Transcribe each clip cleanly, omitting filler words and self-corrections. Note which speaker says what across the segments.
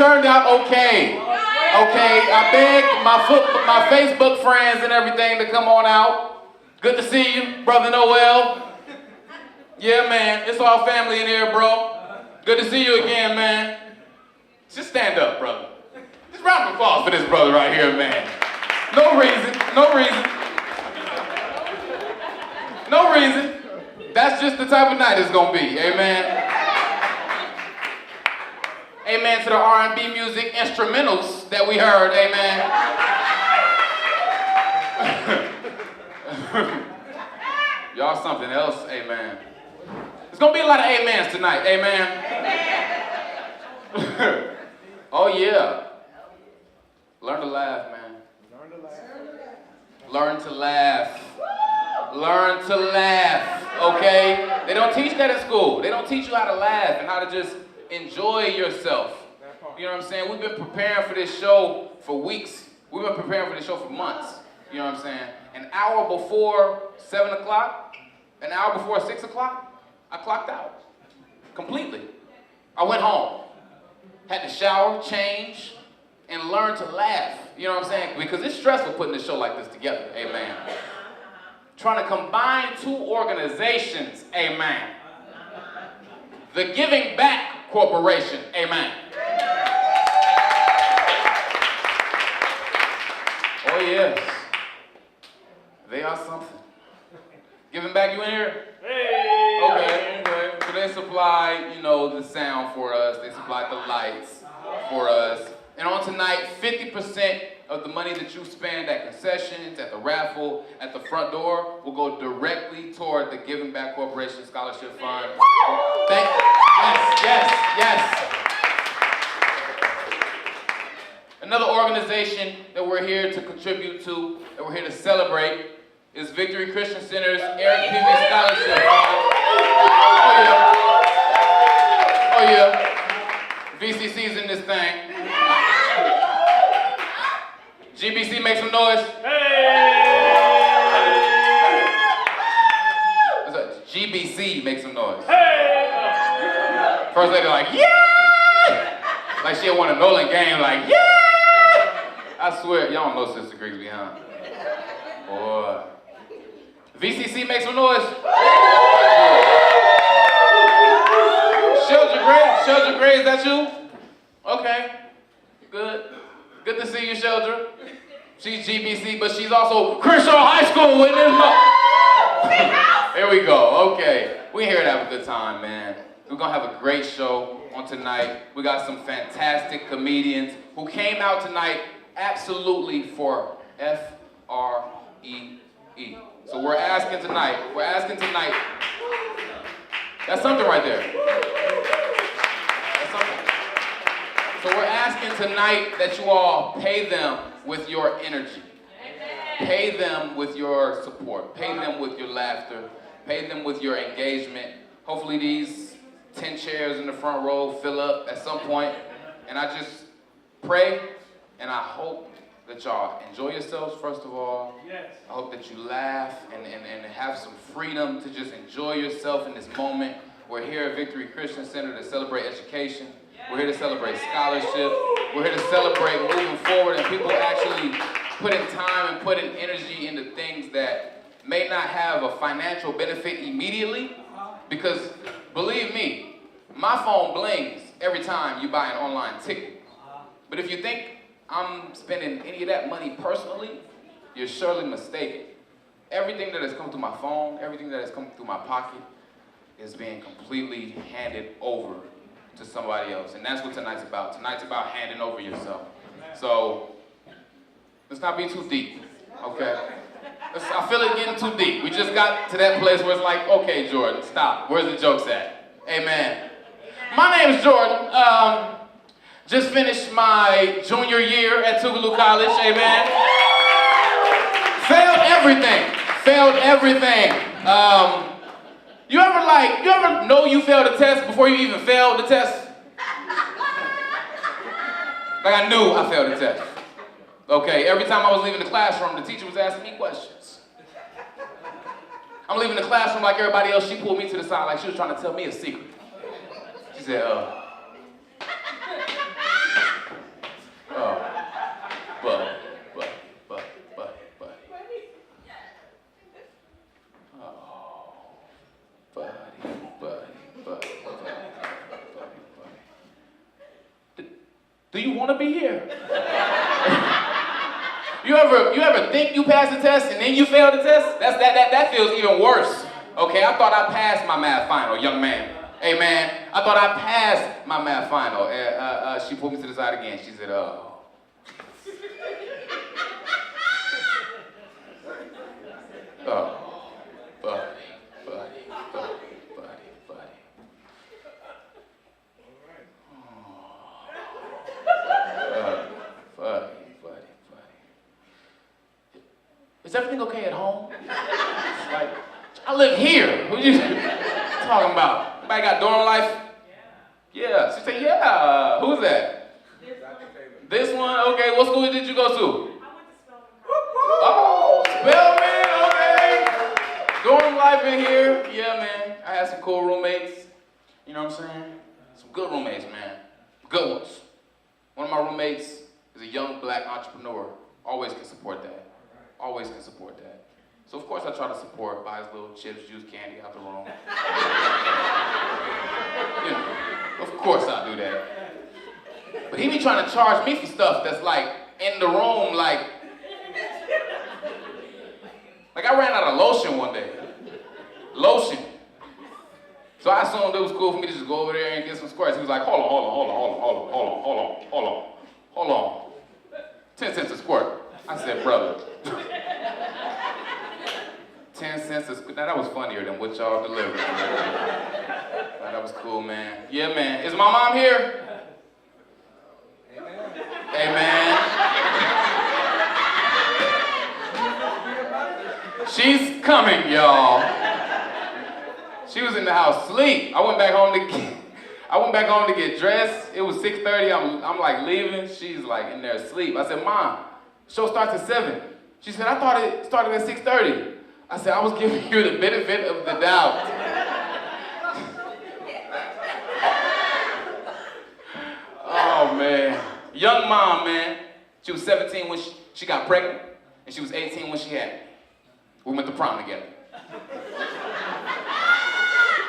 Speaker 1: turned out okay. Okay, I begged my Facebook friends and everything to come on out. Good to see you, Brother Noel. Yeah, man, it's all family in here, bro. Good to see you again, man. Just stand up, brother. Just round of applause for this brother right here, man. No reason. That's just the type of night it's gonna be, amen. Amen to the R&B music instrumentals that we heard, amen. Y'all something else, amen. There's gonna be a lot of amens tonight, amen. Oh yeah. Learn to laugh, man. Learn to laugh. Learn to laugh, okay? They don't teach that at school. They don't teach you how to laugh and how to just enjoy yourself. You know what I'm saying? We've been preparing for this show for weeks. We've been preparing for this show for months. You know what I'm saying? An hour before 7 o'clock, an hour before 6 o'clock, I clocked out. Completely. I went home. Had to shower, change, and learn to laugh. You know what I'm saying? Because it's stressful putting a show like this together. Amen. Trying to combine two organizations. Amen. The Giving Back Corporation. Amen. Oh yes. They are something. Giving Back, you in here?
Speaker 2: Hey!
Speaker 1: Okay. So they supply, you know, the sound for us. They supply the lights for us. And on tonight, 50% of the money that you spend at concessions, at the raffle, at the front door, will go directly toward the Giving Back Corporation Scholarship Fund. Yes. Another organization that we're here to contribute to, that we're here to celebrate, is Victory Christian Center's Eric Peavy Scholarship Fund. Oh yeah. VCC's in this thing. GBC, make some noise.
Speaker 2: Hey!
Speaker 1: What's up? GBC, make some noise.
Speaker 2: Hey!
Speaker 1: First lady like, yeah! Like she had won a Nolan game, like, yeah! I swear, y'all don't know Sister Grigsby, huh? Boy. VCC, make some noise. Sheldra Gray, is that you? Okay, good. Good to see you, Sheldra. She's GBC, but she's also Crenshaw High School in this month. There we go, okay. We're here to have a good time, man. We're gonna have a great show on tonight. We got some fantastic comedians who came out tonight absolutely for F-R-E-E. So we're asking tonight, that's something right there. That's something. So we're asking tonight that you all pay them with your energy. Pay them with your support. Pay them with your laughter. Pay them with your engagement. Hopefully these 10 chairs in the front row fill up at some point. And I just pray and I hope that y'all enjoy yourselves, first of all.
Speaker 2: Yes.
Speaker 1: I hope that you laugh and have some freedom to just enjoy yourself in this moment. We're here at Victory Christian Center to celebrate education. We're here to celebrate scholarship. We're here to celebrate moving forward and people actually putting time and putting energy into things that may not have a financial benefit immediately. Because believe me, my phone blings every time you buy an online ticket. But if you think I'm spending any of that money personally, you're surely mistaken. Everything that has come through my phone, everything that has come through my pocket is being completely handed over to somebody else. And that's what tonight's about. Tonight's about handing over yourself. So, let's not be too deep, okay? I feel it getting too deep. We just got to that place where it's like, okay, Jordan, stop. Where's the jokes at? Amen. My name is Jordan. Just finished my junior year at Tougaloo College, amen. Failed everything. You ever know you failed a test before you even failed the test? Like I knew I failed the test. Okay, every time I was leaving the classroom, the teacher was asking me questions. I'm leaving the classroom like everybody else. She pulled me to the side like she was trying to tell me a secret. She said, to be here. You ever think you passed the test and then you failed the test? That feels even worse. Okay, I thought I passed my math final, young man. Hey man, I thought I passed my math final. She pulled me to the side again. She said, Is everything okay at home? It's like, I live here. Who you talking about? Anybody got dorm life? Yeah. She said, yeah. Who's that? This one? Okay. What school did you go to? I went to Spelman. Oh, Spelman. Okay. Dorm life in here. Yeah, man. I had some cool roommates. You know what I'm saying? Some good roommates, man. Good ones. One of my roommates is a young black entrepreneur. Always can support that. Always can support that. So of course I try to support, buy his little chips, juice, candy out the room. You know, of course I do that. But he be trying to charge me for stuff that's like in the room, like I ran out of lotion one day. Lotion. So I assumed it was cool for me to just go over there and get some squares. He was like, hold on. 10 cents a squirt. I said, brother. 10 cents a squirt. Now that was funnier than what y'all delivered. That was cool, man. Yeah, man. Is my mom here? Amen. She's coming, y'all. She was in the house asleep. I went back home to get dressed. It was 6:30. I'm like leaving. She's like in there asleep. I said, Mom, show starts at 7. She said, I thought it started at 6:30. I said, I was giving you the benefit of the doubt. Oh man. Young mom, man. She was 17 when she got pregnant, and she was 18 when she had me. We went to prom together.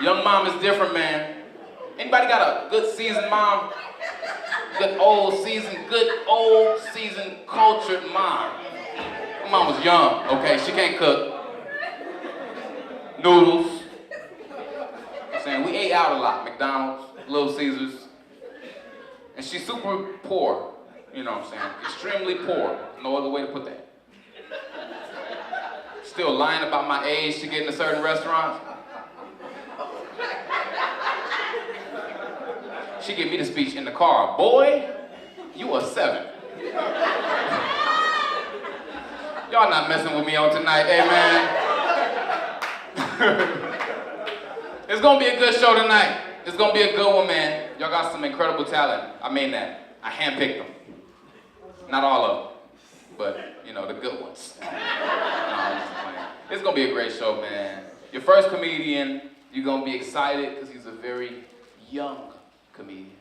Speaker 1: Young mom is different, man. Anybody got a good seasoned mom? Good old seasoned cultured mom. My mom was young, okay? She can't cook. Noodles. I'm saying we ate out a lot. McDonald's, Little Caesars. And she's super poor. You know what I'm saying? Extremely poor. No other way to put that. Still lying about my age to get into certain restaurants. She gave me the speech in the car. Boy, you are 7. Y'all not messing with me on tonight, amen. It's gonna be a good show tonight. It's gonna be a good one, man. Y'all got some incredible talent. I mean that. I handpicked them. Not all of them, but you know, the good ones. No, I'm just playing. It's gonna be a great show, man. Your first comedian, you're gonna be excited because he's a very young comedian.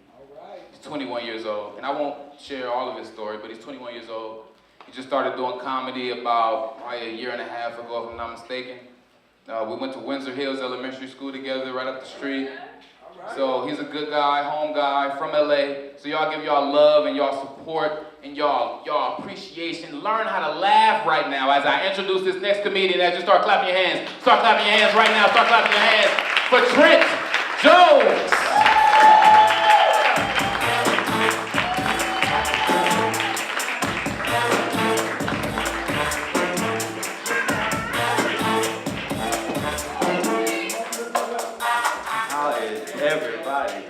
Speaker 1: He's 21 years old, and I won't share all of his story, but he's 21 years old. He just started doing comedy about probably a year and a half ago, if I'm not mistaken. We went to Windsor Hills Elementary School together, right up the street. So he's a good guy, home guy from LA. So y'all give y'all love and y'all support and y'all appreciation. Learn how to laugh right now as I introduce this next comedian. As you start clapping your hands. Start clapping your hands right now. Start clapping your hands for Trent Jones.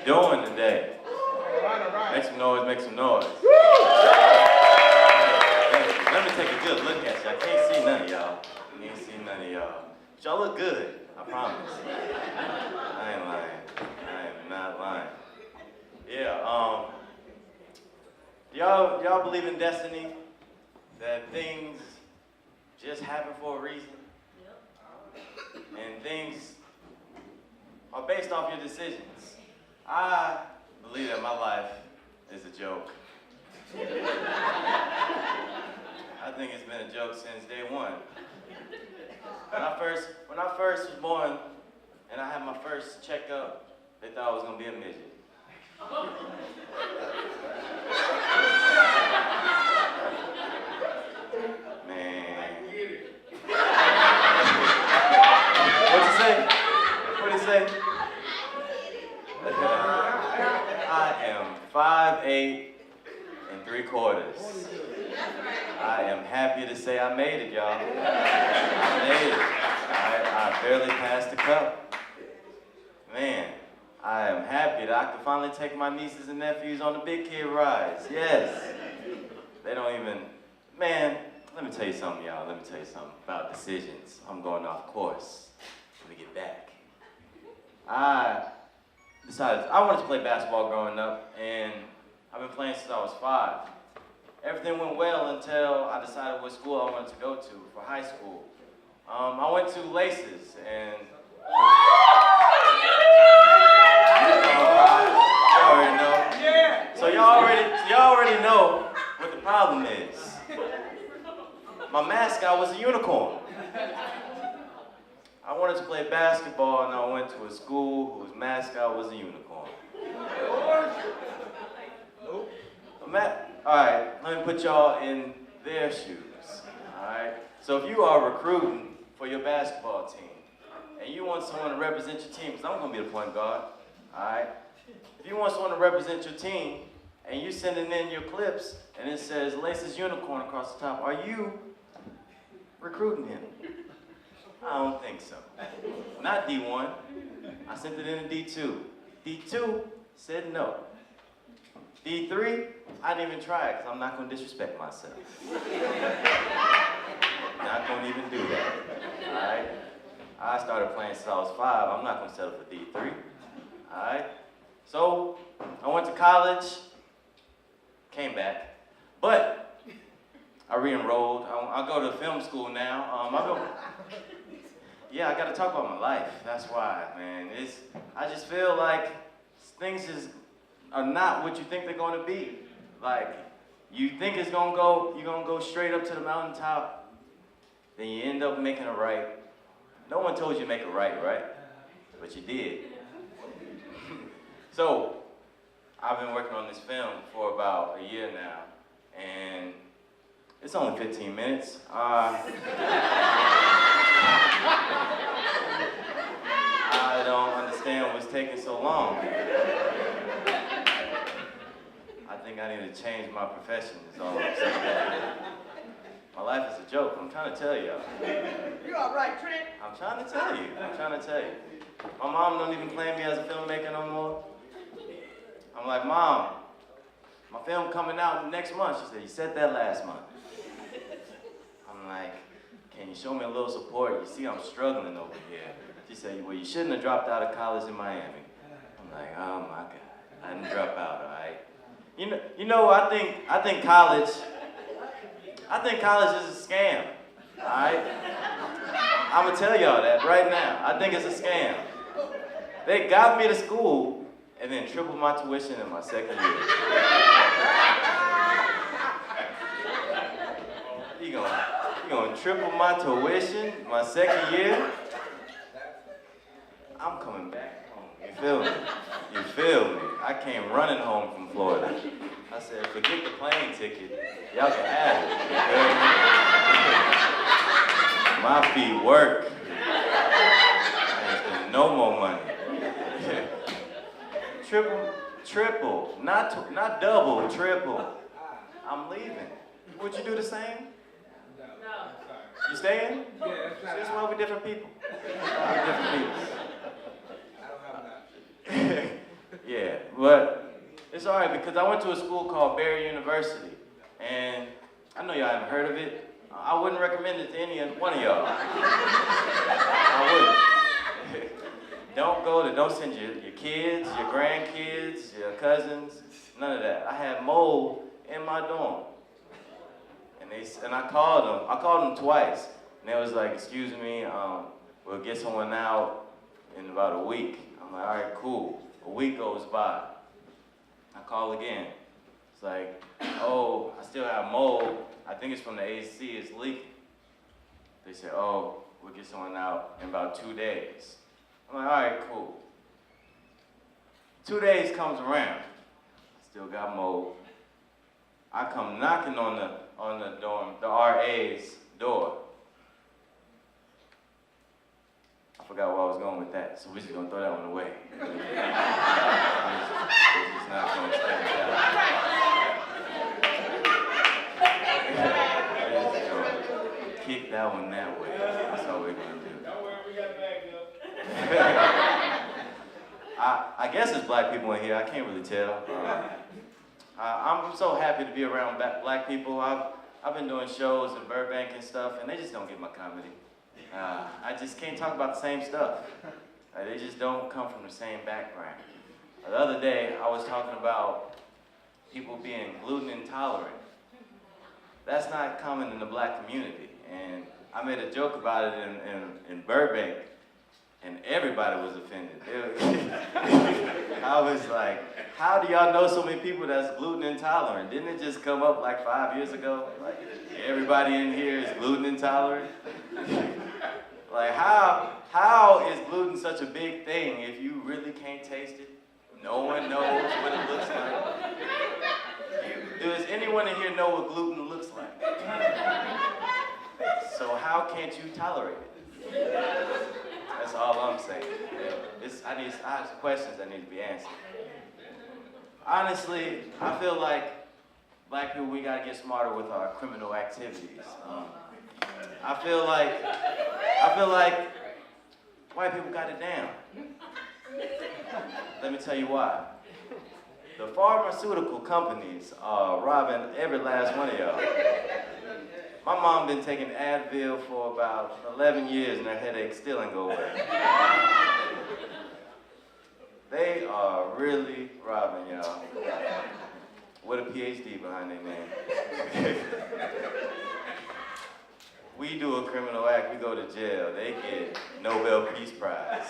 Speaker 2: Doing today? Make some noise, make some noise. Let me take a good look at you. I can't see none of y'all. But y'all look good, I promise. I ain't lying. I am not lying. Yeah, y'all believe in destiny? That things just happen for a reason? And things are based off your decisions. I believe that my life is a joke. I think it's been a joke since day one. When I first was born and I had my first checkup, they thought I was gonna be a midget. Man. What'd you say? What'd you say? I am 5'8" and 3/4. I am happy to say I made it, y'all. I made it. I barely passed the cup. Man, I am happy that I can finally take my nieces and nephews on the big kid rides. Yes. They don't even, man, let me tell you something, y'all. Let me tell you something about decisions. I'm going off course. Let me get back. I decided I wanted to play basketball growing up, and I've been playing since I was 5. Everything went well until I decided what school I wanted to go to for high school. I went to Laces, and y'all already know. So y'all already know what the problem is. My mascot was a unicorn. I wanted to play basketball, and I went to a school whose mascot was a unicorn. Alright, let me put y'all in their shoes. Alright? So if you are recruiting for your basketball team, and you want someone to represent your team, because I'm going to be the point guard. Alright? If you want someone to represent your team, and you're sending in your clips, and it says Laces Unicorn across the top, are you recruiting him? I don't think so. Not D1. I sent it in to D2. D2 said no. D3, I didn't even try it because I'm not going to disrespect myself. Not going to even do that. All right? I started playing since I was 5. I'm not going to settle for D3. All right? So I went to college, came back, but I re-enrolled. I go to film school now. Yeah, I got to talk about my life. That's why, man. I just feel like things are not what you think they're going to be. Like, you think you're going to go straight up to the mountaintop, then you end up making a right. No one told you to make a right, right? But you did. So, I've been working on this film for about a year now, and it's only 15 minutes. I don't understand what's taking so long. I think I need to change my profession, is all I'm saying. My life is a joke, I'm trying to tell y'all.
Speaker 3: You all right, Trent?
Speaker 2: I'm trying to tell you. My mom don't even claim me as a filmmaker no more. I'm like, Mom, my film coming out next month. She said, you said that last month. I'm like, can you show me a little support? You see I'm struggling over here. She said, well, you shouldn't have dropped out of college in Miami. I'm like, oh my God, I didn't drop out, all right? You know, I think college is a scam, all right? I'm gonna tell y'all that right now. I think it's a scam. They got me to school and then tripled my tuition in my second year. You gonna triple my tuition my second year? I'm coming back home. You feel me? I came running home from Florida. I said, forget the plane ticket. Y'all can have it. You feel me? My feet work. I ain't spending no more money. Triple, not double, triple. I'm leaving. Would you do the same?
Speaker 3: No.
Speaker 2: You staying?
Speaker 3: Yeah, that's right.
Speaker 2: That's why we're different people. Yeah, but it's all right because I went to a school called Barry University, and I know y'all haven't heard of it. I wouldn't recommend it to any one of y'all. I wouldn't. Don't send your kids, your grandkids, your cousins, none of that. I had mold in my dorm, and I called them twice, and they was like, excuse me, we'll get someone out in about a week. I'm like, all right, cool. A week goes by. I call again. It's like, oh, I still have mold. I think it's from the AC, it's leaking. They said, oh, we'll get someone out in about 2 days. I'm like, all right, cool. 2 days comes around, still got mold. I come knocking on the dorm, the RA's door. I forgot where I was going with that, so we're just gonna throw that one away. We're just not gonna stay with that. We're just gonna kick that one that way. That's all we're gonna do.
Speaker 3: Don't worry, we got backup.
Speaker 2: I guess there's black people in here. I can't really tell. I'm so happy to be around black people. I've been doing shows in Burbank and stuff, and they just don't get my comedy. I just can't talk about the same stuff. They just don't come from the same background. The other day, I was talking about people being gluten intolerant. That's not common in the black community. And I made a joke about it in Burbank, and everybody was offended. I was like, how do y'all know so many people that's gluten intolerant? Didn't it just come up like 5 years ago? Like, everybody in here is gluten intolerant? Like, how is gluten such a big thing if you really can't taste it? No one knows what it looks like. Does anyone in here know what gluten looks like? So how can't you tolerate it? That's all I'm saying. I have some questions that need to be answered. Honestly, I feel like black people, we gotta get smarter with our criminal activities. I feel like white people got it down. Let me tell you why. The pharmaceutical companies are robbing every last one of y'all. My mom been taking Advil for about 11 years and her headache still ain't go away. They are really robbing y'all. With a PhD behind their name. We do a criminal act, we go to jail. They get Nobel Peace Prize.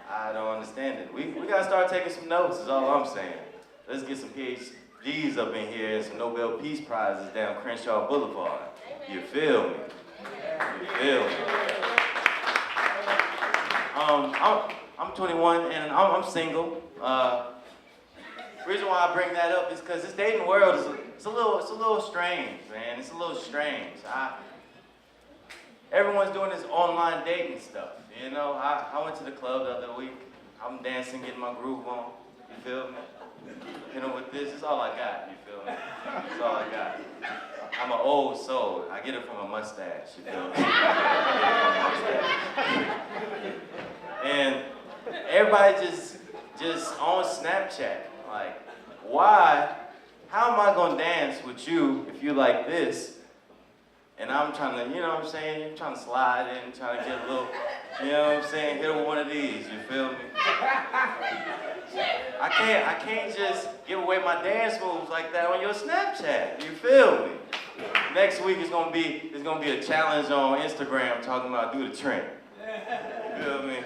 Speaker 2: I don't understand it. We gotta start taking some notes, is all I'm saying. Let's get some PhDs up in here and some Nobel Peace Prizes down Crenshaw Boulevard. You feel me? You feel me? I'm 21 and I'm single. Reason why I bring that up is because this dating world is it's a little strange, man. It's a little strange. Everyone's doing this online dating stuff. You know, I went to the club the other week. I'm dancing, getting my groove on. You feel me? You know, with this, it's all I got. You feel me? It's all I got. I'm an old soul. I get it from a mustache. You feel me? I get it from a mustache. And everybody just on Snapchat. Like, why? How am I gonna dance with you if you like this? And I'm trying to, you know what I'm saying? I'm trying to slide in, trying to get a little, you know what I'm saying? Hit her with one of these, you feel me? I can't just give away my dance moves like that on your Snapchat, you feel me? Next week it's gonna be a challenge on Instagram talking about do the trend. You feel me?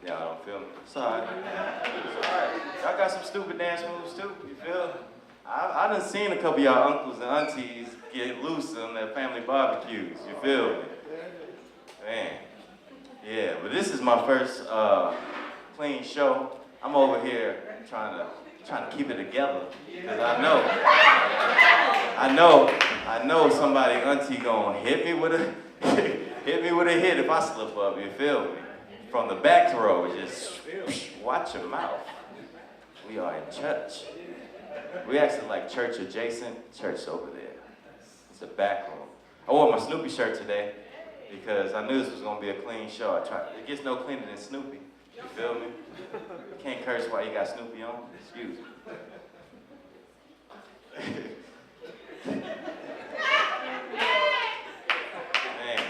Speaker 2: Y'all don't feel me? It's alright. It's alright. Y'all got some stupid dance moves too, you feel me? I done seen a couple of y'all uncles and aunties get loose on their family barbecues, you feel me? Man. Yeah, but this is my first clean show. I'm over here trying to keep it together. Because I know somebody auntie gonna hit me with a hit if I slip up, you feel me? From the back row, just watch your mouth. We are in church. We actually like church adjacent, church over there. It's a back room. I wore my Snoopy shirt today because I knew this was gonna be a clean show. It gets no cleaner than Snoopy. You feel me? Can't curse while you got Snoopy on. Excuse me.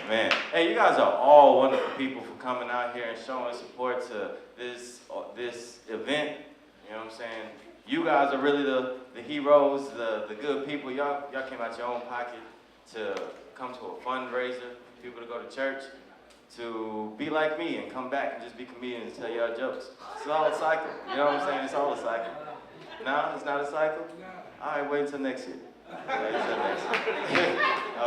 Speaker 2: Man. Hey, you guys are all wonderful people for coming out here and showing support to this event. You know what I'm saying? You guys are really the heroes, the good people. Y'all came out your own pocket to come to a fundraiser, people to go to church, to be like me and come back and just be comedians and tell y'all jokes. It's all a cycle. You know what I'm saying? It's all a cycle. No, it's not a cycle? All right, wait until next year. I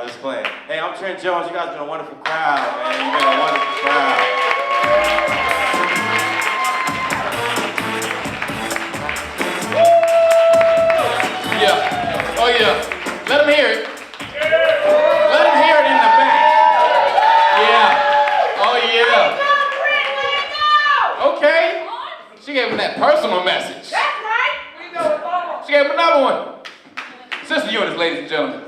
Speaker 2: was playing. Hey, I'm Trent Jones. You guys have been a wonderful crowd, man. You've been a wonderful crowd.
Speaker 1: gave him another one. Sister Eunice, ladies and gentlemen.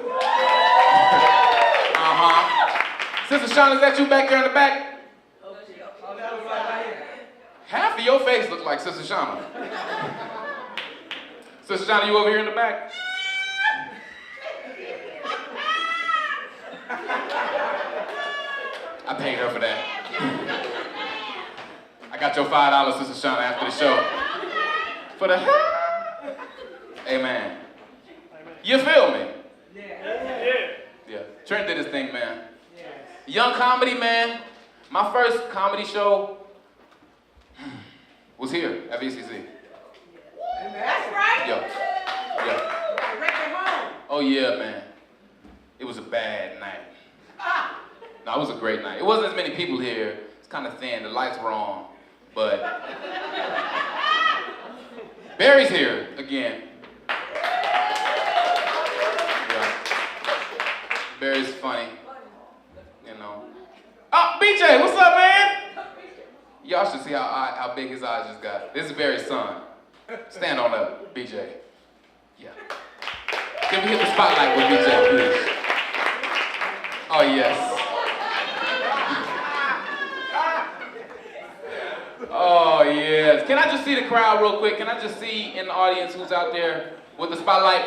Speaker 1: Sister Shauna, is that you back there in the back? Half of your face looks like Sister Shauna. Sister Shauna, you over here in the back? I paid her for that. I got your $5, Sister Shauna, after the show. For the Amen. You feel me? Yeah. Trent did his thing, man. Young comedy, man. My first comedy show was here at VCC.
Speaker 3: That's right.
Speaker 1: Yeah. Oh yeah, man. It was a bad night. No, it was a great night. It wasn't as many people here. It's kind of thin. The lights were on, but Barry's here again. Yeah. Barry's funny. You know. Oh, BJ, what's up, man? Y'all should see how big his eyes just got. This is Barry's son. Stand on up, BJ. Yeah. Can we hit the spotlight with BJ, please? Oh, yes. Oh, yes. Can I just see the crowd real quick? Can I just see in the audience who's out there with the spotlight?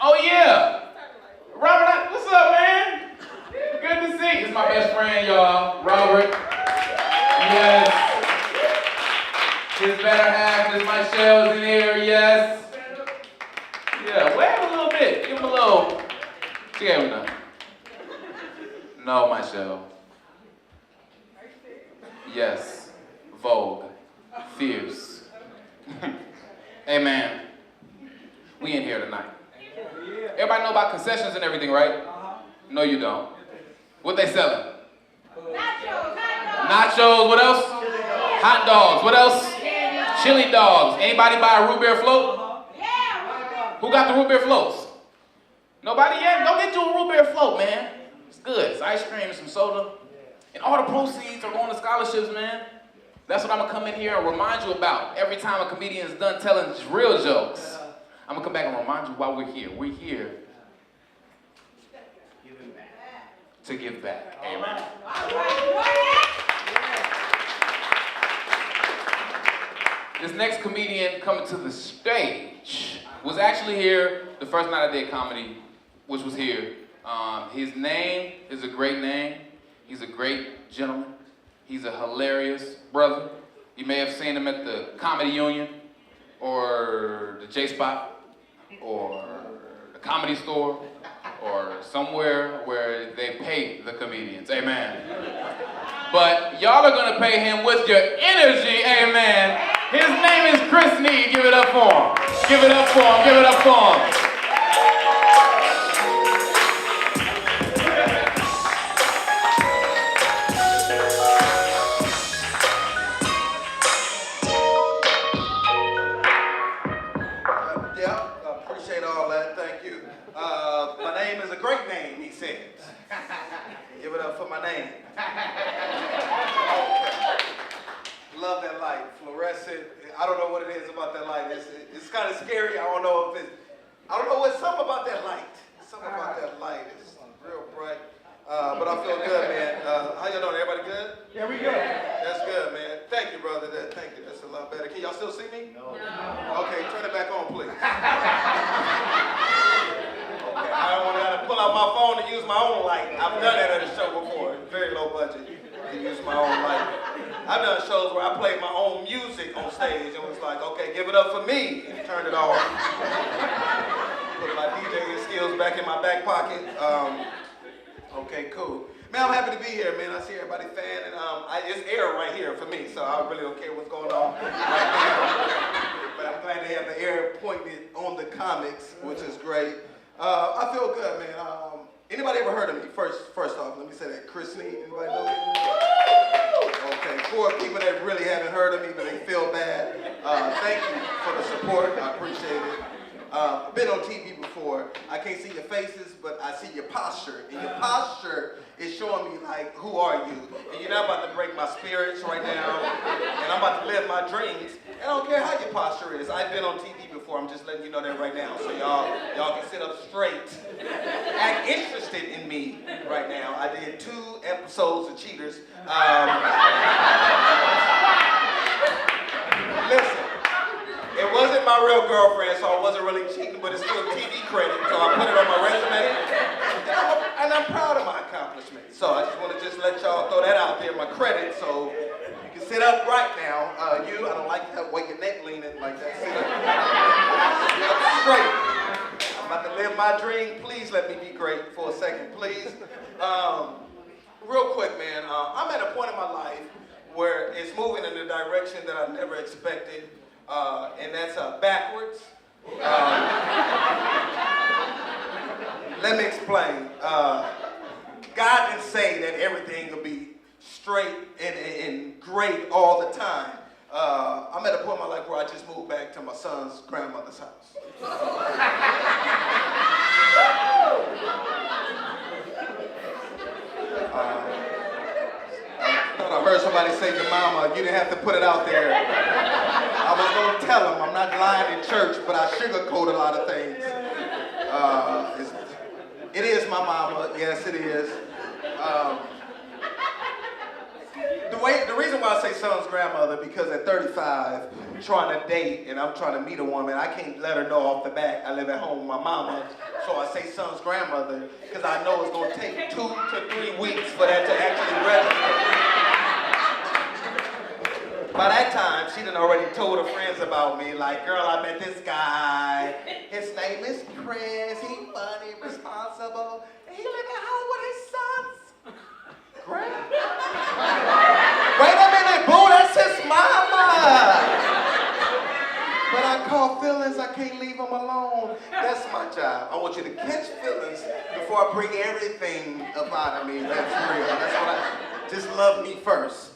Speaker 1: Oh, yeah. Robert, what's up, man? Good to see you. This is my best friend, y'all. Robert. Yes. His better half is my shells in here, yes. Yeah, wave a little bit. Give him a little. She gave him none. No, my shell. Yes. Vogue. Fierce. Hey, man. We in here tonight. Everybody know about concessions and everything, right? No, you don't. What they selling? Nachos, what else? Hot dogs, what else? Chili dogs. Anybody buy a root beer float? Who got the root beer floats? Nobody yet? Go get you a root beer float, man. It's good. It's ice cream and some soda. And all the proceeds are going to scholarships, man. That's what I'm going to come in here and remind you about. Every time a comedian is done telling real jokes, I'm going to come back and remind you why we're here. We're here to give back. Amen. This next comedian coming to the stage was actually here the first night I did comedy, which was here. His name is a great name. He's a great gentleman. He's a hilarious brother. You may have seen him at the Comedy Union or the J-Spot or the Comedy Store or somewhere where they pay the comedians. Amen. But y'all are gonna pay him with your energy. Amen. His name is Chris Need. Give it up for him. Give it up for him. Give it up for him.
Speaker 4: Give it up for my name. Love that light, fluorescent. I don't know what it is about that light. It's kind of scary. I don't know what's something about that light. Something about that light. It's real bright. But I feel good, man. How y'all doing? Everybody good?
Speaker 3: Yeah, we good.
Speaker 4: That's good, man. Thank you, brother. Thank you. That's a lot better. Can y'all still see me? No. Okay, turn it back on, please. I don't want to pull out my phone to use my own light. I've done that at a show before. Very low budget to use my own light. I've done shows where I played my own music on stage and was like, okay, give it up for me, and turn it off. Put my DJing skills back in my back pocket. Okay, cool. Man, I'm happy to be here, man. I see everybody fanning. It's air right here for me, so I really don't care what's going on right now. But I'm glad to have the air pointed on the comics, which is great. I feel good, man. Anybody ever heard of me? First off, let me say that. Chris Need, anybody know me? Okay, 4 people that really haven't heard of me, but they feel bad. Thank you for the support. I appreciate it. I've been on TV before. I can't see your faces, but I see your posture. And your posture is showing me, like, who are you? And you're not about to break my spirits right now. And I'm about to live my dreams. And I don't care how your posture is. I've been on TV before. I'm just letting you know that right now. So y'all can sit up straight. Act interested in me right now. I did 2 episodes of Cheaters. Listen, it wasn't my real girlfriend, so I wasn't really cheating, but it's still TV credit, so I put it on my resume. And I'm proud of my accomplishment. So I just want to let y'all throw that out there, my credit, so you can sit up right now. I don't like that way your neck leaning like that. Sit up straight. I'm about to live my dream. Please let me be great for a second, please. Real quick, man, I'm at a point in my life where it's moving in a direction that I never expected, and that's backwards. Let me explain. God didn't say that everything will be straight and great all the time. I'm at a point in my life where I just moved back to my son's grandmother's house. I heard somebody say to Mama, you didn't have to put it out there. I was going to tell him, I'm not lying in church, but I sugarcoat a lot of things. It is my mama, yes it is. The reason why I say son's grandmother, because at 35, trying to date and I'm trying to meet a woman, I can't let her know off the bat I live at home with my mama. So I say son's grandmother, because I know it's going to take 2 to 3 weeks for that to actually register. By that time, she done already told her friends about me, like, girl, I met this guy. His name is Chris. He funny, responsible, and he live at home with his sons. Wait a minute, boo, that's his mama. But I call feelings, I can't leave them alone. That's my job. I want you to catch feelings before I bring everything up out of me. That's real. That's what just love me first.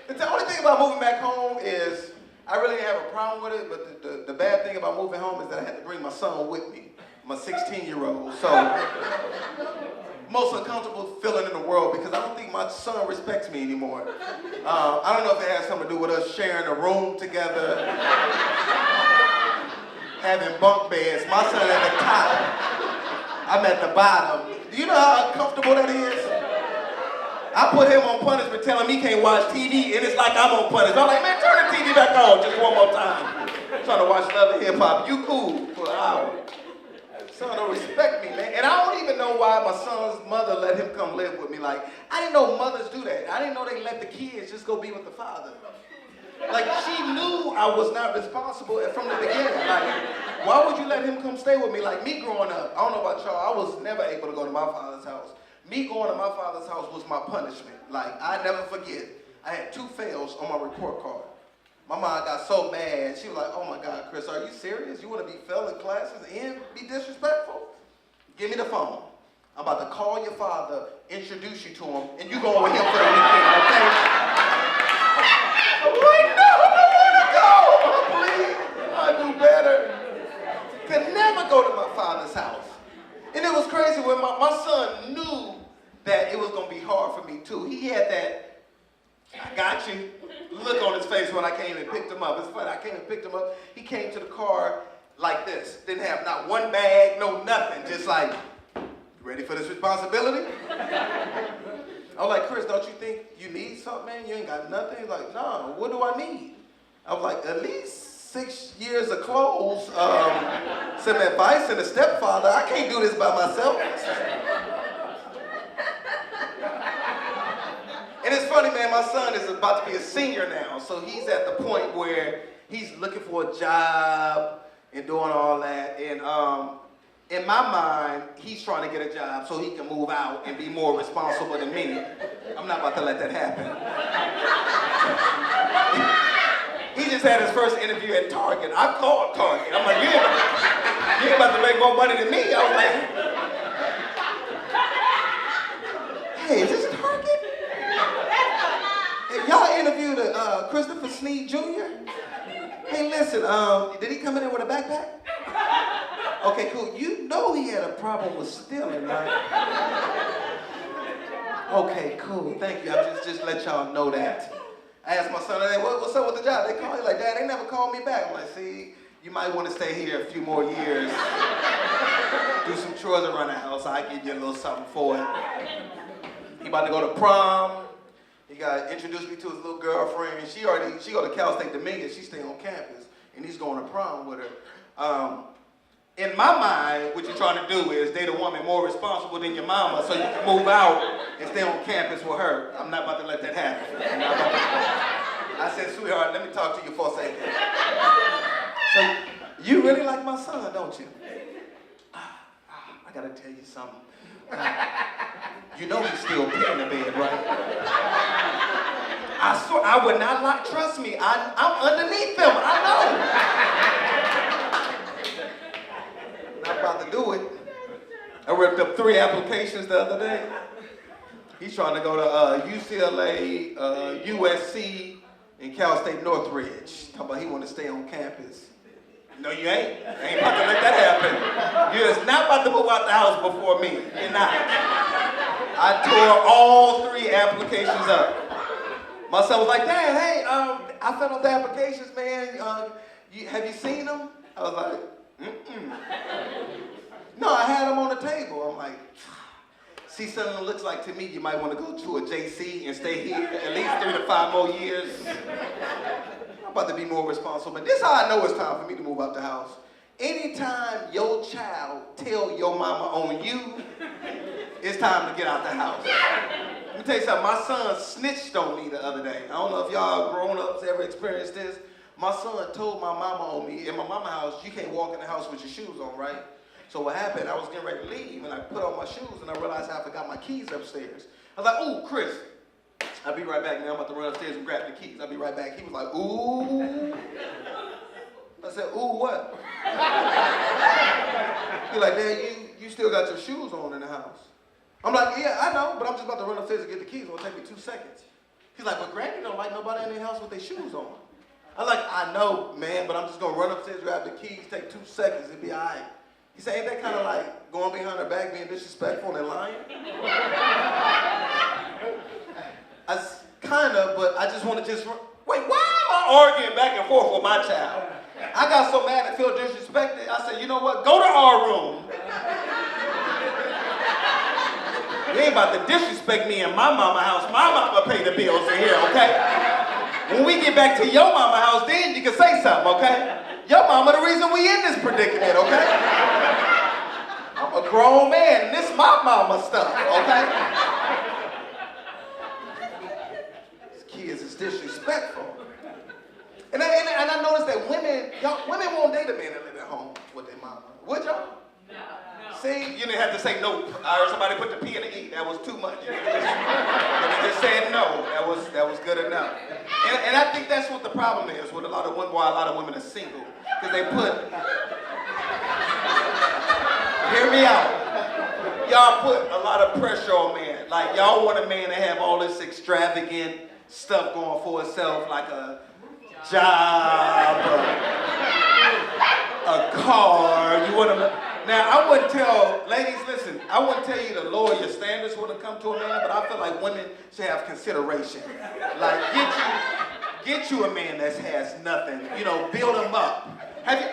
Speaker 4: The only thing about moving back home is I really didn't have a problem with it, but the bad thing about moving home is that I had to bring my son with me, my 16-year-old. So, most uncomfortable feeling in the world because I don't think my son respects me anymore. I don't know if it has something to do with us sharing a room together, having bunk beds. My son at the top, I'm at the bottom. Do you know how uncomfortable that is? I put him on punishment, telling him he can't watch TV, and it's like I'm on punishment. I'm like, man, turn the TV back on just one more time. I'm trying to watch Love and Hip Hop. You cool for an hour. Son don't respect me, man. And I don't even know why my son's mother let him come live with me. Like, I didn't know mothers do that. I didn't know they let the kids just go be with the father. Like, she knew I was not responsible from the beginning. Like, why would you let him come stay with me? Like, me growing up, I don't know about y'all, I was never able to go to my father's house. Me going to my father's house was my punishment. Like, I never forget. I had 2 fails on my report card. My mom got so mad. She was like, oh my God, Chris, are you serious? You want to be failing classes and be disrespectful? Give me the phone. I'm about to call your father, introduce you to him, and you go with him for the weekend, okay? I'm like, no, I don't want to go. Please, I do better. Could never go to my father's house. And it was crazy when my son knew that it was going to be hard for me too. He had that, I got you, look on his face when I came and picked him up. It's funny, I came and picked him up. He came to the car like this. Didn't have not one bag, no nothing. Just like, you ready for this responsibility? I was like, Chris, don't you think you need something, man? You ain't got nothing? He's like, no, what do I need? I was like, at least 6 years of clothes, some advice, and a stepfather. I can't do this by myself. And it's funny, man, my son is about to be a senior now, so he's at the point where he's looking for a job and doing all that. And in my mind, he's trying to get a job so he can move out and be more responsible than me. I'm not about to let that happen. He just had his first interview at Target. I called Target. I'm like, you ain't about to make more money than me. I was like, hey, is this Target? If y'all interviewed Christopher Sneed Jr.? Hey, listen, did he come in there with a backpack? Okay, cool. You know he had a problem with stealing, right? Okay, cool. Thank you. I'll just let y'all know that. I asked my son, hey, what's up with the job? They call you like, Dad, they never called me back. I'm like, see, you might want to stay here a few more years. Do some chores around the house. I give you a little something for it. He about to go to prom. He got introduced me to his little girlfriend. She go to Cal State Dominguez. She stay on campus, and he's going to prom with her. In my mind, what you're trying to do is date a woman more responsible than your mama, so you can move out and stay on campus with her. I'm not about to let that happen. I said, sweetheart, let me talk to you for a second. So you really like my son, don't you? I gotta tell you something. You know he's still peeing in the bed, right? I swear, I would not lie. Trust me, I'm underneath them. I know. Not about to do it. I ripped up 3 applications the other day. He's trying to go to UCLA, USC, and Cal State Northridge. Talking about he want to stay on campus. No, you ain't. I ain't about to let that happen. You're just not about to move out the house before me. You're not. I tore all 3 applications up. My son was like, Dad, hey, I filled out the applications, man. Have you seen them? I was like, No, I had them on the table. I'm like, see, something that looks like to me you might want to go to a JC and stay here at least 3 to 5 more years. I'm about to be more responsible, but this is how I know it's time for me to move out the house. Anytime your child tell your mama on you, it's time to get out the house. Let me tell you something, my son snitched on me the other day. I don't know if y'all grown-ups ever experienced this. My son told my mama on me, in my mama's house, you can't walk in the house with your shoes on, right? So what happened, I was getting ready to leave, and I put on my shoes, and I realized I forgot my keys upstairs. I was like, ooh, Chris, I'll be right back, man. I'm about to run upstairs and grab the keys. I'll be right back. He was like, ooh. I said, ooh, what? He's like, Dad, you still got your shoes on in the house. I'm like, yeah, I know, but I'm just about to run upstairs and get the keys. It'll take me 2 seconds. He's like, but Granny don't like nobody in the house with their shoes on. I'm like, I know, man, but I'm just going to run upstairs, grab the keys, take 2 seconds, it'll be all right. He said, ain't that kind of like going behind her back, being disrespectful and lying? Kind of, but I just want to wait, why am I arguing back and forth with my child? I got so mad and feel disrespected, I said, you know what, go to our room. You ain't about to disrespect me in my mama house. My mama pay the bills in here, okay? When we get back to your mama house, then you can say something, okay? Your mama the reason we in this predicament, okay? I'm a grown man, and this my mama stuff, okay? Kids is disrespectful. And I noticed that women won't date a man that live at home with their mama. Would y'all? No. See, you didn't have to say no. I heard somebody put the P and the E. That was too much. You just said no. That was good enough. And I think that's what the problem is with a lot of women. Why a lot of women are single, because they put. Hear me out. Y'all put a lot of pressure on men. Like y'all want a man to have all this extravagant stuff going for itself, like a job, a car. You want to. Now, I wouldn't tell, ladies, listen, I wouldn't tell you to lower your standards when it comes to a man, but I feel like women should have consideration. Like, get you a man that has nothing, you know, build him up. Have you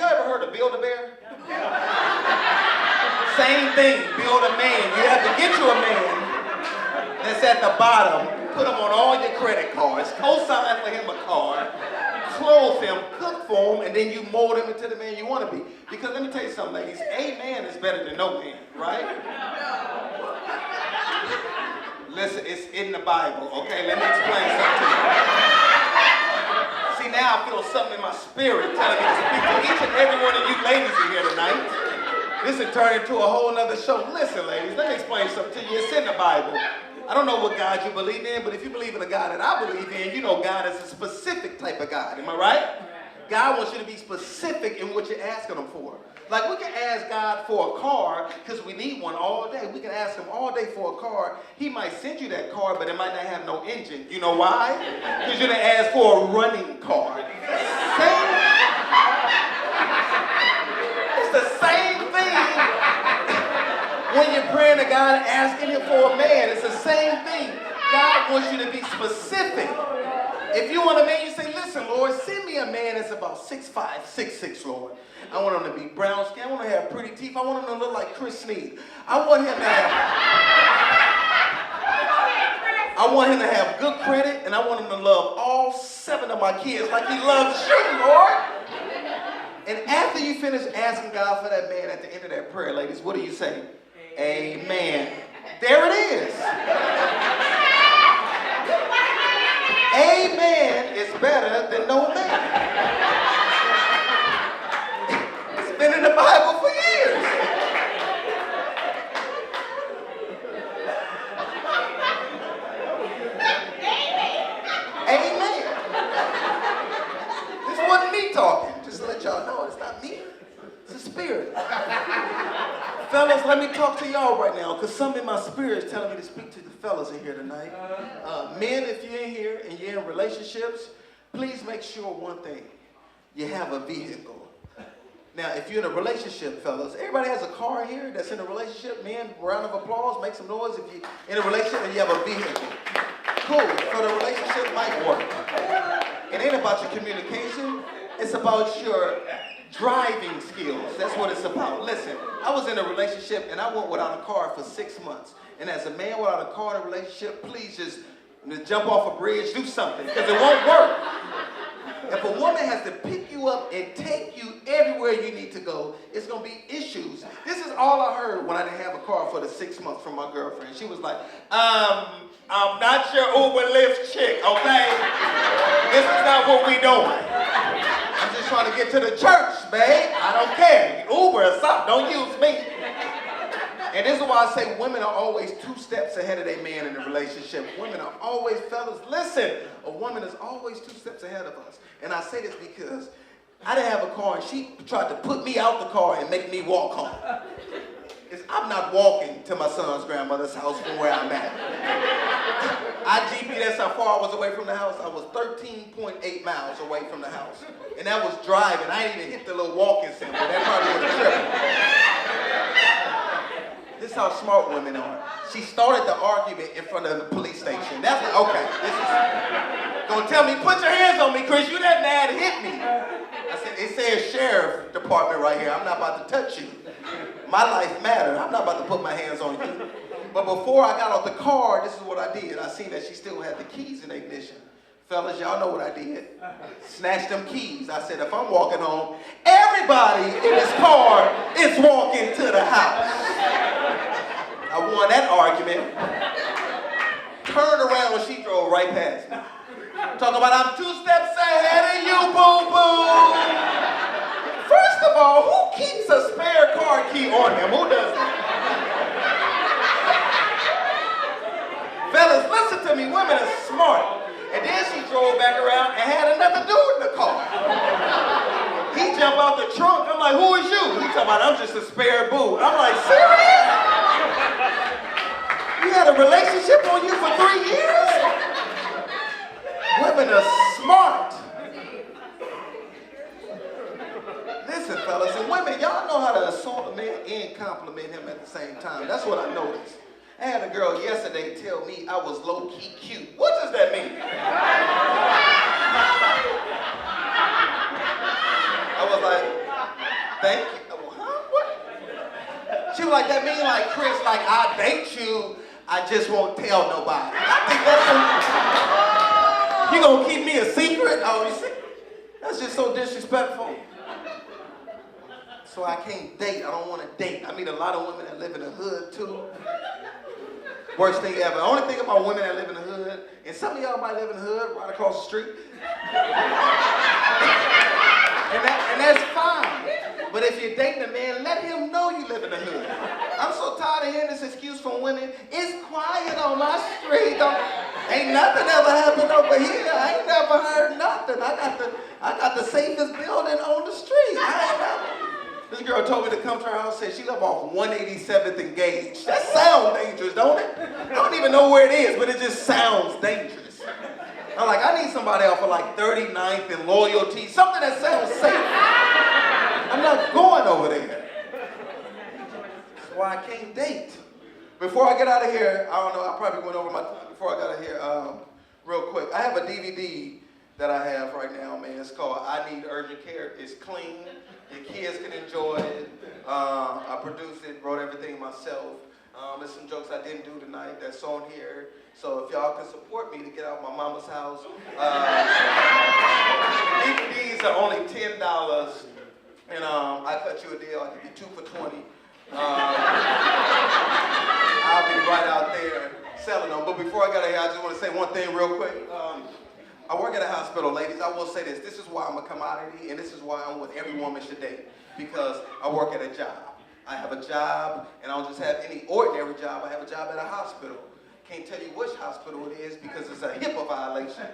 Speaker 4: ever heard of Build-A-Bear? Same thing, build a man. You have to get you a man that's at the bottom, put him on all your credit cards, co-sign for him a car, clothe him, cook for him, and then you mold him into the man you want to be. Because let me tell you something, ladies, a man is better than no man, right? Listen, it's in the Bible, okay? Let me explain something to you. See, now I feel something in my spirit telling me to speak to each and every one of you ladies in here tonight. This will turn into a whole nother show. Listen, ladies, let me explain something to you. It's in the Bible. I don't know what God you believe in, but if you believe in the God that I believe in, you know God is a specific type of God. Am I right? God wants you to be specific in what you're asking him for. Like we can ask God for a car because we need one all day. We can ask him all day for a car. He might send you that car, but it might not have no engine. You know why? Because you're going to ask for a running car. It's the same thing. When you're praying to God and asking him for a man, it's the same thing. God God wants you to be specific. If you want a man, you say, listen, Lord, send me a man that's about 6'5", 6'6", Lord. I want him to be brown skin. I want him to have pretty teeth. I want him to look like Chris Sneed. I want him to have good credit, and I want him to love all 7 of my kids like he loves you, Lord. And after you finish asking God for that man at the end of that prayer, ladies, what do you say? Amen. There it is. Amen is better than no man. It's been in the Bible for years. Amen. This wasn't me talking. Just to let y'all know, it's not me. It's the Spirit. Fellas, let me talk to y'all right now, because something in my spirit is telling me to speak to the fellas in here tonight. Men, if you're in here and you're in relationships, please make sure one thing. You have a vehicle. Now, if you're in a relationship, fellas, everybody has a car here that's in a relationship. Men, round of applause, make some noise if you're in a relationship and you have a vehicle. Cool, so the relationship might work. It ain't about your communication. It's about your driving skills. That's what it's about. Listen, I was in a relationship and I went without a car for 6 months. And as a man without a car in a relationship, please just jump off a bridge, do something, because it won't work. If a woman has to pick you up and take you everywhere you need to go, it's going to be issues. This is all I heard when I didn't have a car for the 6 months from my girlfriend. She was like, I'm not your Uber Lyft chick, okay? This is not what we doing. I'm just trying to get to the church, babe. I don't care. Uber or something, don't use me. And this is why I say women are always 2 steps ahead of their man in a relationship. Women are always, fellas, listen, a woman is always 2 steps ahead of us. And I say this because I didn't have a car and she tried to put me out the car and make me walk home. I'm not walking to my son's grandmother's house from where I'm at. I GPS how far I was away from the house. I was 13.8 miles away from the house. And that was driving. I didn't even hit the little walking symbol. That probably was a trip. This is how smart women are. She started the argument in front of the police station. That's like, okay, this is gonna tell me, put your hands on me, Chris, you that mad, hit me. I said, it says sheriff department right here. I'm not about to touch you. My life matters. I'm not about to put my hands on you. But before I got out the car, this is what I did. I seen that she still had the keys in the ignition. Fellas, y'all know what I did. Snatched them keys. I said, if I'm walking home, everybody in this car is walking to the house. I won that argument. Turned around when she drove right past me. Talking about I'm 2 steps ahead of you, boo-boo. First of all, who keeps a spare car key on them? Who does that? Fellas, listen to me. Women are smart. And then she drove back around and had another dude in the car. He jumped out the trunk. I'm like, who is you? He talking about, I'm just a spare boo. I'm like, serious? You had a relationship on you for 3 years? Women are smart. Listen, fellas, and women, y'all know how to assault a man and compliment him at the same time. That's what I noticed. I had a girl yesterday tell me I was low-key cute. What does that mean? I was like, thank you. Huh? What? She was like, that mean like, Chris, like, I'll date you, I just won't tell nobody. I think that's you gonna keep me a secret? Oh, you see? That's just so disrespectful. So I can't date. I don't want to date. I meet a lot of women that live in the hood too. Worst thing ever. The only thing about women that live in the hood, and some of y'all might live in the hood right across the street. and that's fine. But if you're dating a man, let him know you live in the hood. I'm so tired of hearing this excuse from women. It's quiet on my street. Ain't nothing ever happened over here. I ain't never heard nothing. I got the safest building on the street. This girl told me to come to her house, said she lived off 187th and Gage. That sounds dangerous, don't it? I don't even know where it is, but it just sounds dangerous. I'm like, I need somebody off of like 39th and Loyalty, something that sounds safe. I'm not going over there. That's why I can't date. Before I get out of here, I don't know, I probably went over my time. Before I got out of here, real quick, I have a DVD that I have right now, man. It's called I Need Urgent Care. It's clean. Your kids can enjoy it. I produced it, wrote everything myself. There's some jokes I didn't do tonight that's on here. So if y'all can support me to get out of my mama's house. DVDs are only $10. And I cut you a deal. I can get 2 for $20. I'll be right out there selling them. But before I get out of here, I just want to say one thing real quick. I work at a hospital, ladies. I will say this. This is why I'm a commodity, and this is why I'm what every woman should date. Because I work at a job. I have a job, and I don't just have any ordinary job. I have a job at a hospital. Can't tell you which hospital it is because it's a HIPAA violation.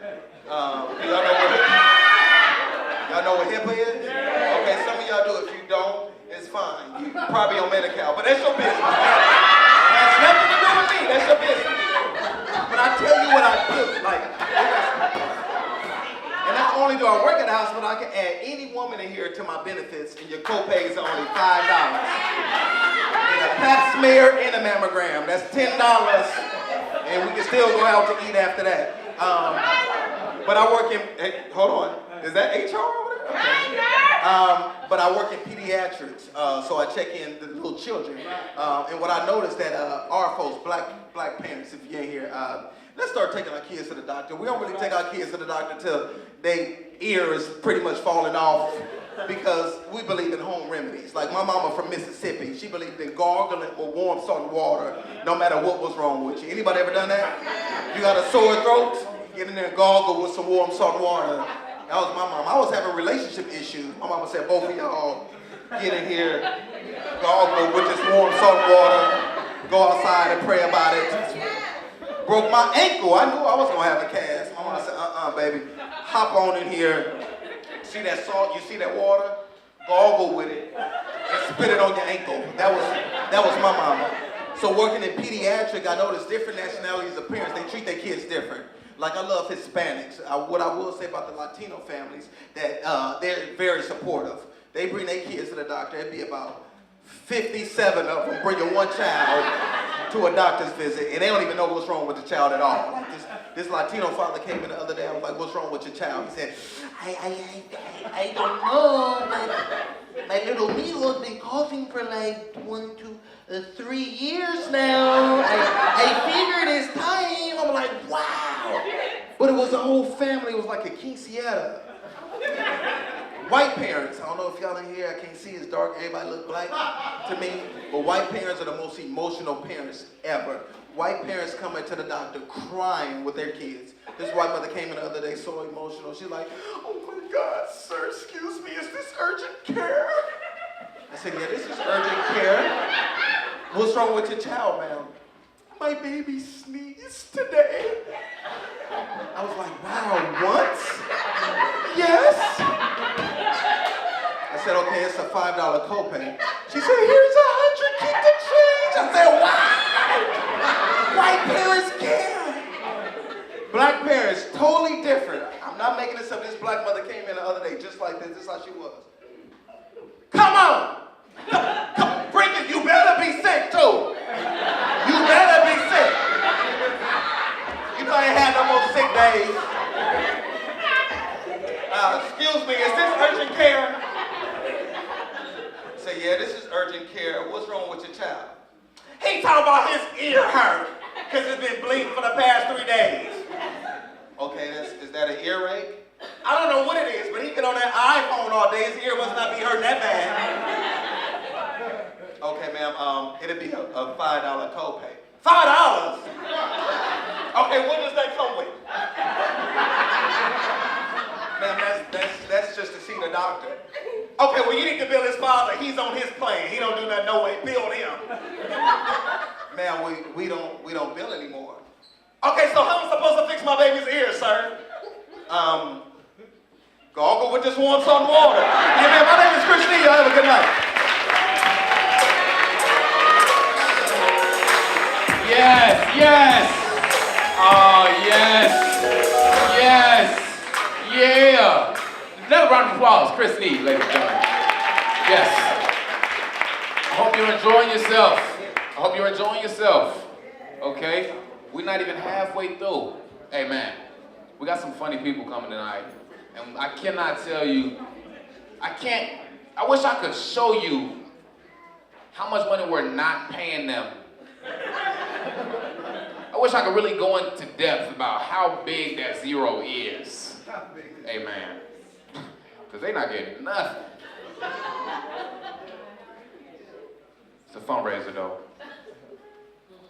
Speaker 4: Y'all know what HIPAA is? Okay, some of y'all do. If you don't, it's fine. You probably on Medi-Cal, but that's your business. It has nothing to do with me. That's your business. But I tell you what I do. And not only do I work at the hospital, I can add any woman in here to my benefits, and your copays are only $5. And a pap smear and a mammogram, that's $10, and we can still go out to eat after that. But I work in, hey, hold on, is that HR over there? Okay. But I work in pediatrics, so I check in the little children. And what I noticed that our folks, black parents, if you ain't here, let's start taking our kids to the doctor. We don't really take our kids to the doctor till their ear is pretty much falling off because we believe in home remedies. Like my mama from Mississippi, she believed in gargling with warm salt water no matter what was wrong with you. Anybody ever done that? You got a sore throat? Get in there and gargle with some warm salt water. That was my mom. I was having relationship issues. My mama said, both of y'all get in here, gargle with this warm salt water, go outside and pray about it. Broke my ankle. I knew I was gonna have a cast. My mama said, baby, hop on in here. See that salt? You see that water? Gargle with it and spit it on your ankle. That was my mama. So working in pediatric, I noticed different nationalities of parents. They treat their kids different. Like I love Hispanics. What I will say about the Latino families, that they're very supportive. They bring their kids to the doctor. It'd be about 57 of them bringing one child to a doctor's visit, and they don't even know what's wrong with the child at all. Like this Latino father came in the other day. I was like, "What's wrong with your child?" He said, "I don't know. My little Migo's been coughing for like 1 to 3 years now. I figured it's time." I'm like, "Wow!" But it was a whole family. It was like a quinceañera. White parents, I don't know if y'all in here, I can't see, it's dark, everybody look black to me, but white parents are the most emotional parents ever. White parents come into the doctor crying with their kids. This white mother came in the other day so emotional. She's like, "Oh my God, sir, excuse me, is this urgent care?" I said, "Yeah, this is urgent care. What's wrong with your child, ma'am?" "My baby sneezed today." I was like, "Wow, what?" "Yes." I said, "Okay, it's a $5 copay." She said, "Here's $100, keep the change." I said, "Wow, white parents care." Black parents, totally different. I'm not making this up. This black mother came in the other day just like this. This is how she was. "Come on, come, bring it. You better be sick too. You better be sick." You know I ain't had no more sick days. "Excuse me, is this urgent care?" Say, "Yeah, this is urgent care. What's wrong with your child?" "He talking about his ear hurt because it's been bleeding for the past 3 days." "Okay, is that an earache?" "I don't know what it is, but he been on that iPhone all day. His ear must not be hurting that bad." "Okay, ma'am, it'll be a $5 copay." $5? "Okay, what does that come with?" "Ma'am, that's just to see the doctor." "Okay, well you need to bill his father. He's on his plan. He don't do nothing no way. Bill him." "Ma'am, we don't bill anymore." "Okay, so how am I supposed to fix my baby's ear, sir?" Gargle with this warm salt water. Hey man, my name is Chris Lee. Y'all have a good night.
Speaker 1: Yes. Oh, yes. Yeah. Another round of applause. Chris Lee, ladies and gentlemen. Yes. I hope you're enjoying yourself. I hope you're enjoying yourself. Okay? We're not even halfway through. Hey, man, we got some funny people coming tonight. And I cannot tell you, I wish I could show you how much money we're not paying them. I wish I could really go into depth about how big that zero is. Hey, man, because they're not getting nothing. It's a fundraiser, though.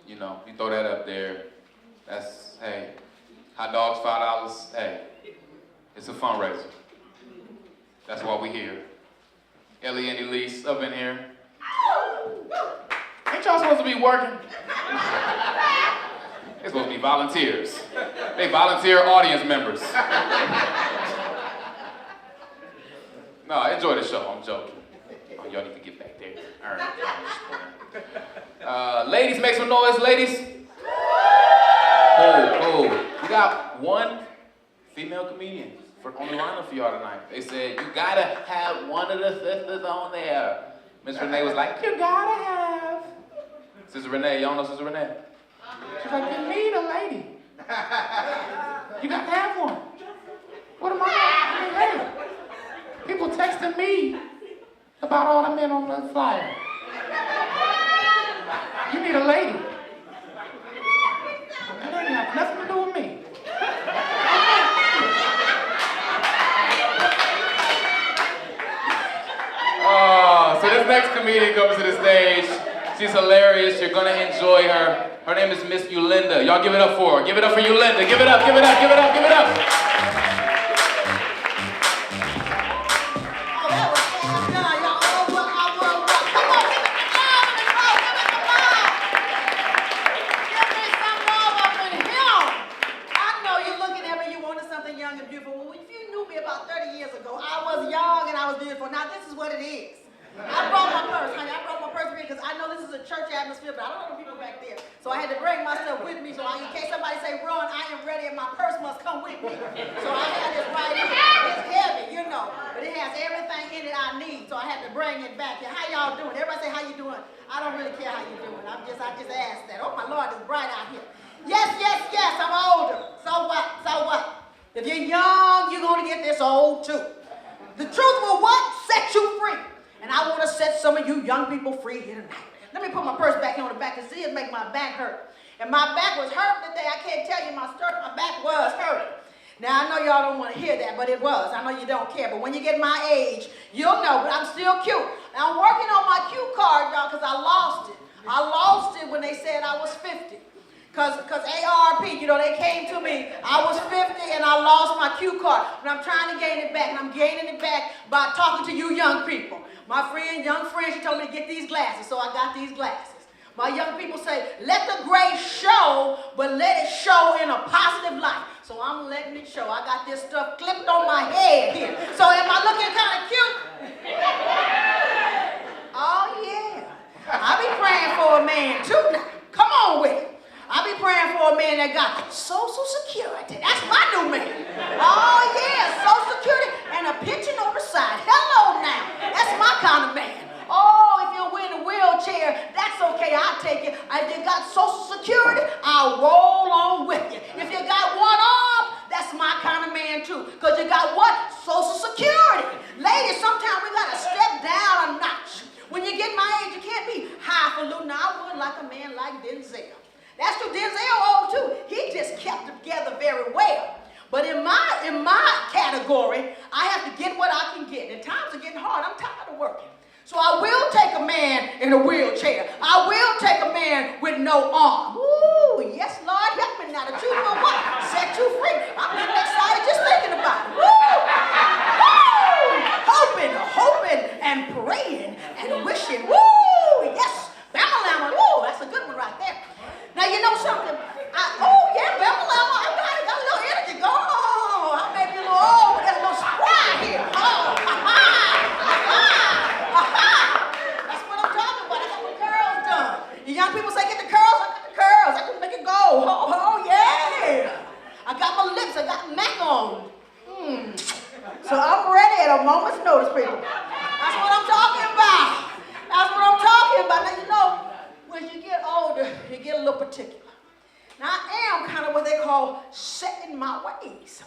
Speaker 1: You know, you throw that up there. That's, hey, hot dogs, $5. Hey, it's a fundraiser. That's why we're here. Ellie and Elise up in here. Ain't y'all supposed to be working? They're supposed to be volunteers. They volunteer audience members. No, enjoy the show. I'm joking. Oh, y'all need to get back there. All right. Ladies, make some noise, ladies. Cool. We got one female comedian on the lineup for y'all tonight. They said, you gotta have one of the sisters on there. Miss Renee was like, you gotta have. Sister Renee, y'all know Sister Renee? She's like, you need a lady. You gotta have one. What am I? Hey, people texting me about all the men on the flyer. You need a lady. That ain't have nothing to do with me. Oh, so this next comedian comes to the stage. She's hilarious. You're gonna enjoy her. Her name is Miss Yolanda. Y'all give it up for her. Give it up for Yolanda. Give it up, give it up, give it up, give it up.
Speaker 3: Oh, that was fast done, y'all. Oh, well. Come on, give me some love in the crowd. Give me some love up in here. I know you're looking at me, you wanted something young and beautiful. Well, if you knew me about 30 years ago, I was young and I was beautiful. Now, this is what it is. I brought my purse, honey. I brought my purse with me because I know this is a church atmosphere, but I don't know the people back there. So I had to bring my stuff with me. So in case somebody say, run, I am ready and my purse must come with me. So I had this right here. It's heavy, you know, but it has everything in it I need. So I had to bring it back here. How y'all doing? Everybody say, how you doing? I don't really care how you doing. I just asked that. Oh my Lord, it's bright out here. Yes, I'm older. So what? If you're young, you're going to get this old too. The truth will what? Set you free. And I want to set some of you young people free here tonight. Let me put my purse back here on the back and see it make my back hurt. And my back was hurt today. I can't tell you my back was hurting. Now, I know y'all don't want to hear that, but it was. I know you don't care, but when you get my age, you'll know, but I'm still cute. Now, I'm working on my cute card, y'all, because I lost it. I lost it when they said I was 50. Because ARP, you know, they came to me. I was 50 and I lost my cue card. But I'm trying to gain it back. And I'm gaining it back by talking to you young people. My young friend, she told me to get these glasses. So I got these glasses. My young people say, let the gray show, but let it show in a positive light. So I'm letting it show. I got this stuff clipped on my head here. So am I looking kind of cute? Oh, yeah. I be praying for a man, too, now. Come on with it. I be praying for a man that got Social Security. That's my new man. Oh, yeah, Social Security and a pension on the side. Hello now. That's my kind of man. Oh, if you're in a wheelchair, that's okay. I'll take it. If you got Social Security, I'll roll on with you. If you got one arm, that's my kind of man, too. Because you got what? Social Security. Ladies, sometimes we got to step down a notch. When you get my age, you can't be highfalutin. I would like a man like Denzel. That's true. Denzel old too. He just kept it together very well. But in my category, I have to get what I can get. And times are getting hard. I'm tired of working. So I will take a man in a wheelchair. I will take a man with no arm. Ooh, yes, Lord, help me now. The truth will what? Set you free. I'm getting excited just thinking about it. Woo! Woo! Hoping and praying and wishing. Woo! Yes, Bama. Woo! That's a good one right there. Now, you know something? Bama, I got a little energy. I may be a little old, but there's a little spry here. That's what I'm talking about. I got my curls done. You young people say, get the curls. I got the curls. I can make it go. Oh, yeah. I got my lips. I got MAC on. So I'm ready at a moment's notice, people. That's what I'm talking about. Now, you know, when you get older, you get a little particular. Now, I am kind of what they call set in my ways.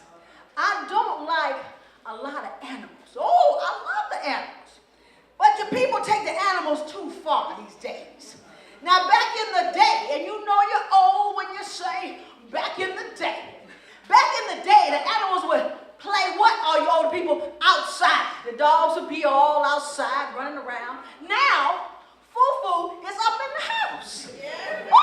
Speaker 3: I don't like a lot of animals. Oh, I love the animals. But the people take the animals too far these days. Now, back in the day, and you know you're old when you say back in the day. Back in the day, the animals would play what, all you older people? Outside. The dogs would be all outside running around. Now, Foo-Foo is up in the house. Woo!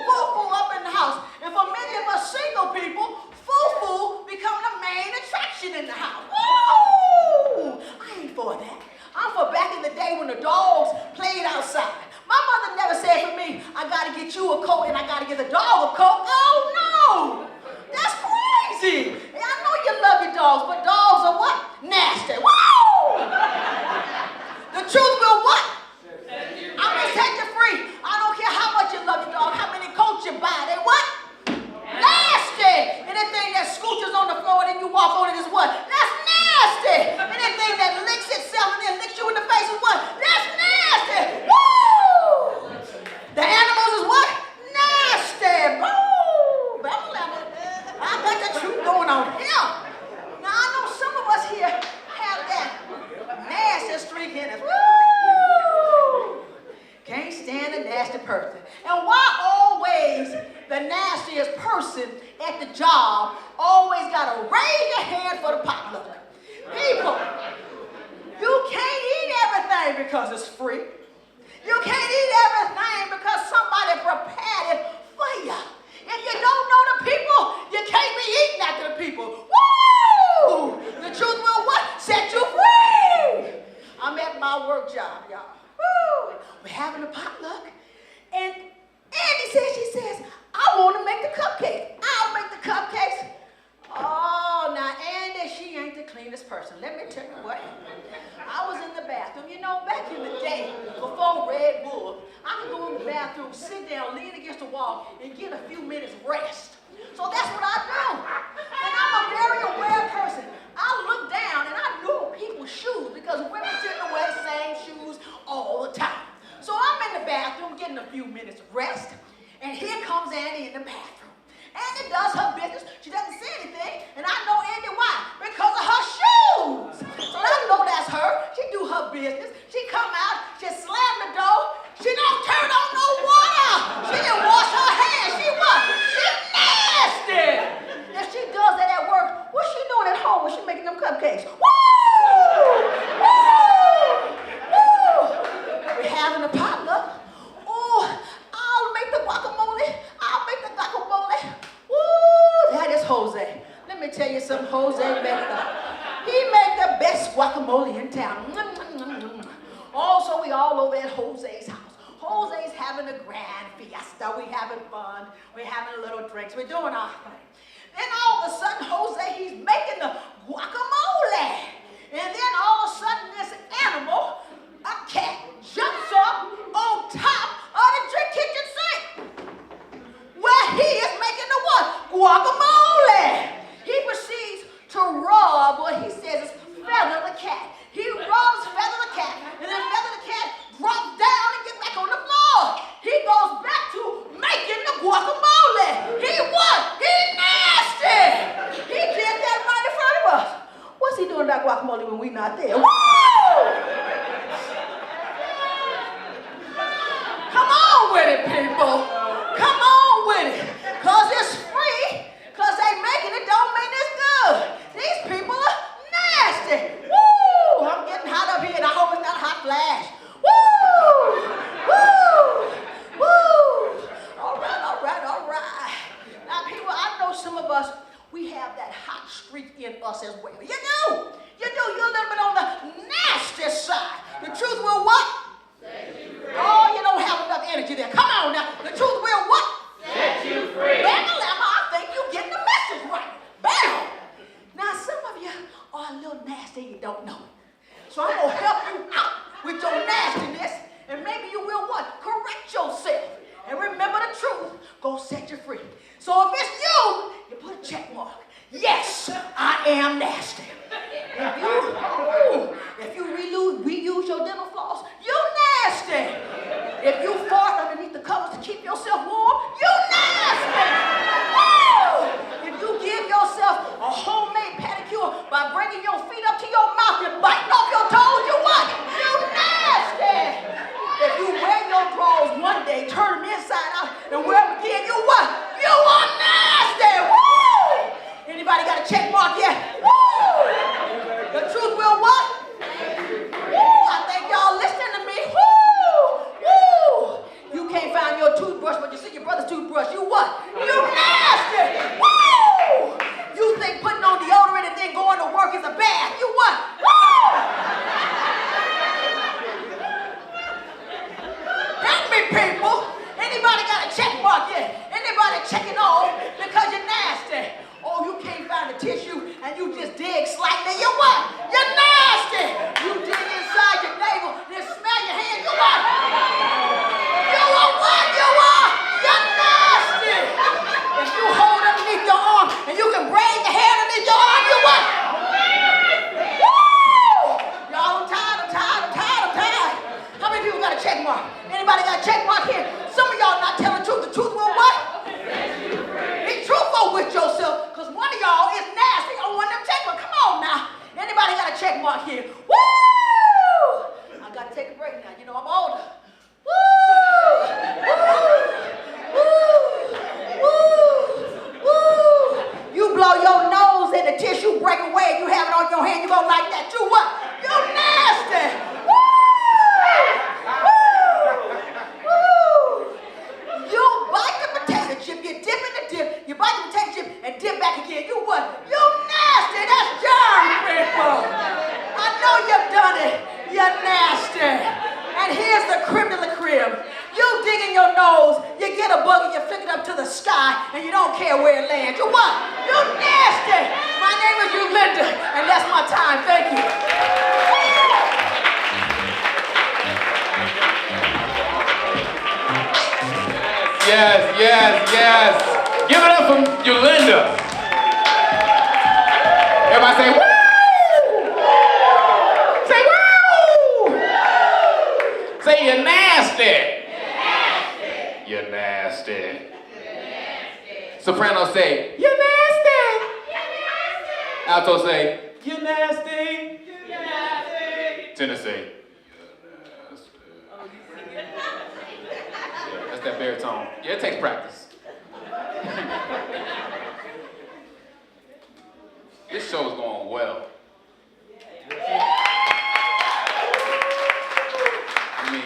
Speaker 3: Foo-Foo up in the house. And for many of us single people, Foo-Foo become the main attraction in the house. Woo! I ain't for that. I'm for back in the day when the dogs played outside. My mother never said for me, I gotta get you a coat and I gotta get the dog a coat. Oh no! That's crazy. And I know you love your dogs, but dogs are what? Nasty. Woo! The truth will what? I'm gonna set you free. I don't care how much you love your dog, how many coats you buy. They what? Nasty. Anything that scooches on the floor and then you walk on it is what? That's nasty. Anything that licks itself and then licks you in the face is what? That's nasty. Woo! The animals is what? Nasty. Woo! I got the truth going on here. Now I know some of us here have that nasty streak in us. Woo! Can't stand a nasty person. And why always the nastiest person at the job always gotta raise your hand for the potluck? People, you can't eat everything because it's free. You can't eat everything because somebody prepared it for you. If you don't know the people, you can't be eating after the people. Woo! The truth will what? Set you free. I'm at my work job, y'all. Woo! We're having a potluck. And Andy she says, I want to make the cupcakes. I'll make the cupcakes. Oh, now Andy, she ain't the cleanest person. Let me tell you what. I was in the bathroom. You know, back in the day, before Red Bull, I could go in the bathroom, sit down, lean against the wall, and get a few minutes rest. So that's what I do. And I'm a very aware person. I look down and I know people's shoes because women tend to wear the same shoes all the time. So I'm in the bathroom getting a few minutes rest, and here comes Andy in the bathroom. Andy does her business. She doesn't say anything, and I know Andy why? Because of her shoes. So I know that's her. She do her business. She come out, she slam the door. She don't turn on no water. She didn't wash her hands. She what? She nasty. If she does that at work, what's she doing at home when she making them cupcakes? Woo! Woo! Woo! We're having a potluck. Oh, I'll make the guacamole. I'll make the guacamole. Woo! That is Jose. Let me tell you something. Jose he make the best guacamole in town. Also, we all over at Jose's house. Jose's having a grand fiesta. We having fun. We're having a little drinks. We're doing our thing. Then all of a sudden, Jose, he's making the guacamole. And then all of a sudden, this animal, a cat, jumps up on top of the kitchen sink. Where he is making the what? Guacamole. He proceeds to rub what he says is feather the cat. He rubs feather the cat, and then feather the cat drops down and gets back on the floor. He goes back to making the guacamole. He what? He nasty. He did that right in front of us. What's he doing that guacamole when we not there? Woo! Come on with it, people. Come on with it. Because it's free. Because they making it don't mean it's good. These people are nasty. Woo! I'm getting hot up here and I hope it's not a hot flash. Woo! Woo! Woo! All right, all right, all right. Now, people, I know some of us, we have that hot streak in us as well. You do. You do. You're a little bit on the nasty side. The truth will what? Oh, you don't have enough energy there. Come on now. The truth will what?
Speaker 5: Set you free.
Speaker 3: Bam-a-lamma, I think you're getting the message right. Bam! Now, some of you are a little nasty and you don't know it. So I'm going to help you out with your nastiness, and maybe you will what? Correct yourself. And remember the truth, go set you free. So if it's you, you put a check mark. Yes, I am nasty. If you reuse your dental floss, you nasty. If you again. Woo! I gotta take a break now. You know, I'm older. Woo! Woo! Woo! Woo! You blow your nose and the tissue break away. You have it on your hand. You go like that. You what? You nasty. Woo! Woo! You bite the potato chip. You dip in the dip. You bite the potato chip and dip back again. You what? You nasty. That's germ people. I know you've done it. You're nasty. And here's the crib de la crib. You dig in your nose, you get a bug and you flick it up to the sky and you don't care where it lands. You what? You nasty. My name is Linda, and that's my time. Thank you.
Speaker 1: Yes, yes, yes. Give it up for Yolanda. Everybody say, woo! Say, woo! Say, you're nasty. You're nasty. Soprano say, you're nasty. Alto say, you're nasty. Tenor say, that's that baritone. Yeah, it takes practice. This show is going well. I mean,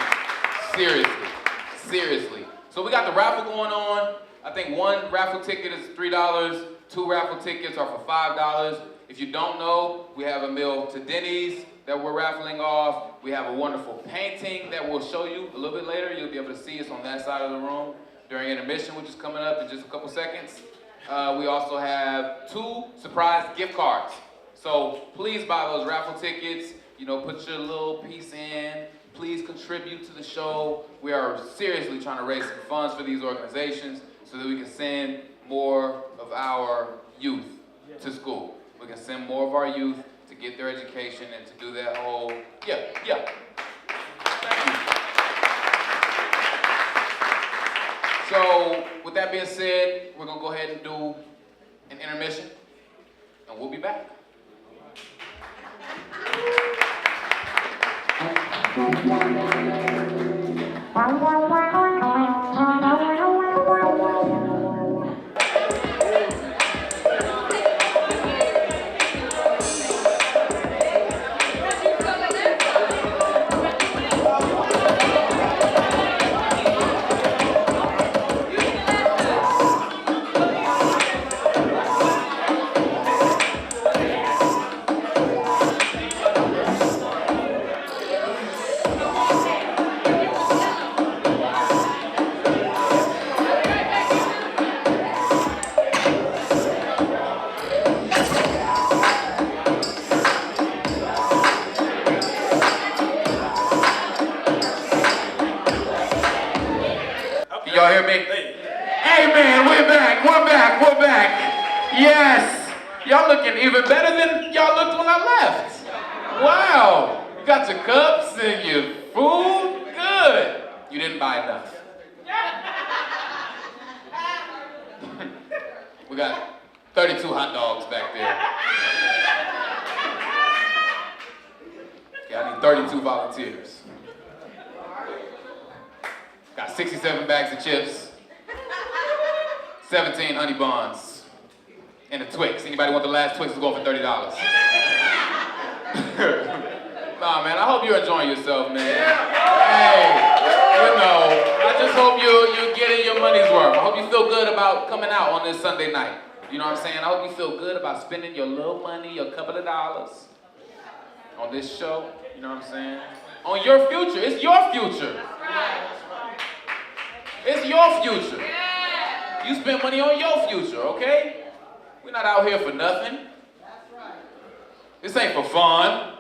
Speaker 1: seriously. So we got the raffle going on. I think one raffle ticket is $3. 2 raffle tickets are for $5. If you don't know, we have a meal to Denny's that we're raffling off. We have a wonderful painting that we'll show you a little bit later. You'll be able to see us on that side of the room during intermission, which is coming up in just a couple seconds. We also have 2 surprise gift cards. So please buy those raffle tickets. You know, put your little piece in. Please contribute to the show. We are seriously trying to raise some funds for these organizations so that we can send more of our youth to school. We can send more of our youth to get their education and to do that whole, Thank you. So, with that being said, we're gonna go ahead and do an intermission, and we'll be back. Y'all hear me? Hey man, we're back. Yes. Y'all looking even better than y'all looked when I left. Wow. You got your cups and your food. Good. You didn't buy enough. We got 32 hot dogs back there. Okay, I need 32 volunteers. Got 67 bags of chips, 17 honey buns, and a Twix. Anybody want the last Twix? It's going for $30. Nah, man, I hope you're enjoying yourself, man. Hey, you know, I just hope you're getting your money's worth. I hope you feel good about coming out on this Sunday night. You know what I'm saying? I hope you feel good about spending your little money, your couple of dollars on this show. You know what I'm saying? On your future. It's your future. It's your future. You spend money on your future, okay? We're not out here for nothing. This ain't for fun.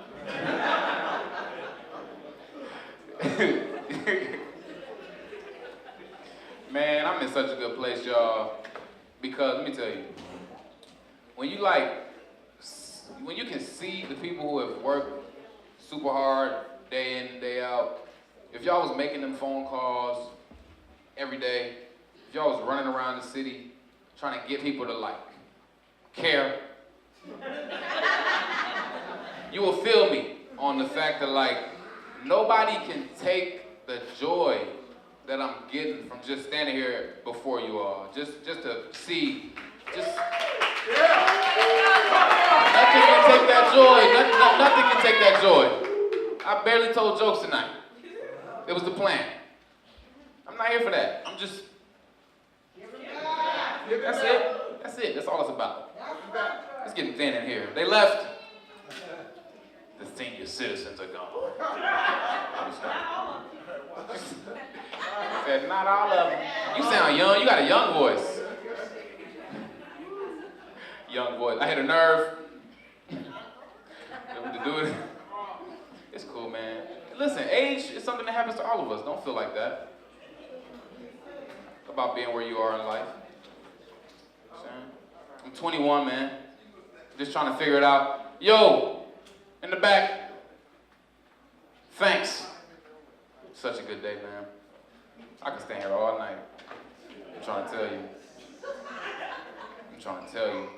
Speaker 1: Man, I'm in such a good place, y'all. Because, let me tell you, when you can see the people who have worked super hard day in and day out, if y'all was making them phone calls every day, if y'all was running around the city trying to get people to care, you will feel me on the fact that like nobody can take the joy that I'm getting from just standing here before you all. Just to see, nothing can take that joy. Nothing can take that joy. I barely told jokes tonight. It was the plan. I'm not here for that. I'm just. That's it. That's it. That's all it's about. It's getting thin in here. They left. The senior citizens are gone. I said, not all of them. You sound young. You got a young voice. Young voice. I hit a nerve. To do it. It's cool, man. Listen, age is something that happens to all of us. Don't feel like that. About being where you are in life. I'm 21, man. Just trying to figure it out. Yo, in the back. Thanks. Such a good day, man. I could stay here all night. I'm trying to tell you. You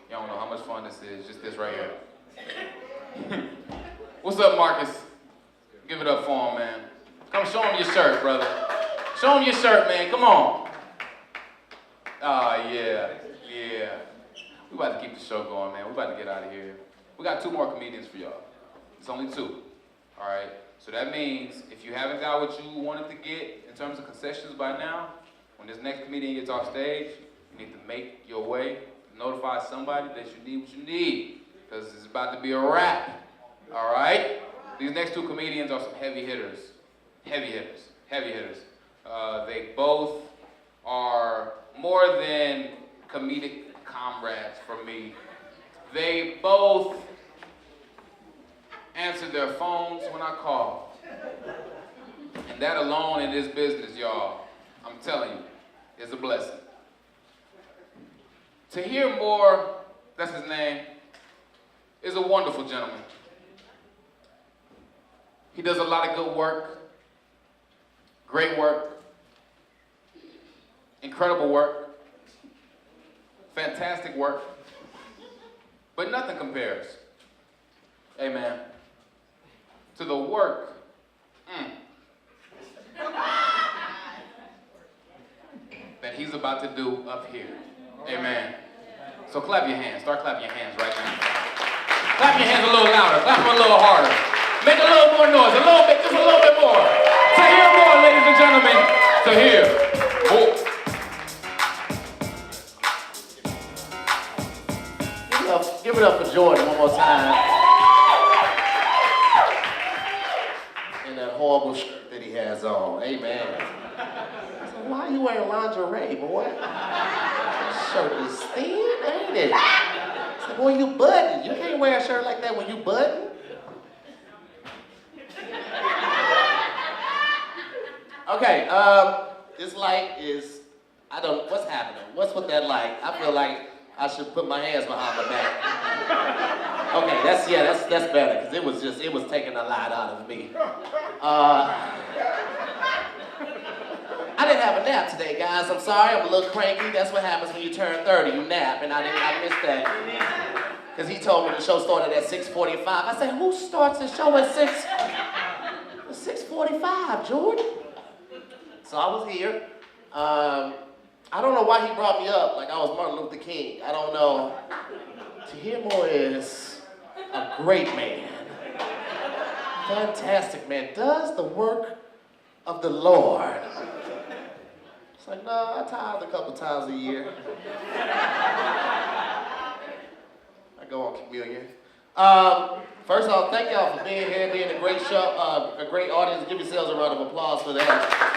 Speaker 1: don't know how much fun this is. Just this right here. What's up, Marcus? Give it up for him, man. Come show him your shirt, brother. Show him your shirt, man. Come on. Yeah. We about to keep the show going, man. We about to get out of here. We got 2 more comedians for y'all. It's only 2. All right? So that means if you haven't got what you wanted to get in terms of concessions by now, when this next comedian gets off stage, you need to make your way, notify somebody that you need what you need, because it's about to be a wrap. All right? These next 2 comedians are some heavy hitters. They both are more than comedic comrades for me. They both answer their phones when I call. And that alone in this business, y'all, I'm telling you, is a blessing. Tahir Moore, that's his name, is a wonderful gentleman. He does a lot of good work, great work, incredible work, fantastic work, but nothing compares, amen, to the work that he's about to do up here, amen. So clap your hands, start clapping your hands right now. Clap your hands a little louder, clap them a little harder. Make a little more noise, a little bit, just a little bit more. Tahir Moore, ladies and gentlemen. Tahir Moore.
Speaker 5: Give it up for Jordan one more time. And that horrible shirt that he has on. Amen. I said, why are you wearing lingerie, boy? That shirt is thin, ain't it? I said, boy, you button. You can't wear a shirt like that when you button. Okay, this light is, what's happening? What's with that light? I feel like I should put my hands behind my back. Okay, that's better, because it was taking a lot out of me. I didn't have a nap today, guys. I'm sorry, I'm a little cranky. That's what happens when you turn 30, you nap, and I missed that. Because he told me the show started at 6:45. I said, who starts the show at 6:45, Jordan? So I was here. I don't know why he brought me up like I was Martin Luther King. I don't know. Tahir Moore is a great man. Fantastic man. Does the work of the Lord. It's like, no, I tithe a couple times a year. I go on communion. First off, thank y'all for being here, being a great show, a great audience. Give yourselves a round of applause for that.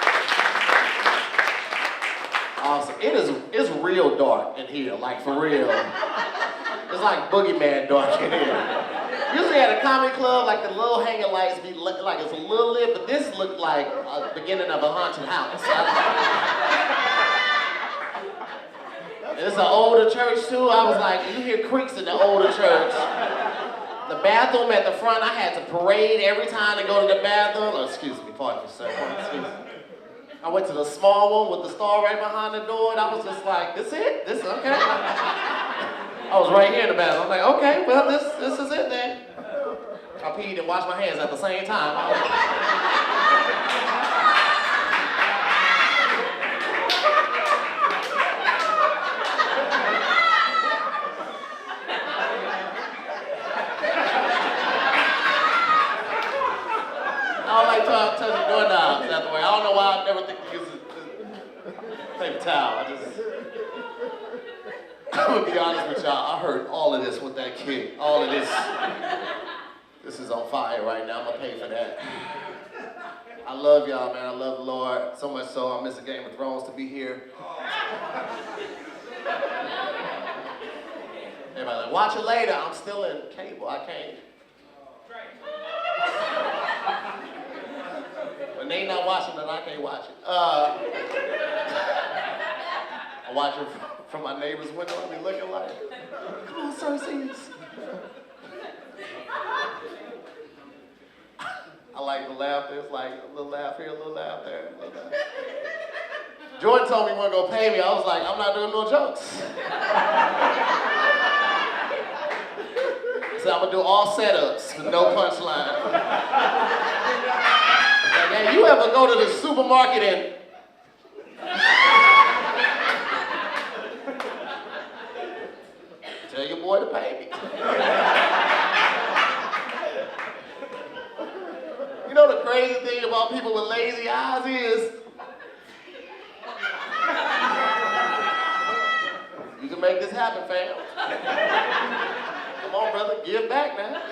Speaker 5: Awesome. It's real dark in here, like for real. It's like boogeyman dark in here. Usually at a comedy club, like the little hanging lights be looking like it's a little lit, but this looked like a beginning of a haunted house. It's an older church too. I was like, you hear creaks in the older church. The bathroom at the front, I had to parade every time to go to the bathroom. Oh, excuse me, pardon me, sir. Excuse me. I went to the small one with the star right behind the door, and I was just like, this it? This okay? I was right here in the bathroom. I'm like, okay, well, this is it then. I peed and washed my hands at the same time. I don't like touching doorknobs that way. I don't know why I never think to use a paper towel. I'm gonna be honest with y'all. I heard all of this with that kid. All of this. This is on fire right now. I'm gonna pay for that. I love y'all, man. I love the Lord. So much so I miss a Game of Thrones to be here. Everybody like, watch it later. I'm still in cable. I can't. When they not watching it, I can't watch it. I watch it from my neighbor's window. I be looking like, come on, Cersei. I like the laughter. It's like a little laugh here, a little laugh there. A little laugh. Jordan told me he wasn't gonna pay me. I was like, I'm not doing no jokes. So I'm gonna do all setups with no punchline. Like, you ever go to the supermarket and tell your boy to pay me? You know the crazy thing about people with lazy eyes is you can make this happen, fam. Come on, brother, give back now.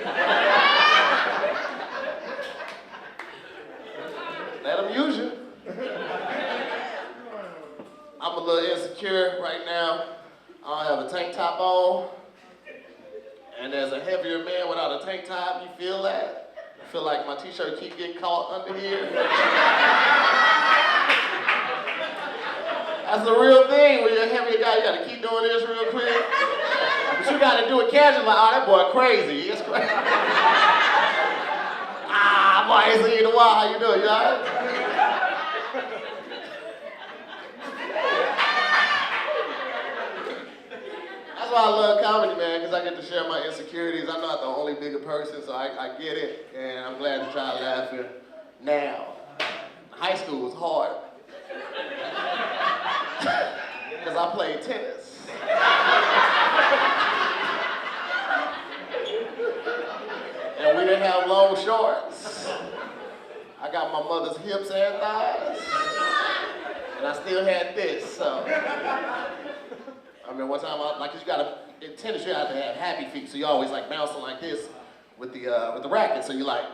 Speaker 5: Let them use you. I'm a little insecure right now. I don't have a tank top on. And as a heavier man without a tank top, you feel that? I feel like my t-shirt keep getting caught under here. That's the real thing. When you're a heavier guy, you gotta keep doing this real quick. But you gotta do it casually, like, oh, that boy crazy. It's crazy. Boy, I ain't seen you in a while. How you doing? You all right? That's why I love comedy, man, because I get to share my insecurities. I'm not the only bigger person, so I get it, and I'm glad to try laughing now. High school was hard. Because I played tennis. And we didn't have long shorts. I got my mother's hips and thighs. And I still had this, so. I remember one time, in tennis you have to have happy feet, so you always like bouncing like this with the racket, so you like,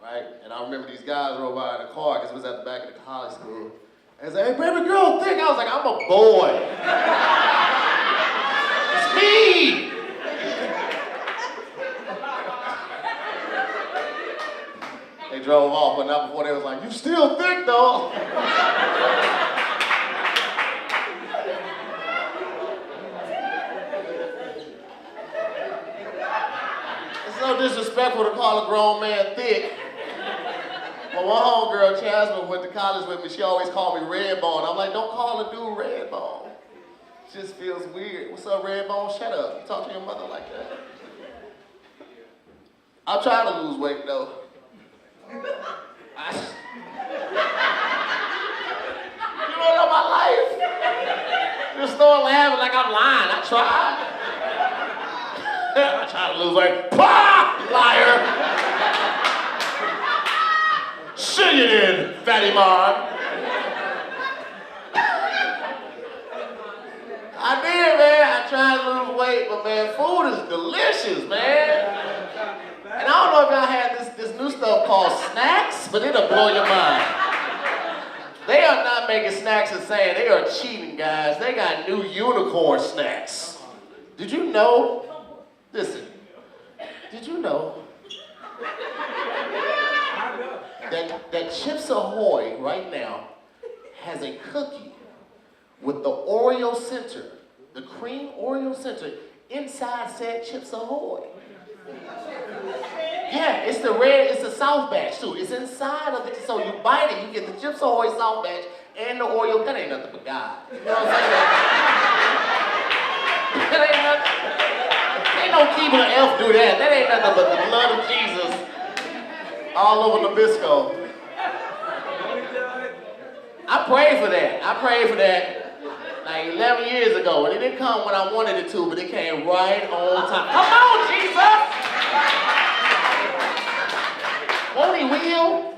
Speaker 5: right? And I remember these guys rode by in a car, because it was at the back of the college school. And they said, hey, baby girl, thick. I was like, I'm a boy. It's me. They drove off, but not before they was like, you still thick, though. It's so disrespectful to call a grown man thick. But one homegirl, Jasmine, went to college with me. She always called me Redbone. I'm like, don't call a dude Redbone. It just feels weird. What's up, Redbone? Shut up. You talk to your mother like that. I'm trying to lose weight, though. You don't know my life. You're still laughing like I'm lying. I tried. I'm trying to lose weight. Pah! Liar. Shit you did, fatty man. I did, man. I tried to lose weight, but man, food is delicious, man. And I don't know if y'all had this new stuff called snacks, but it'll blow your mind. They are not making snacks the same. They are cheating, guys. They got new unicorn snacks. Did you know? Listen. Did you know that Chips Ahoy right now has a cookie with the Oreo center, the cream Oreo center, inside said Chips Ahoy. Yeah, it's the South batch too. It's inside of it, so you bite it, you get the Chips Ahoy South batch and the Oreo. That ain't nothing but God. You know what I'm saying? That ain't nothing. Ain't gonna keep an elf do that? That ain't nothing but the blood of Jesus all over Nabisco. I prayed for that. I prayed for that like 11 years ago, and it didn't come when I wanted it to, but it came right on time. Come on, Jesus! Won't he will?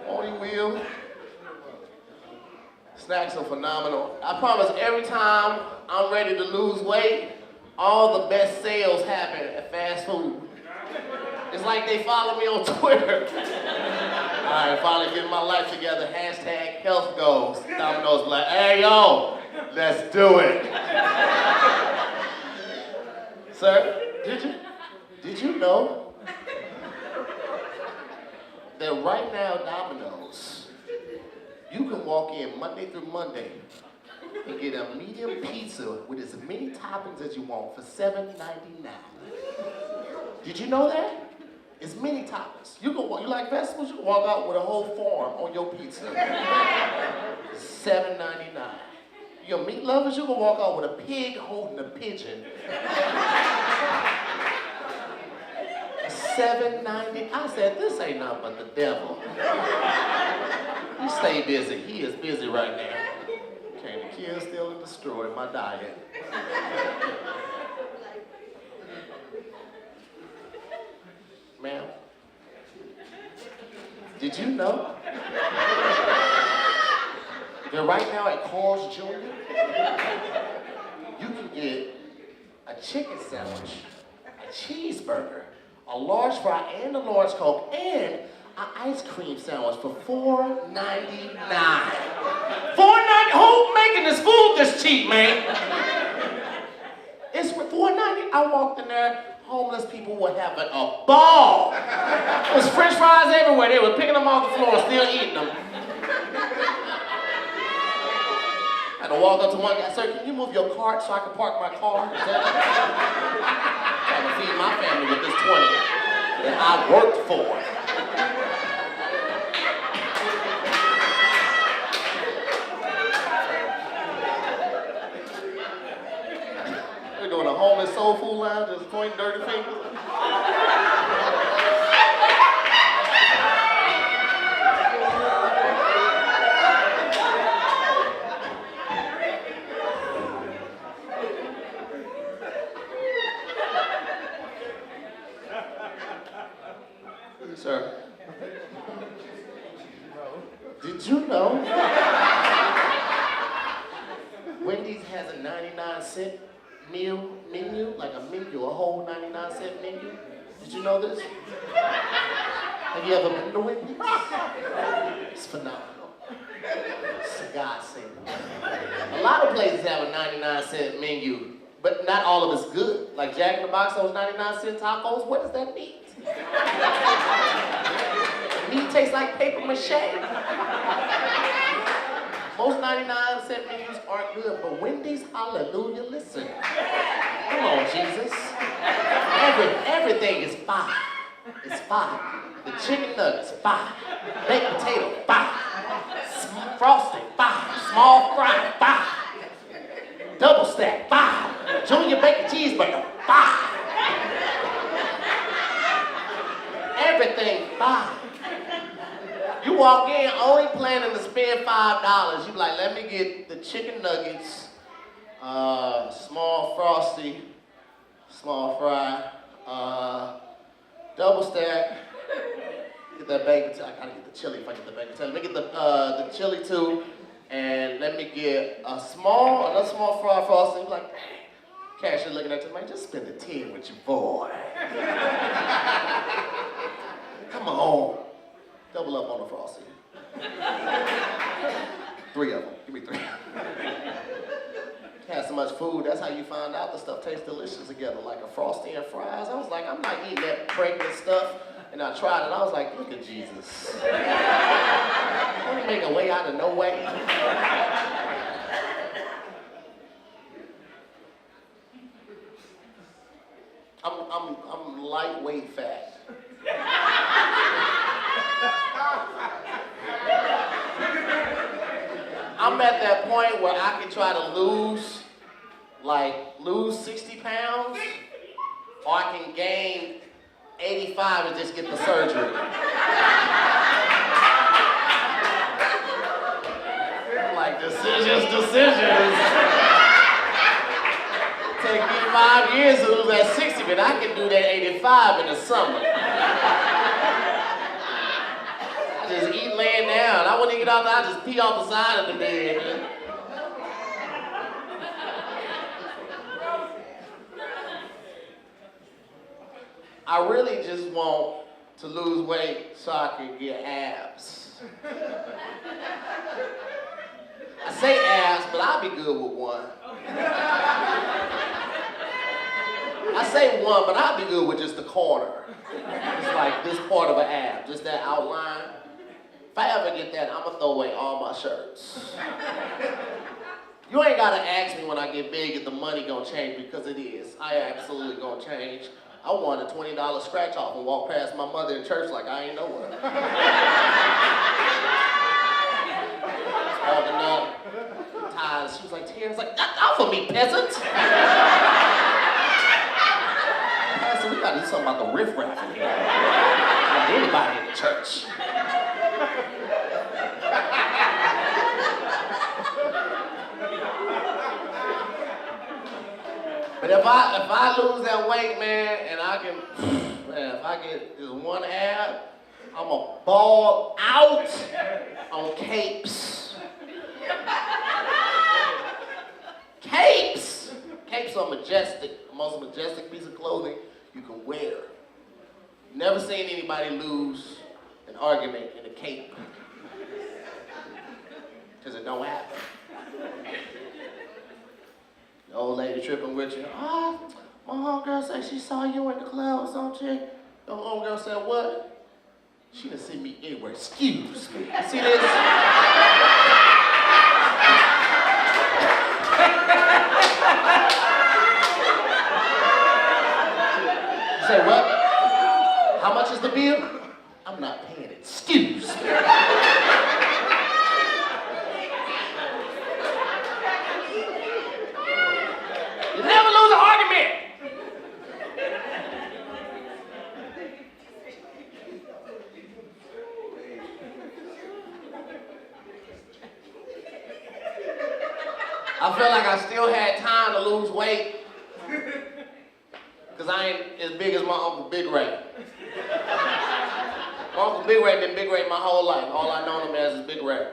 Speaker 5: Won't he will? Snacks are phenomenal. I promise every time I'm ready to lose weight, all the best sales happen at fast food. It's like they follow me on Twitter. All right, finally getting my life together. Hashtag health goals. Domino's like, hey, yo, let's do it. Sir, did you know that right now Domino's, you can walk in Monday through Monday and get a medium pizza with as many toppings as you want for $7.99. Did you know that? As many toppings. You like vegetables? You can walk out with a whole farm on your pizza. $7.99. Your meat lovers, you can walk out with a pig holding a pigeon. $7.90. I said, this ain't nothing but the devil. You stay busy. He is busy right now. Came to kill, steal, and destroy my diet. Ma'am, did you know that right now at Carl's Jr., you can get a chicken sandwich, a cheeseburger, a large fry, and a large Coke, and an ice cream sandwich for $4.99. $4.90? Who making this food this cheap, man? It's for $4.90. I walked in there. Homeless people were having a ball. There was French fries everywhere. They were picking them off the floor and still eating them. I had to walk up to one guy, sir, can you move your cart so I can park my car? Trying to feed my family with this 20 that I worked for. They're doing a homeless soul food line, just pointing dirty fingers. Sir, did you know Wendy's has a 99-cent menu, like a menu, a whole 99-cent menu? Did you know this? Have you ever been to Wendy's? It's phenomenal. It's a godsend. A lot of places have a 99-cent menu, but not all of it's good. Like Jack in the Box, those 99-cent tacos, what does that mean? Meat tastes like paper mache. Most 99-cent menus aren't good, but Wendy's, hallelujah, listen. Come on, Jesus. Everything is fire. It's fire. The chicken nuggets, fire. Baked potato, fire. Frosting, fire. Small fry, fire. Double stack, fire. Junior bacon cheeseburger, fire. Everything fire. You walk in only planning to spend $5. You be like, let me get the chicken nuggets, small frosty, small fry, double stack. Get that bacon. I gotta get the chili if I get the bacon. Let me get the chili too, and let me get another small fry frosty. You like, cashier looking at you, man, just spend the 10 with your boy. Come on. Double up on the frosty. 3 of them. Give me 3. Had so much food, that's how you find out the stuff tastes delicious together, like a frosty and fries. I was like, I'm not eating that pregnant stuff. And I tried it, I was like, look at Jesus. Let me make a way out of no way. I'm lightweight fat. I'm at that point where I can try to lose like lose 60 pounds, or I can gain 85 and just get the surgery. I'm like, decisions. Take me 5 years to lose that 60, but I can do that 85 in the summer. I just eat laying down. I wouldn't even get out there, I just pee off the side of the bed. I really just want to lose weight so I can get abs. I say abs, but I'll be good with one. I say one, but I'll be good with just the corner. It's like this part of an ab, just that outline. If I ever get that, I'm gonna throw away all my shirts. You ain't gotta ask me when I get big if the money gonna change, because it is. I absolutely gonna change. I won a $20 scratch off and walked past my mother in church like I ain't know her. Walking up, ties. She was like, tears, like, that's out for me, peasant. Pastor, we gotta do something about the riffraff in here. Not anybody in the church. But if I lose that weight, man, and I can, man, if I get just one ab, I'm gonna ball out on capes. Capes! Capes are majestic, the most majestic piece of clothing you can wear. Never seen anybody lose an argument in a cape. Because it don't happen. The old lady tripping with you. Oh, my homegirl said she saw you in the club or something. The homegirl said, what? She didn't see me anywhere. Excuse me. See this? You say, what? How much is the bill? I'm not paying it. Excuse me. You never lose an argument. I felt like I still had time to lose weight because I ain't as big as my Uncle Big Ray. My Uncle Big Ray been Big Ray my whole life. All I known him as is Big Ray.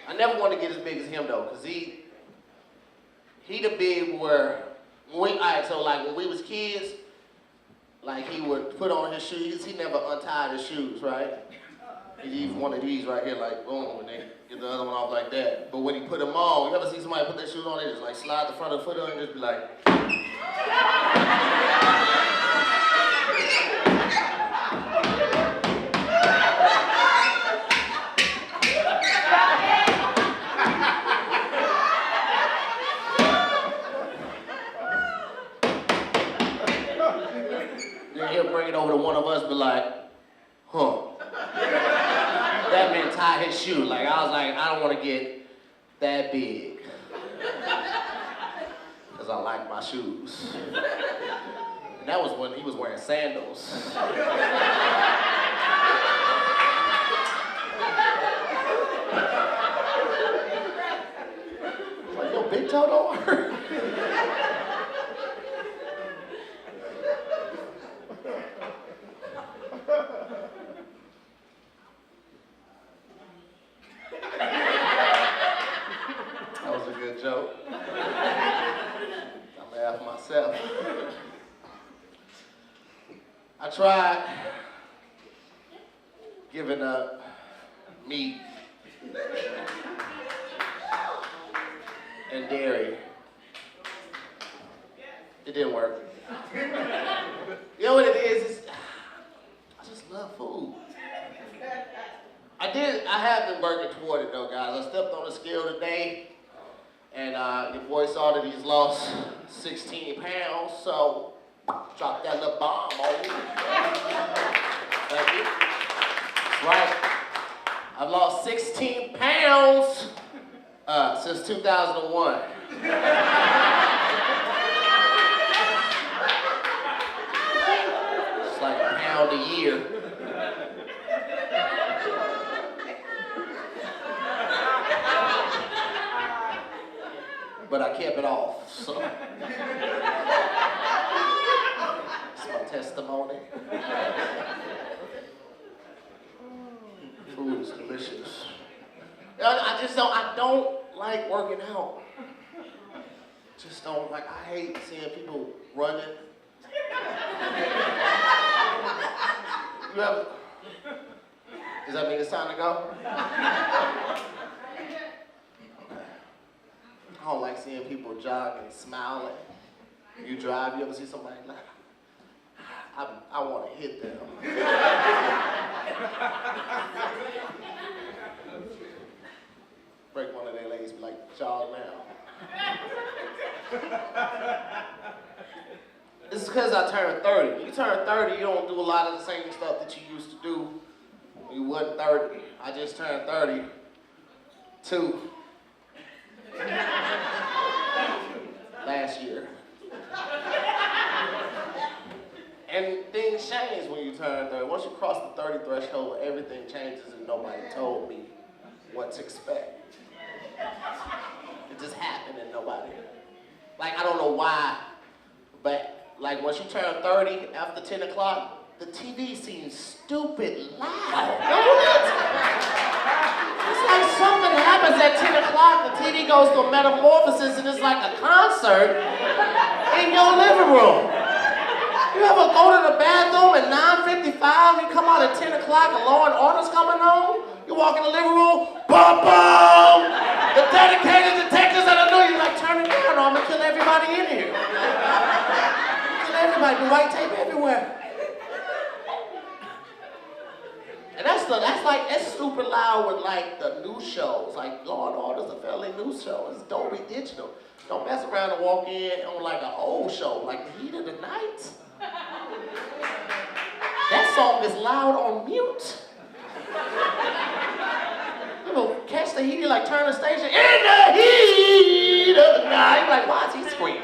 Speaker 5: I never wanted to get as big as him though, because he the big where, when we was kids, like he would put on his shoes, he never untied his shoes, right? He'd use one of these right here, like boom, and then get the other one off like that. But when he put them on, you ever see somebody put their shoes on, they just like slide the front of the foot on and just be like. Then he'll bring it over to one of us, be like, huh. That man tied his shoe. Like, I was like, I don't want to get that big. Because I like my shoes. And that was when he was wearing sandals. Like, yo, big toe don't hurt. That was a good joke. I laughed myself. I tried giving up meat and dairy. It didn't work. You know what it is? I just love food. I have been working toward it though, guys. I stepped on the scale today, and your boy saw that he's lost 16 pounds, so drop that little bomb on you. Thank you. That's right. I've lost 16 pounds since 2001. pound a year. But I kept it off, so. It's my testimony. Food is delicious. I don't like working out. Just don't like, I hate seeing people running. You ever, does that mean it's time to go? I don't like seeing people jogging, smiling. You drive, you ever see somebody like, I want to hit them. Break one of their legs, be like, jog now. This is because I turned 30. When you turn 30, you don't do a lot of the same stuff that you used to do when you wasn't 30. I just turned 32 last year. And things change when you turn 30. Once you cross the 30 threshold, everything changes and nobody told me what to expect. It just happened and nobody. Like, I don't know why, but like once you turn 30, after 10 o'clock, the TV seems stupid loud. Don't it? It's like something happens at 10 o'clock, the TV goes through a metamorphosis and it's like a concert in your living room. You ever go to the bathroom at 9:55, you come out at 10 o'clock and Law and Order's coming on? You walk in the living room, boom, boom! The dedicated detectives that I know, you're like, turn it down or I'm gonna kill everybody in here. Kill everybody, the white tape everywhere. And that's stupid loud with like the news shows. Like Law and Order's a fairly news show. It's Dolby Digital. Don't mess around and walk in on like an old show, like The Heat of the Night. That song is loud on mute. You know, catch the heat, you like turn the station, in the heat of the night. Like, why is he screaming?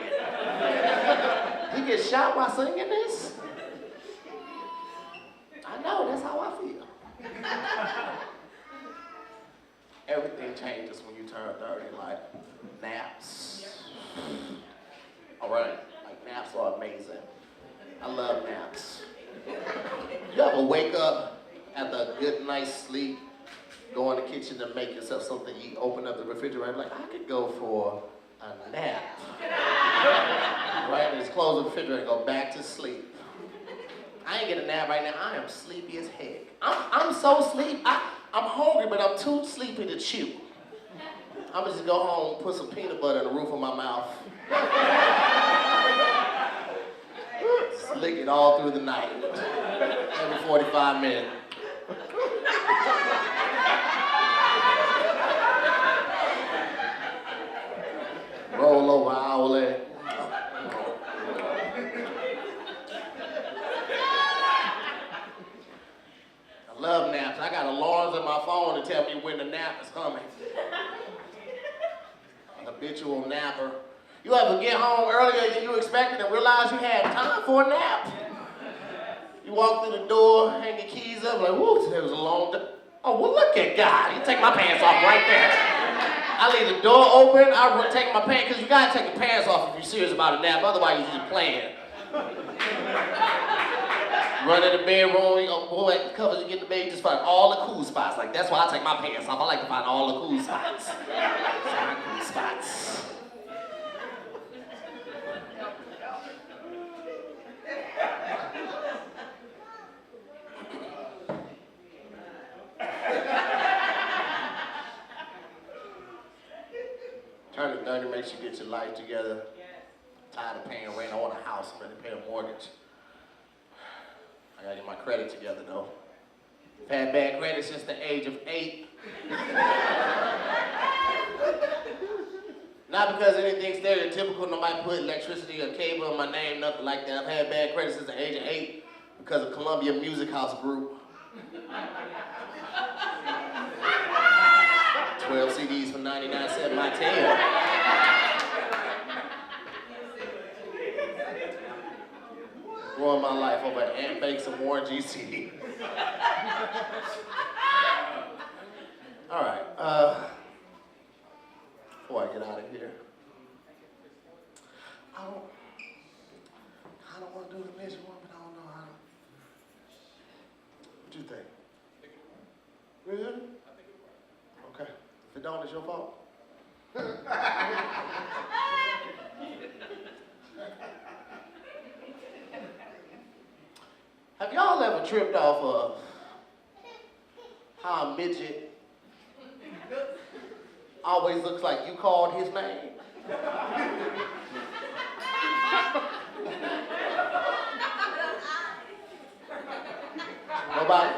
Speaker 5: He gets shot while singing this? I know, that's how I feel. Everything changes when you turn 30, like naps. All right, like naps are amazing. I love naps. You ever wake up after a good night's sleep, go in the kitchen to make yourself something to eat, open up the refrigerator, like, I could go for a nap. Right? And just close the refrigerator and go back to sleep. I ain't get a nap right now. I am sleepy as heck. I'm so sleepy. I'm hungry, but I'm too sleepy to chew. I'm gonna just go home, put some peanut butter in the roof of my mouth. Lick it all through the night. Every 45 minutes. Roll over, owlie. I love naps. I got alarms on my phone to tell me when the nap is coming. Habitual napper. You ever get home earlier than you expected and realize you had time for a nap? You walk through the door, hang your keys up, like, whoo, today was a long day. Oh, well, look at God. You take my pants off right there. I leave the door open, I take my pants, because you gotta take your pants off if you're serious about a nap, otherwise you're just playing. Run in the bedroom, you go, boy, at the covers, you get in the bed, you just find all the cool spots. Like, that's why I take my pants off. I like to find all the cool spots. Find cool spots. Turning 30 makes you get your life together. Tired of paying rent. I want a house. I'm ready to pay a mortgage. I gotta get my credit together though. I've had bad credit since the age of 8. Not because anything stereotypical, nobody put electricity or cable in my name, nothing like that. I've had bad credit since the age of 8 because of Columbia Music House Group. 12 CDs for 99 cents, my tail. ruin my life over Aunt Bakes and Warren GC. All right, before I get out of here, I don't want to do the mission one, but I don't know how to. What you think? Really? Okay. If it don't, it's your fault. Have y'all ever tripped off of how a midget always looks like you called his name? Nobody?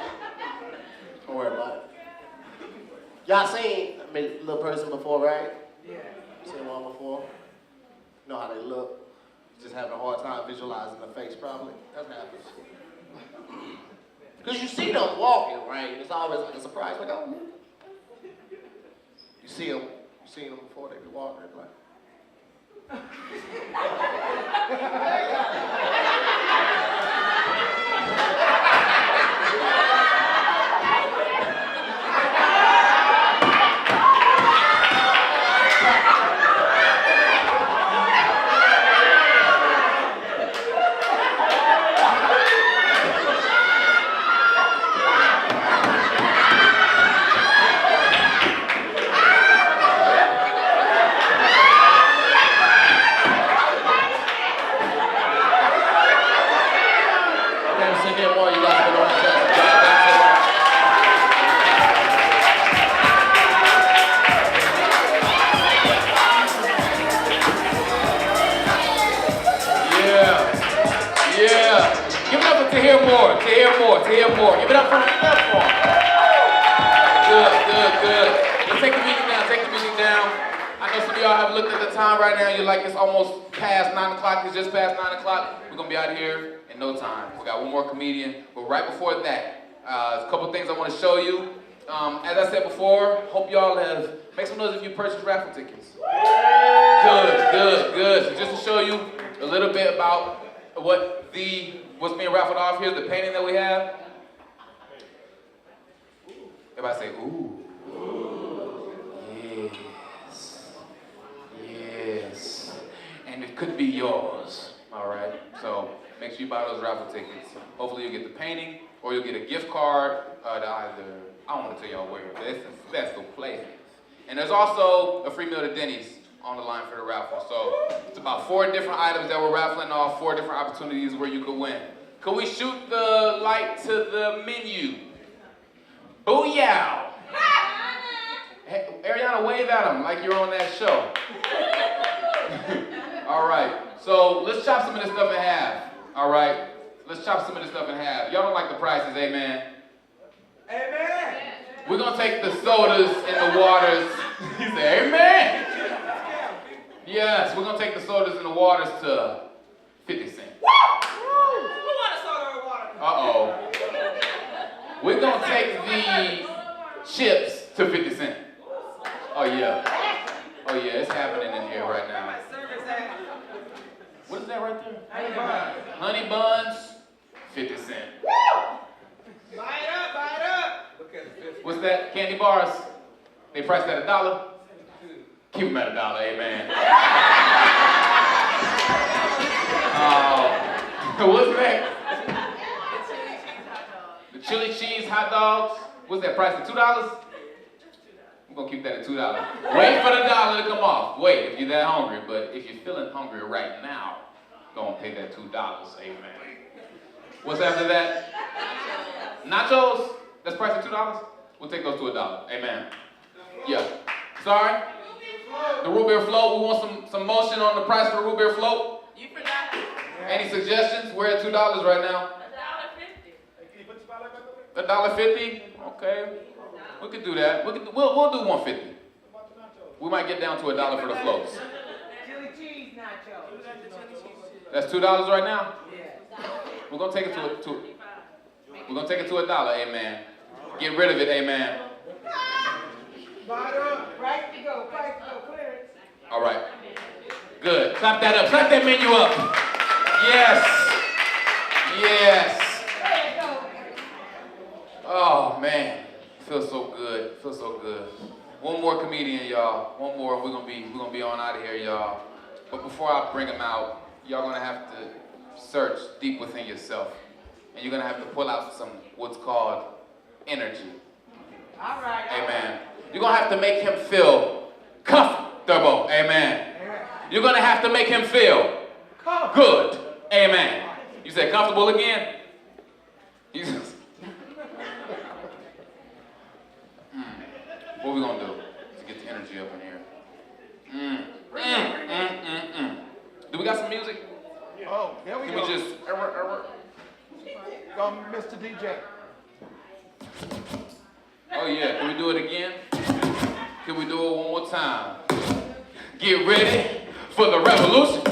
Speaker 5: Don't worry about it. Y'all seen a little person before, right? Yeah. Seen one before? Know how they look? Just having a hard time visualizing the face, probably. That happens. Because you see them walking, right? It's always like a surprise, like, oh, you see them before they be walking, like. To hear more. Give it up for him. Good. Let's take the music down. I know some of y'all have looked at the time right now. You're like, it's almost past 9 o'clock. It's just past 9 o'clock. We're going to be out of here in no time. We got one more comedian. But right before that, a couple things I want to show you. As I said before, hope y'all have, make some noise if you purchased raffle tickets. Good. So just to show you a little bit about what's being raffled off, here's the painting that we have. Everybody say, ooh. Yes. And it could be yours, all right? So make sure you buy those raffle tickets. Hopefully you'll get the painting, or you'll get a gift card to either, I don't want to tell y'all where, but it's a special place. And there's also a free meal to Denny's on the line for the raffle. So it's about 4 different items that we're raffling off, 4 different opportunities where you could win. Could we shoot the light to the menu? Booyah! Hey, Ariana, wave at them like you're on that show. All right, so let's chop some of this stuff in half. All right, let's chop some of this stuff in half. Y'all don't like the prices, amen? Amen. We're gonna take the sodas and the waters. He said, amen. Yes, we're gonna take the sodas and the waters to 50 cents. Uh-oh. We're gonna take the chips to 50 cents. Oh yeah, it's happening in here right now. What is that right there? Honey buns, 50 cents.
Speaker 6: Buy it up.
Speaker 5: What's that? Candy bars? They priced at $1? Keep them at $1, amen. What's that? The chili cheese hot dogs. What's that price at $2? I'm gonna keep that at $2. Wait for the dollar to come off. Wait, if you're that hungry, but if you're feeling hungry right now, go and pay that $2, amen. What's after that? Nachos? That's priced at $2? We'll take those to $1, amen. Yeah. Sorry? The root beer float, we want some motion on the price for the root beer float.
Speaker 6: You forgot.
Speaker 5: Any suggestions? We're at $2 right now. $1.50. $1.50? Okay. We could do that. We'll do $1.50. We might get down to $1 for the floats.
Speaker 6: Chili cheese nachos.
Speaker 5: That's $2 right now?
Speaker 6: Yeah.
Speaker 5: We're gonna take it to $1, amen. Get rid of it, amen.
Speaker 6: Buy it up. Price to go, clearance.
Speaker 5: All right. Good. Clap that up. Clap that menu up. Yes.
Speaker 1: Yes.
Speaker 6: There you go.
Speaker 1: Oh man, feels so good. Feels so good. One more comedian, y'all. One more. We're gonna be on out of here, y'all. But before I bring him out, y'all gonna have to search deep within yourself, and you're gonna have to pull out some what's called energy.
Speaker 6: All right.
Speaker 1: Amen. You're gonna have to make him feel comfortable. Amen. You're gonna have to make him feel good. Amen. You said comfortable again? You just- What we gonna do to get the energy up in here? Do we got some music?
Speaker 6: Oh, there we
Speaker 1: Can
Speaker 6: go.
Speaker 1: we just
Speaker 6: Go, Mr. DJ.
Speaker 1: Oh yeah, can we do it again? Can we do it one more time? Get ready for the revolution.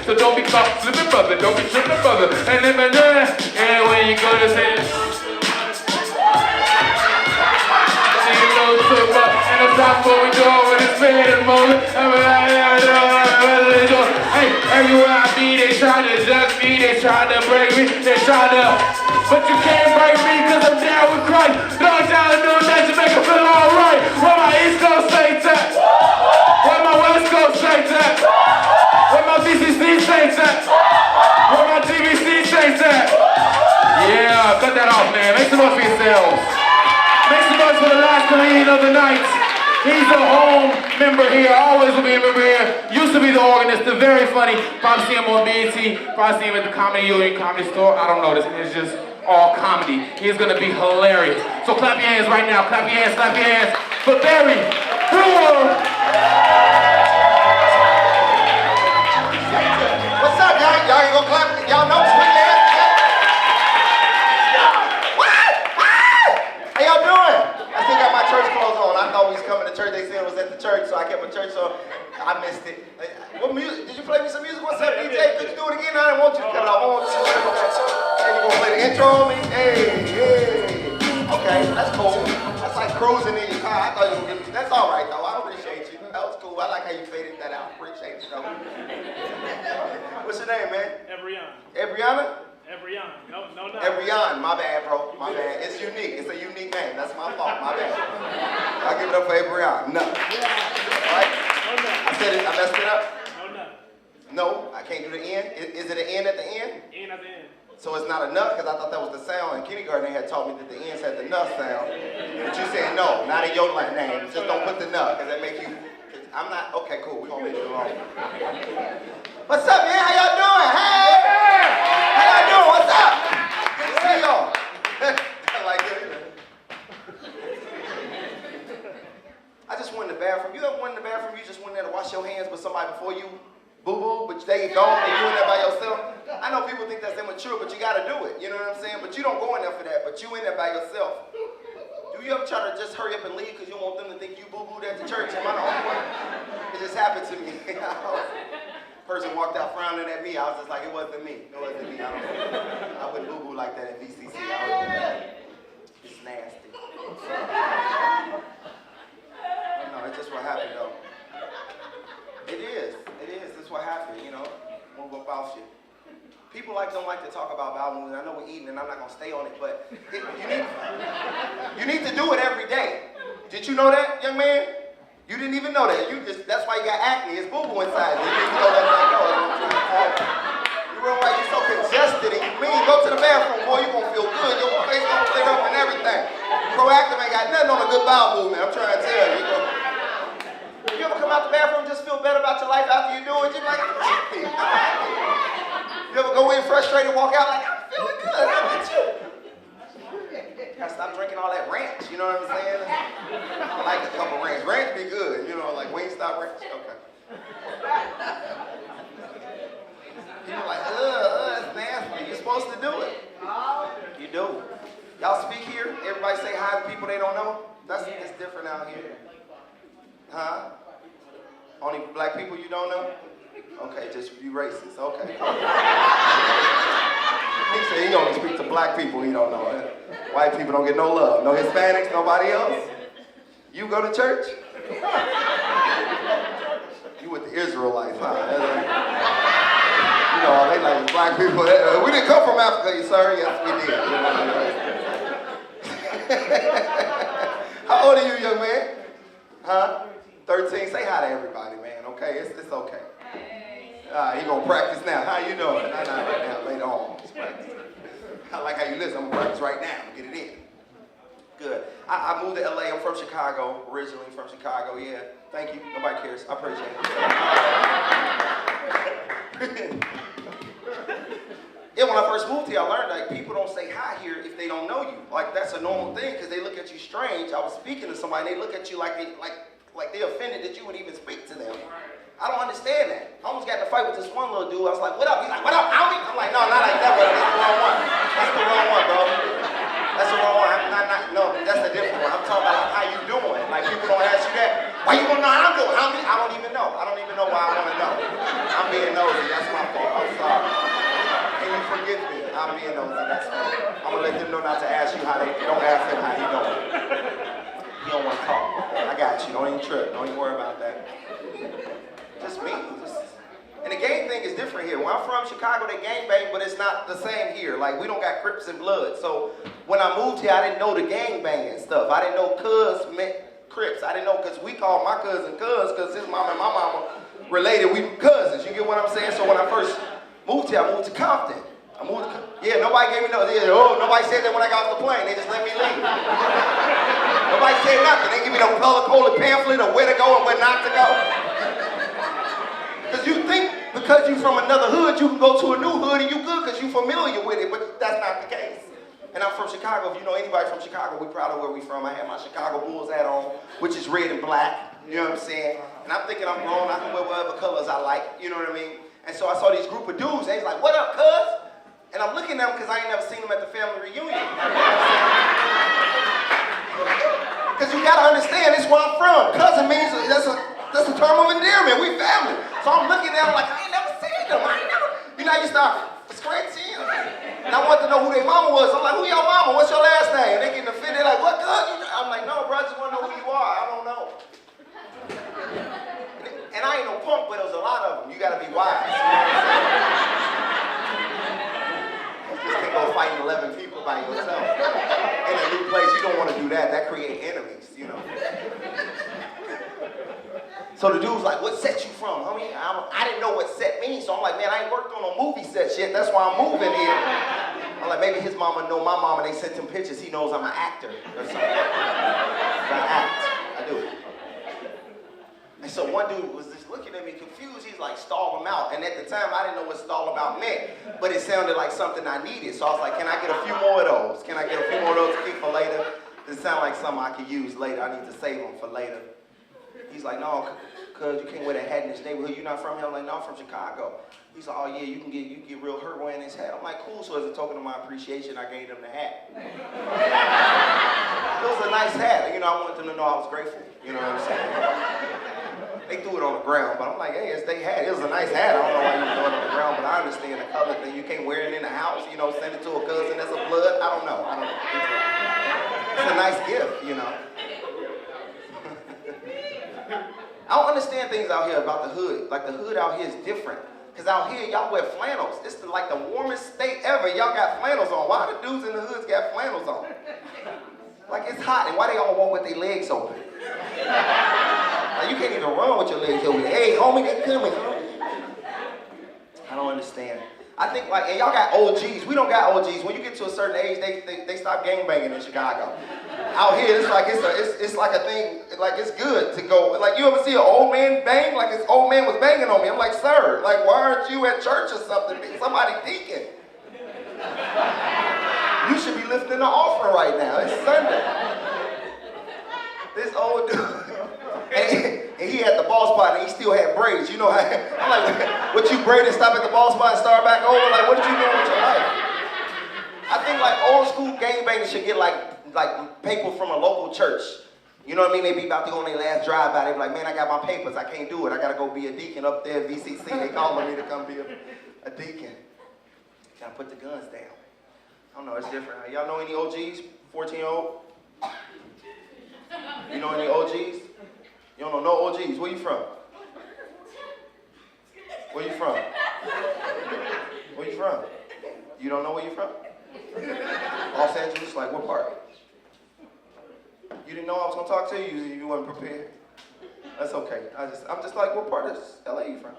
Speaker 1: So don't be caught slipping, brother. Don't be tripping, brother. And then, when you go to say, and it's time what we do when it's made in the moment. Hey, everywhere I be, they try to judge me, they try to break me, they try to, but you can't break me because I'm down with Christ. Don't try to do that to make it feel alright. Where my East Coast Saints at? Where my West Coast Saints at? Where my BCC Saints at? Where my TPC Saints at? Yeah, cut that off, man. Make some noise for yourselves. Make some noise for the last comedian of the night. He's a home member here, always will be a member here. Used to be the organist, the very funny. Probably see him on BET, probably see him at the Comedy Union Comedy Store. I don't know, this is just all comedy. He's gonna be hilarious. So clap your hands right now, clap your hands for Barry Brewer.
Speaker 4: What's up, y'all? Y'all ain't gonna clap? Y'all know it's with that? What? How y'all doing? I still got my church clothes on. I thought we was coming to church. They said it was at the church, so I kept my church on. I missed it. What music? Did you play me some music? What's up, DJ? Could you do it again? I didn't want you to cut it off. I want you to. Hey, you gonna play the intro on me? Hey. Okay, that's cool. That's like cruising in your car. I thought you were gonna. That's all right though. I appreciate you. That was cool. I like how you faded that out. Appreciate you though. What's your name, man? Ebriana?
Speaker 7: No.
Speaker 4: Ebrian, my bad, bro. My bad. It's unique. It's a unique name. That's my fault. My bad. I'll give it up for Ebrian. No. Right? I said it. I messed it up. No, I can't do the N. Is it an N at the end?
Speaker 7: N at the end.
Speaker 4: So it's not enough because I thought that was the sound. In kindergarten, they had taught me that the N's had the nuh sound. But you said no, not in your name. Just don't put the nuh because that makes you. I'm not. Okay, cool. We're gonna leave it alone. What's up, man? How y'all doing? Hey! How y'all doing? What's up? Good to see y'all. I like it. I just went in the bathroom. You ever went in the bathroom? You just went there to wash your hands with somebody before you boo-boo, but they gone and you in there by yourself? I know people think that's immature, but you gotta do it. You know what I'm saying? But you don't go in there for that, but you in there by yourself. Do you ever try to just hurry up and leave because you want them to think you boo-booed at the church? Am I the only one? It just happened to me. Person walked out frowning at me. I was just like, it wasn't me. It wasn't me. I wouldn't boo-boo like that at VCC. It's nasty. No, it's just what happened though. It is. That's what happened, you know. Move up off shit. People don't like to talk about bowel movement. I know we're eating and I'm not gonna stay on it, but you need to do it every day. Did you know that, young man? You didn't even know that. That's why you got acne. It's boo-boo inside. You didn't even know that. You realize why you're so congested and you mean. Go to the bathroom, boy, you're gonna feel good. Your face gonna clear up and everything. Proactive ain't got nothing on a good bowel movement. I'm trying to tell you. You ever come out the bathroom and just feel better about your life after you do it? You're like, I'm happy. You ever go in frustrated, walk out like, I'm feeling good. How about you? You gotta stop drinking all that ranch, you know what I'm saying? I like a couple ranch. Ranch be good, you know, like Wingstop ranch. Okay. different out here? Huh? Only black people you don't know? Okay, just you racist. Okay. He said he only speaks to black people he don't know. White people don't get no love. No Hispanics, nobody else? You go to church? You with the Israelites, huh? You know, they like black people. We didn't come from Africa, sir. Yes, we did. How old are you, young man? Huh? 13. Say hi to everybody, man. Okay, it's okay. He gonna practice now. How you doing? Not right now. Later on. Just practice. I like how you listen. I'm gonna practice right now. Get it in. Good. I moved to LA. I'm from Chicago. Originally from Chicago. Yeah. Thank you. Nobody cares. I appreciate it. Yeah, when I first moved here, I learned like people don't say hi here if they don't know you. Like that's a normal thing because they look at you strange. I was speaking to somebody, and they look at you like they're offended that you would even speak to them. I don't understand that. I almost got in a fight with this one little dude. I was like, what up? He's like, what up, homie? I'm like, no, not like that, bro. That's the wrong one. That's the wrong one, bro. That's the wrong one. No, that's a different one. I'm talking about how you doing. Like, people don't ask you that. Why you want to know how I'm doing, homie? I don't even know. I don't even know why I want to know. I'm being nosy. That's my fault. I'm sorry. Can you forgive me? I'm being nosy. That's all. I'm going to let them know not to ask you how they, don't ask him how he doing. You don't want to talk. I got you. Don't even trip. Don't even worry about that. Just me. And the gang thing is different here. Where I'm from, Chicago, they gang bang, but it's not the same here. Like, we don't got Crips and Bloods. So when I moved here, I didn't know the gang banging stuff. I didn't know cuz meant Crips. I didn't know because we called my cousin cuz because his mama and my mama related. We cousins. You get what I'm saying? So when I first moved here, I moved to Compton. Yeah, nobody gave me no, nobody said that when I got off the plane. They just let me leave. Nobody said nothing. They give me no color-coded pamphlet of where to go and where not to go. Because you think because you from another hood, you can go to a new hood and you good because you familiar with it, but that's not the case. And I'm from Chicago. If you know anybody from Chicago, we're proud of where we from. I have my Chicago Bulls hat on, which is red and black. You know what I'm saying? And I'm thinking I'm grown. I can wear whatever colors I like. You know what I mean? And so I saw these group of dudes. They was like, what up, cuz? And I'm looking at them because I ain't never seen them at the family reunion. Because you got to understand, this is where I'm from. Cousin means, that's a term of endearment. We family. So I'm looking at them like, I ain't never seen them. I ain't never, you know, you start scratching. And I want to know who their mama was. I'm like, who your mama? What's your last name? And they getting offended, like, what cuz? I'm like, no, bro, I just want to know who you are. I don't know. And I ain't no punk, but there's a lot of them. You got to be wise. You know what I'm saying? You just can't go fighting 11 people by yourself. In a new place, you don't want to do that. That creates enemies, you know. So the dude's like, what set you from, homie? I didn't know what set means, so I'm like, man, I ain't worked on no movie set yet. That's why I'm moving here. I'm like, maybe his mama know my mama, and they sent him pictures. He knows I'm an actor or something. I act. I do. And so one dude was just looking at me confused. He's like, stall him out. And at the time, I didn't know what stall him out meant, but it sounded like something I needed. So I was like, can I get a few more of those? Can I get a few more of those to keep for later? It sounds like something I could use later. I need to save them for later. He's like, no, cuz you can't wear that hat in this neighborhood. You're not from here? I'm like, no, I'm from Chicago. He's like, oh yeah, you can get real hurt wearing this hat. I'm like, cool. So as a token of my appreciation, I gave him the hat. It was a nice hat. You know, I wanted them to know I was grateful. You know what I'm saying? They threw it on the ground, but I'm like, hey, it's their hat. It was a nice hat. I don't know why you threw it on the ground, but I understand the color thing. You can't wear it in the house, you know, send it to a cousin that's a blood. I don't know. It's a nice gift, you know. I don't understand things out here about the hood. Like the hood out here is different. Because out here, y'all wear flannels. It's like the warmest state ever. Y'all got flannels on. Why the dudes in the hoods got flannels on? Like it's hot, and why they all walk with their legs open? Like you can't even run with your legs open. Hey, homie, they coming, homie. I don't understand. I think like, and y'all got OGs. We don't got OGs. When you get to a certain age, they stop gangbanging in Chicago. Out here, it's like it's like a thing. Like it's good to go. Like you ever see an old man bang? Like his old man was banging on me. I'm like, sir, like why aren't you at church or something? Somebody deacon. You should be lifting the offering right now. It's Sunday. This old dude, and he had the ball spot and he still had braids. You know how, I'm like, what you braid and stop at the ball spot and start back over? Like, what did you do with your life? I think like old school gangbangers should get like paper from a local church. You know what I mean? They be about to go on their last drive by. They be like, man, I got my papers. I can't do it. I got to go be a deacon up there at VCC. They calling me to come be a deacon. Got to put the guns down. I don't know. It's different. Y'all know any OGs? 14-year-old? You know any OGs? You don't know no OGs. Where you from? Where you from? Where you from? You don't know where you from? Los Angeles? Like what part? You didn't know I was gonna talk to you? You weren't prepared? That's okay. I'm just like, what part of LA you from?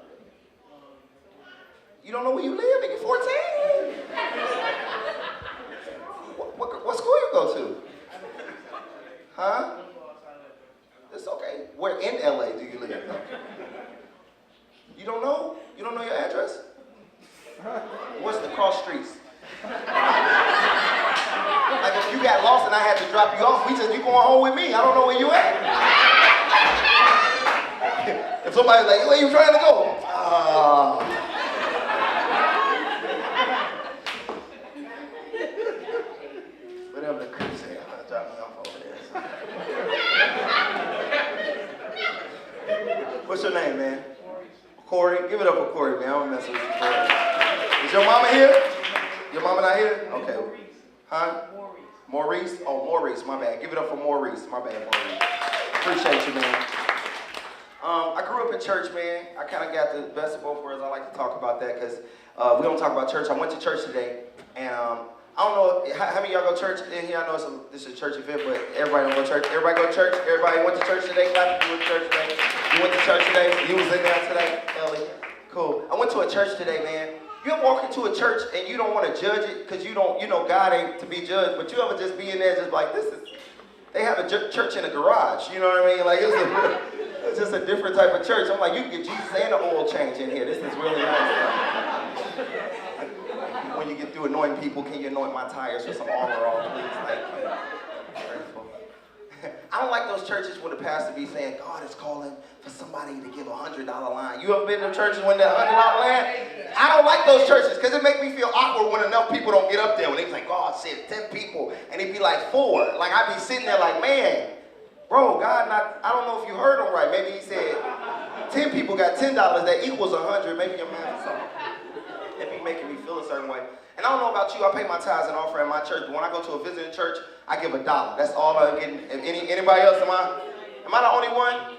Speaker 4: You don't know where you live and you're 14? What school you go to? Huh? It's okay. Where in LA do you live? You don't know? You don't know your address? What's the cross streets? Like if you got lost and I had to drop you off, you going home with me. I don't know where you at. If somebody's like, where you trying to go? Whatever the creep say, I'm gonna drop me off over there. What's your name, man? Corey. Give it up for Corey, man. I don't mess with you. Is your mama here? Your mama not here? Okay. Huh? Maurice? Oh, Maurice, my bad. Give it up for Maurice. My bad, Maurice. Appreciate you, man. I grew up in church, man. I kind of got the best of both worlds. I like to talk about that because we don't talk about church. I went to church today, and I don't know how many of y'all go to church in here. I know this is a church event, but everybody don't go to church. Everybody go to church? Everybody went to church today? Clap if you went to church today. You went to church today? You was in there today? Ellie? Cool. I went to a church today, man. You ever walk into a church and you don't want to judge it because you know God ain't to be judged, but you ever just be in there just like, they have a church in a garage, you know what I mean? Like it's just a different type of church. I'm like, you can get Jesus and an oil change in here. This is really nice. When you get through anointing people, can you anoint my tires with some armor on, please? Thank you. Grateful. I don't like those churches where the pastor be saying, God is calling for somebody to give $100 line. You ever been to churches when that $100 line? I don't like those churches because it make me feel awkward when enough people don't get up there. When they be like, God said 10 people, and it be like 4. Like I be sitting there like, man, bro, God not, I don't know if you heard him right. Maybe he said 10 people got $10, that equals 100. Maybe your math is something. It be making me feel a certain way. And I don't know about you, I pay my tithes and offering at my church, but when I go to a visiting church, I give $1. That's all I'm getting. Anybody else, am I the only one?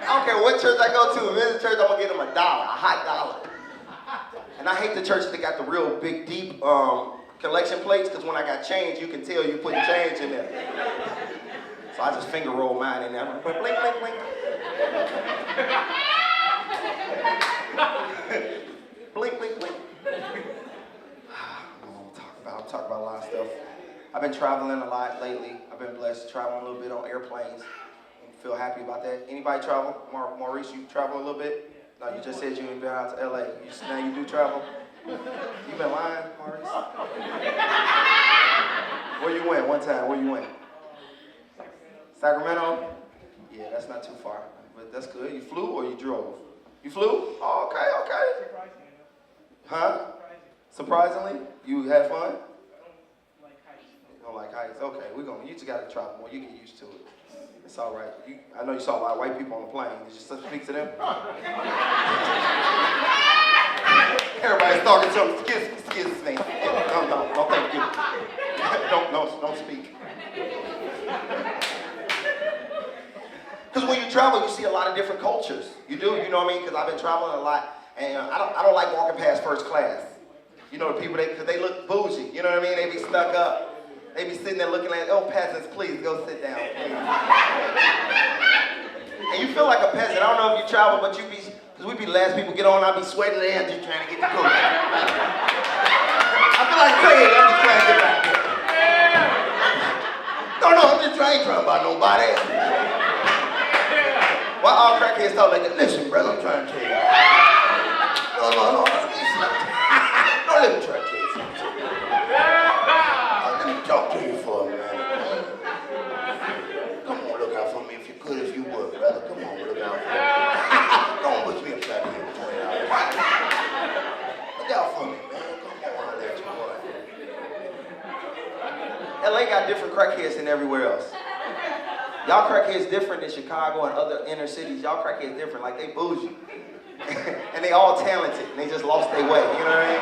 Speaker 4: I don't care what church I go to, a visiting church, I'm gonna give them $1, a hot $1. And I hate the churches that got the real big, deep collection plates, because when I got change, you can tell you putting change in there. So I just finger roll mine in there. Blink, blink, blink. Blink, blink, blink. I'm talking about a lot of stuff. I've been traveling a lot lately. I've been blessed traveling a little bit on airplanes. I feel happy about that. Anybody travel? Maurice, you travel a little bit? No, you just said you ain't been out to LA. Now you do travel? You been lying, Maurice? Where you went one time? Where you went? Sacramento? Yeah, that's not too far. But that's good. You flew or you drove? You flew? Oh, okay. Huh? Surprisingly? You had fun? You don't like heights? Okay, you just gotta travel more. You get used to it. It's all right. I know you saw a lot of white people on the plane. Did you speak to them? Everybody's talking to them. Excuse me. No, thank you. Don't speak. Because when you travel, you see a lot of different cultures. You do, you know what I mean? Because I've been traveling a lot, and I don't like walking past first class. You know the people, because they look bougie. You know what I mean? They be stuck up. They be sitting there looking at, oh, peasants, please go sit down, please. And you feel like a peasant. I don't know if you travel, but because we be the last people get on, I be sweating the end just trying to get the coat. I feel like crazy. I'm just trying to get back there. No, I'm just trying to buy nobody. Why all crackheads talk like that? Listen, brother, I'm trying to tell you. No, listen. No, let me try to tell you something. Let me talk to you for a minute. Come on, look out for me if you could, if you would, brother. Come on, look out for me. Don't push me upside the head with $20. Look out for me, man. Come on, I'll let you boy.
Speaker 7: than everywhere else. Y'all crackheads different than Chicago and other inner cities. Y'all crackheads different, like they bougie. And they all talented, and they just lost their way, you know what I mean?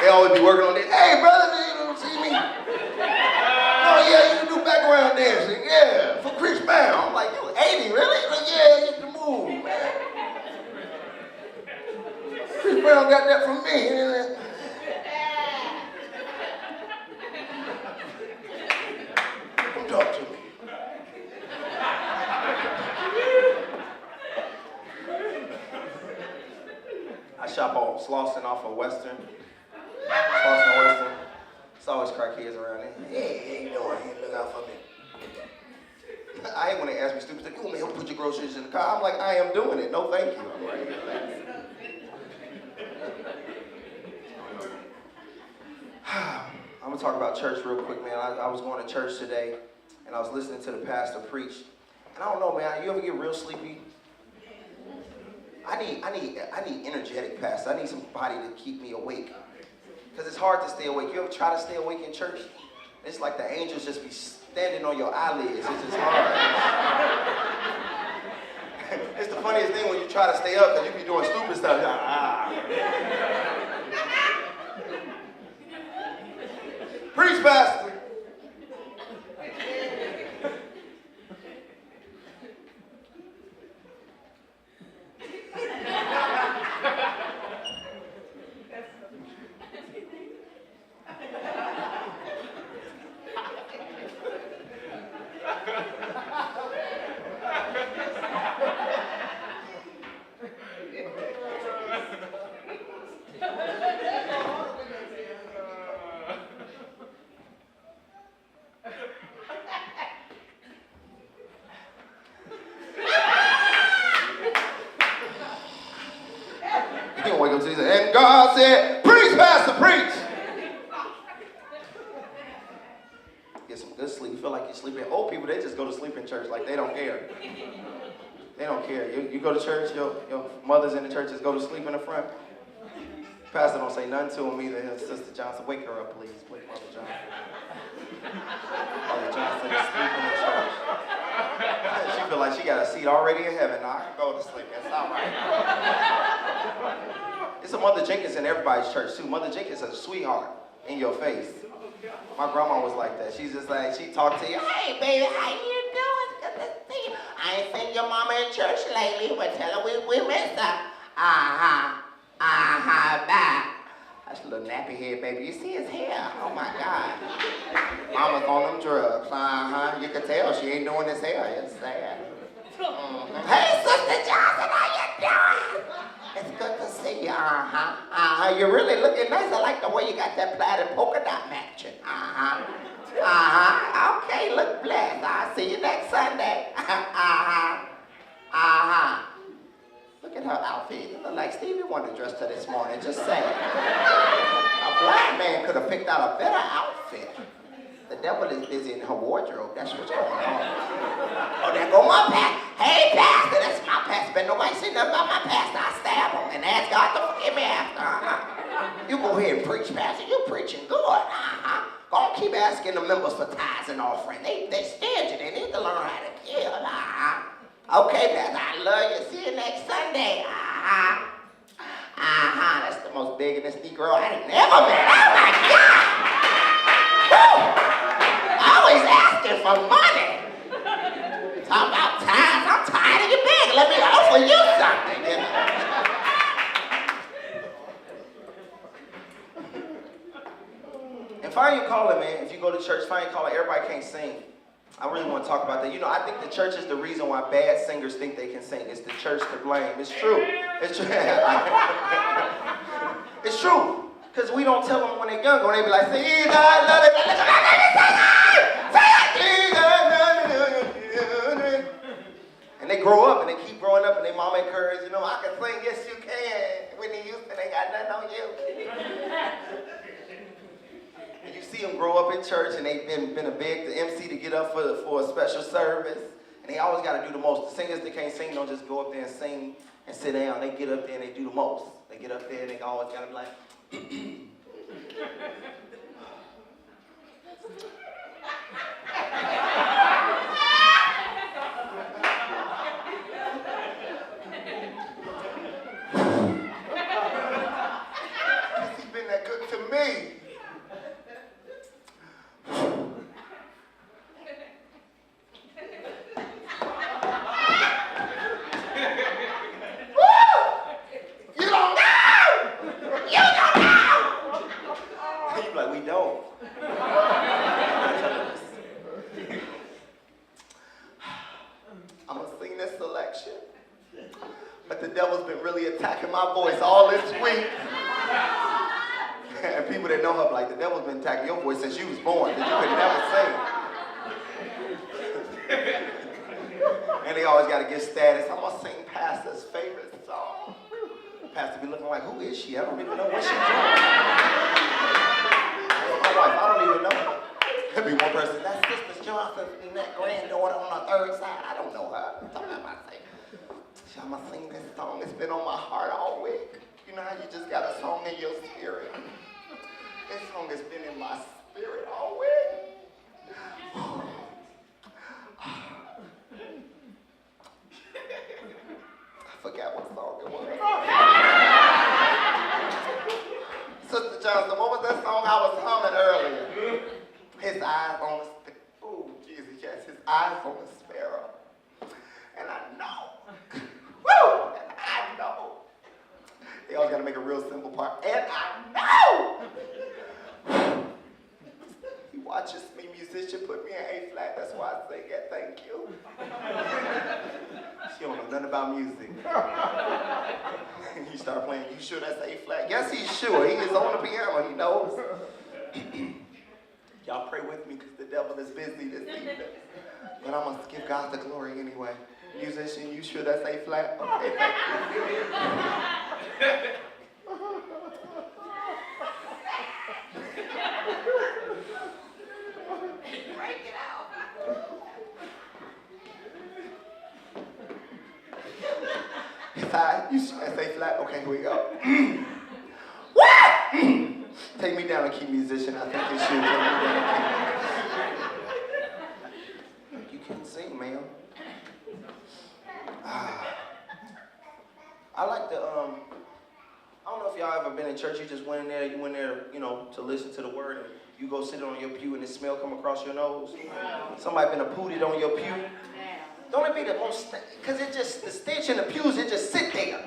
Speaker 7: They always be working on this. Hey, brother, you don't see me? Oh, yeah, you can do background dancing, yeah, for Chris Brown. I'm like, you 80, really? Like, yeah, you can move, man. Chris Brown got that from me. Come talk to me. I shop on Slauson off of Western. Slauson Western. It's always crackheads around there. Hey, how you doing? Hey, look out for me. I hate when they ask me stupid stuff. You want me to help put your groceries in the car? I'm like, I am doing it. No, thank you. I'm right here. Thanks. I'm gonna talk about church real quick, man. I was going to church today, and I was listening to the pastor preach. And I don't know, man. You ever get real sleepy? I need energetic pastor. I need somebody to keep me awake. Because it's hard to stay awake. You ever try to stay awake in church? It's like the angels just be standing on your eyelids. It's just hard. It's the funniest thing when you try to stay up because you be doing stupid stuff. You're like, Preach, pastor. Wake up to Jesus, and God said, preach, pastor, preach. Get some good sleep. You feel like you're sleeping. Old people, they just go to sleep in church like they don't care. They don't care. You go to church, your mothers in the church just go to sleep in the front. Pastor don't say nothing to him either. Sister Johnson, wake her up, please. Wake Mother Johnson. Mother Johnson is sleeping in church. She feel like she got a seat already in heaven. Now I can go to sleep. That's all right. It's a Mother Jenkins in everybody's church too. Mother Jenkins is a sweetheart in your face. My grandma was like that. She's just like, she talked to you. Hey baby, how you doing? Good to see you. I ain't seen your mama in church lately, but tell her we miss her. Bye. That's a little nappy head, baby. You see his hair? Oh my God. Mama's on them drugs. You can tell she ain't doing his hair. It's sad. Hey, Sister Johnson, how you doing? It's good to see you. You're really looking nice. I like the way you got that plaid and polka dot matching. Okay, look blessed. I'll see you next Sunday. Look at her outfit. It look like Stevie Wonder dressed her this morning. Just saying. A black man could have picked out a better outfit. The devil is busy in her wardrobe. That's what's going on. Oh, there go my pastor. Hey, pastor, that's my pastor. But nobody say nothing about my pastor. I stab him and ask God to forgive me after. You go ahead and preach, pastor. You preaching good. Go on, keep asking the members for tithes and offering. They stingy. They need to learn how to give. Okay, pastor, I love you. See you next Sunday. That's the most biggest Negro I've never met. Oh, my God. Woo! Always asking for money. Talk about tithes. I'm tired of you begging. Let me offer you something. You know? And find your calling, man. If you go to church, find your calling. Everybody can't sing. I really want to talk about that. You know, I think the church is the reason why bad singers think they can sing. It's the church to blame. It's true. It's true. It's true. Because we don't tell them when they're young. When they be like, see, God, love it. And they grow up and they keep growing up and their mama encourages, you know, I can sing, yes you can. Whitney Houston ain't got nothing on you. And you see them grow up in church and they've been a big the MC to get up for a special service. And they always got to do the most. The singers that can't sing don't just go up there and sing and sit down. They get up there and they do the most. They get up there and they always got to be like, He's been that good to me. You don't know! You don't know!
Speaker 2: You be like, we don't.
Speaker 7: I'm gonna sing this selection, but the devil's been really attacking my voice all this week. And people that know her be like, the devil's been attacking your voice since you was born, that you could never sing. And they always gotta give status. I'm gonna sing Pastor's favorite song. Pastor be looking like, who is she? I don't even know what she's doing. My wife, I don't even know. There'll be one person, that's Sister Johnson and that granddaughter on the third side. I don't know her. I'm talking about my thing. I'm gonna sing this song. It's been on my heart all week. You know how you just got a song in your spirit? This song has been in my spirit all week. I forgot what song it was. Sister Johnson, what was that song I was humming earlier? His eyes on the oh Jesus, yes, his eyes on the sparrow. And I know. Woo! And I know. They always gotta make a real simple part. And I know. He watches me, musician, put me in A flat. That's why I sing it. Thank you. She don't know nothing about music. He started playing, you sure that's A flat? Yes, he's sure. He is on the piano, he knows. Y'all pray with me because the devil is busy this evening. But I'm going to give God the glory anyway. Musician, you sure that's A flat? Okay, thank you.
Speaker 3: Break it out.
Speaker 7: You sure that's A flat? Okay, here we go. What? Take me down, a key musician. I think you should take me down. You can't sing, ma'am. I like the, I don't know if y'all ever been in church, you just went in there, you know, to listen to the word, and you go sit on your pew and the smell come across your nose. Somebody been pooted on your pew. Don't it be the most, because it just, the stench in the pews, it just sit there.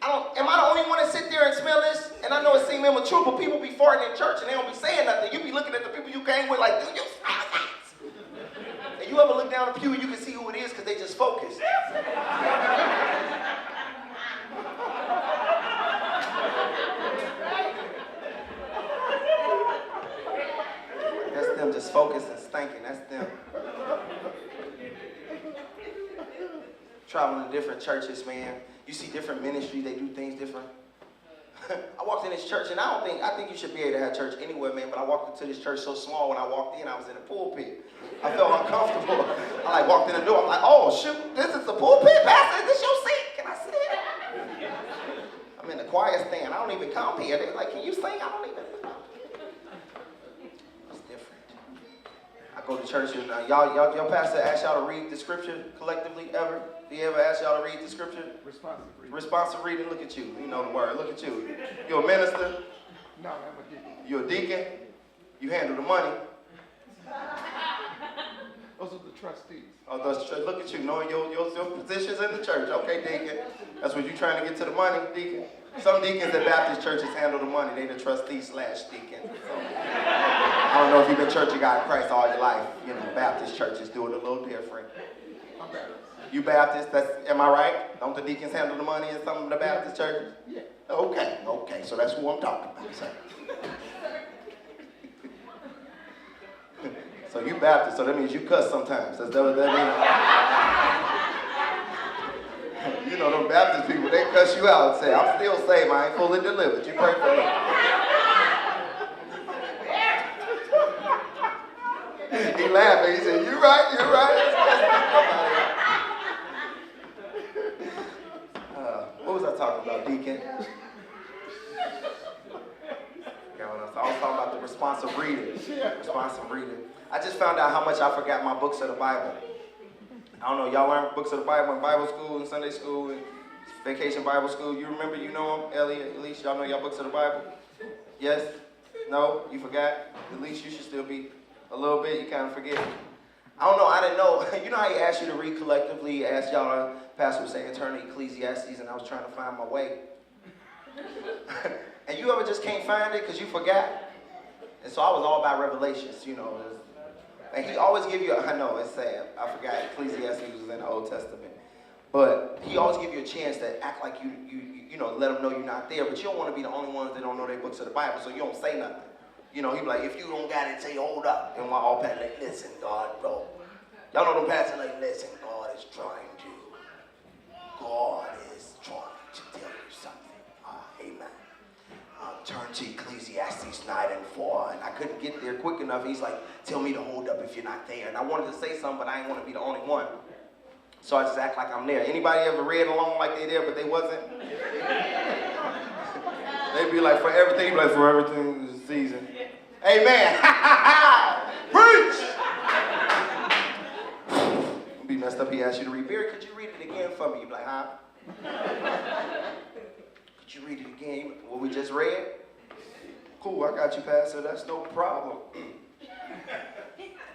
Speaker 7: Am I the only one that sit there and smell this? And I know it seems immature, but people be farting in church and they don't be saying nothing. You be looking at the people you came with like, dude, you smell that. And you ever look down the pew and you can see who it is because they just focused. That's them just focused and stinking, that's them. Traveling to different churches, man. You see different ministries, they do things different. I walked in this church, and I think you should be able to have church anywhere, man, but I walked into this church so small, when I walked in, I was in the pulpit. I felt uncomfortable. I walked in the door, I'm like, oh, shoot, this is the pulpit, Pastor, is this your seat? Can I sit? I'm in the choir stand, I don't even come here. They're like, can you sing? I don't even. It's different. I go to church, and your pastor asks y'all to read the scripture collectively, ever? Do you ever ask y'all to read the scripture?
Speaker 6: Responsive reading.
Speaker 7: Responsive reading, look at you. You know the word, look at you. You're a minister.
Speaker 6: No, I'm a deacon.
Speaker 7: You're a deacon. You handle the money.
Speaker 6: Those are the trustees.
Speaker 7: Oh, look at you, knowing your positions in the church. Okay, deacon. That's what you're trying to get to the money, deacon. Some deacons at Baptist churches handle the money. They the trustee/deacon. So, I don't know if you've been church of God in Christ all your life. You know, Baptist churches do it a little different.
Speaker 6: I'm Baptist.
Speaker 7: You Baptist, am I right? Don't the deacons handle the money in some of the Baptist churches?
Speaker 6: Yeah.
Speaker 7: Okay, so that's who I'm talking about, sir. So you Baptist, so that means you cuss sometimes. Does that what that means? You know, them Baptist people, they cuss you out and say, I'm still saved, I ain't fully delivered. You pray for me. He laughing, he said, you're right. What was I talking about, deacon? I was talking about the responsive reading. find some reading. I just found out how much I forgot my books of the Bible. I don't know, y'all learn books of the Bible in Bible school and Sunday school and vacation Bible school. You remember, you know them, Elliot, Elise, y'all know y'all books of the Bible? Yes? No? You forgot? At least you should still be a little bit, you kind of forget. I don't know, I didn't know. You know how he asked you to read collectively? He asked y'all, Pastor was saying, turn to Ecclesiastes, and I was trying to find my way. And you ever just can't find it because you forgot? And so I was all about Revelations, you know. And he always give you, I know, it's sad. I forgot Ecclesiastes was in the Old Testament. But he always give you a chance to act like you know, let them know you're not there. But you don't want to be the only ones that don't know their books of the Bible, so you don't say nothing. You know, he be like, if you don't got it, say, hold up. And my all pastor like, listen, God, bro. Y'all know them pastors like, listen, God is trying to tell you something. Amen. Turn to Ecclesiastes 9:4. And I couldn't get there quick enough. He's like, tell me to hold up if you're not there. And I wanted to say something, but I didn't want to be the only one. So I just act like I'm there. Anybody ever read along like they there, but they wasn't? They'd be like, for everything, like, for everything is a season. Amen. Preach! Be messed up, he asked you to read. Barry, could you read it again for me? You'd be like, huh? Could you read it again? What we just read? Cool, I got you, Pastor. That's no problem.